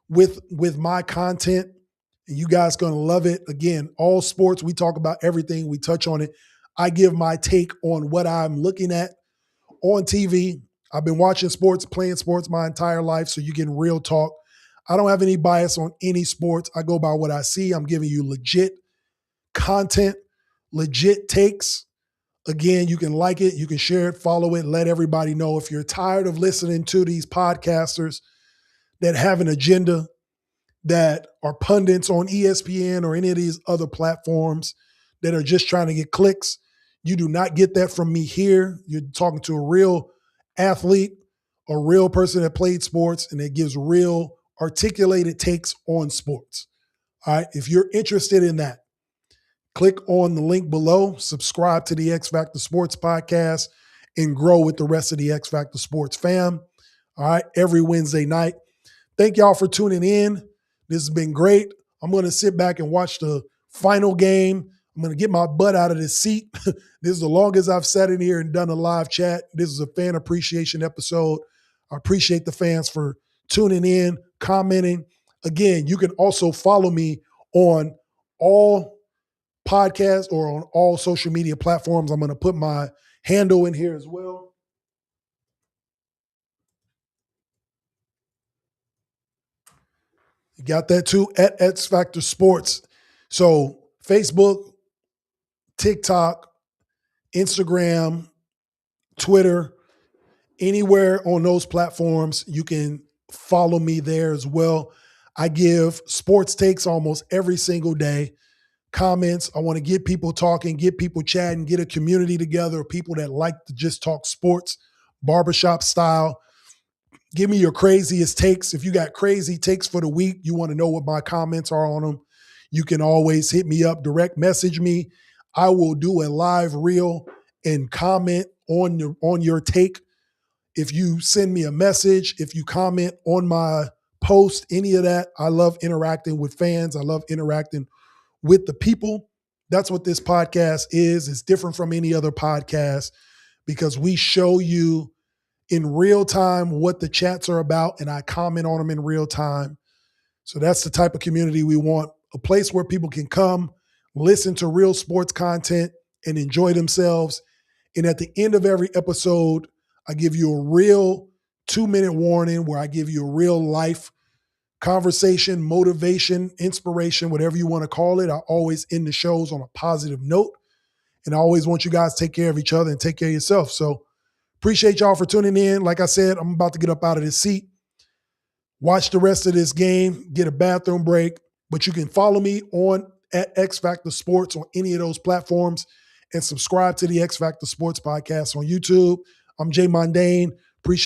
with my content, and you guys going to love it. Again, all sports, we talk about everything. We touch on it. I give my take on what I'm looking at on TV. I've been watching sports, playing sports my entire life, so you're getting real talk. I don't have any bias on any sports. I go by what I see. I'm giving you legit content, legit takes. Again, you can like it, you can share it, follow it, let everybody know. If you're tired of listening to these podcasters that have an agenda, that are pundits on ESPN or any of these other platforms that are just trying to get clicks, you do not get that from me here. You're talking to a real athlete, a real person that played sports and that gives real articulated takes on sports. All right. If you're interested in that, click on the link below, subscribe to the X-Factor Sportz Podcast, and grow with the rest of the X-Factor Sports fam. All right. Every Wednesday night. Thank y'all for tuning in. This has been great. I'm going to sit back and watch the final game. I'm going to get my butt out of this seat. This is the longest I've sat in here and done a live chat. This is a fan appreciation episode. I appreciate the fans for tuning in, commenting. Again, you can also follow me on all podcasts or on all social media platforms. I'm going to put my handle in here as well. You got that too, at X-Factor Sportz. So Facebook, TikTok, Instagram, Twitter, anywhere on those platforms, you can follow me there as well. I give sports takes almost every single day. Comments. I want to get people talking, get people chatting, get a community together, people that like to just talk sports, barbershop style. Give me your craziest takes. If you got crazy takes for the week, you want to know what my comments are on them, you can always hit me up, direct message me. I will do a live reel and comment on your take. If you send me a message, if you comment on my post, any of that, I love interacting with fans. I love interacting with the people. That's what this podcast is. It's different from any other podcast because we show you in real time what the chats are about, and I comment on them in real time. So that's the type of community we want, a place where people can come, listen to real sports content, and enjoy themselves. And at the end of every episode, I give you a real 2-minute warning where I give you a real life conversation, motivation, inspiration, whatever you want to call it. I always end the shows on a positive note. And I always want you guys to take care of each other and take care of yourself. So appreciate y'all for tuning in. Like I said, I'm about to get up out of this seat, watch the rest of this game, get a bathroom break. But you can follow me on at X-Factor Sportz on any of those platforms and subscribe to the X-Factor Sportz Podcast on YouTube. I'm Jay Mondane.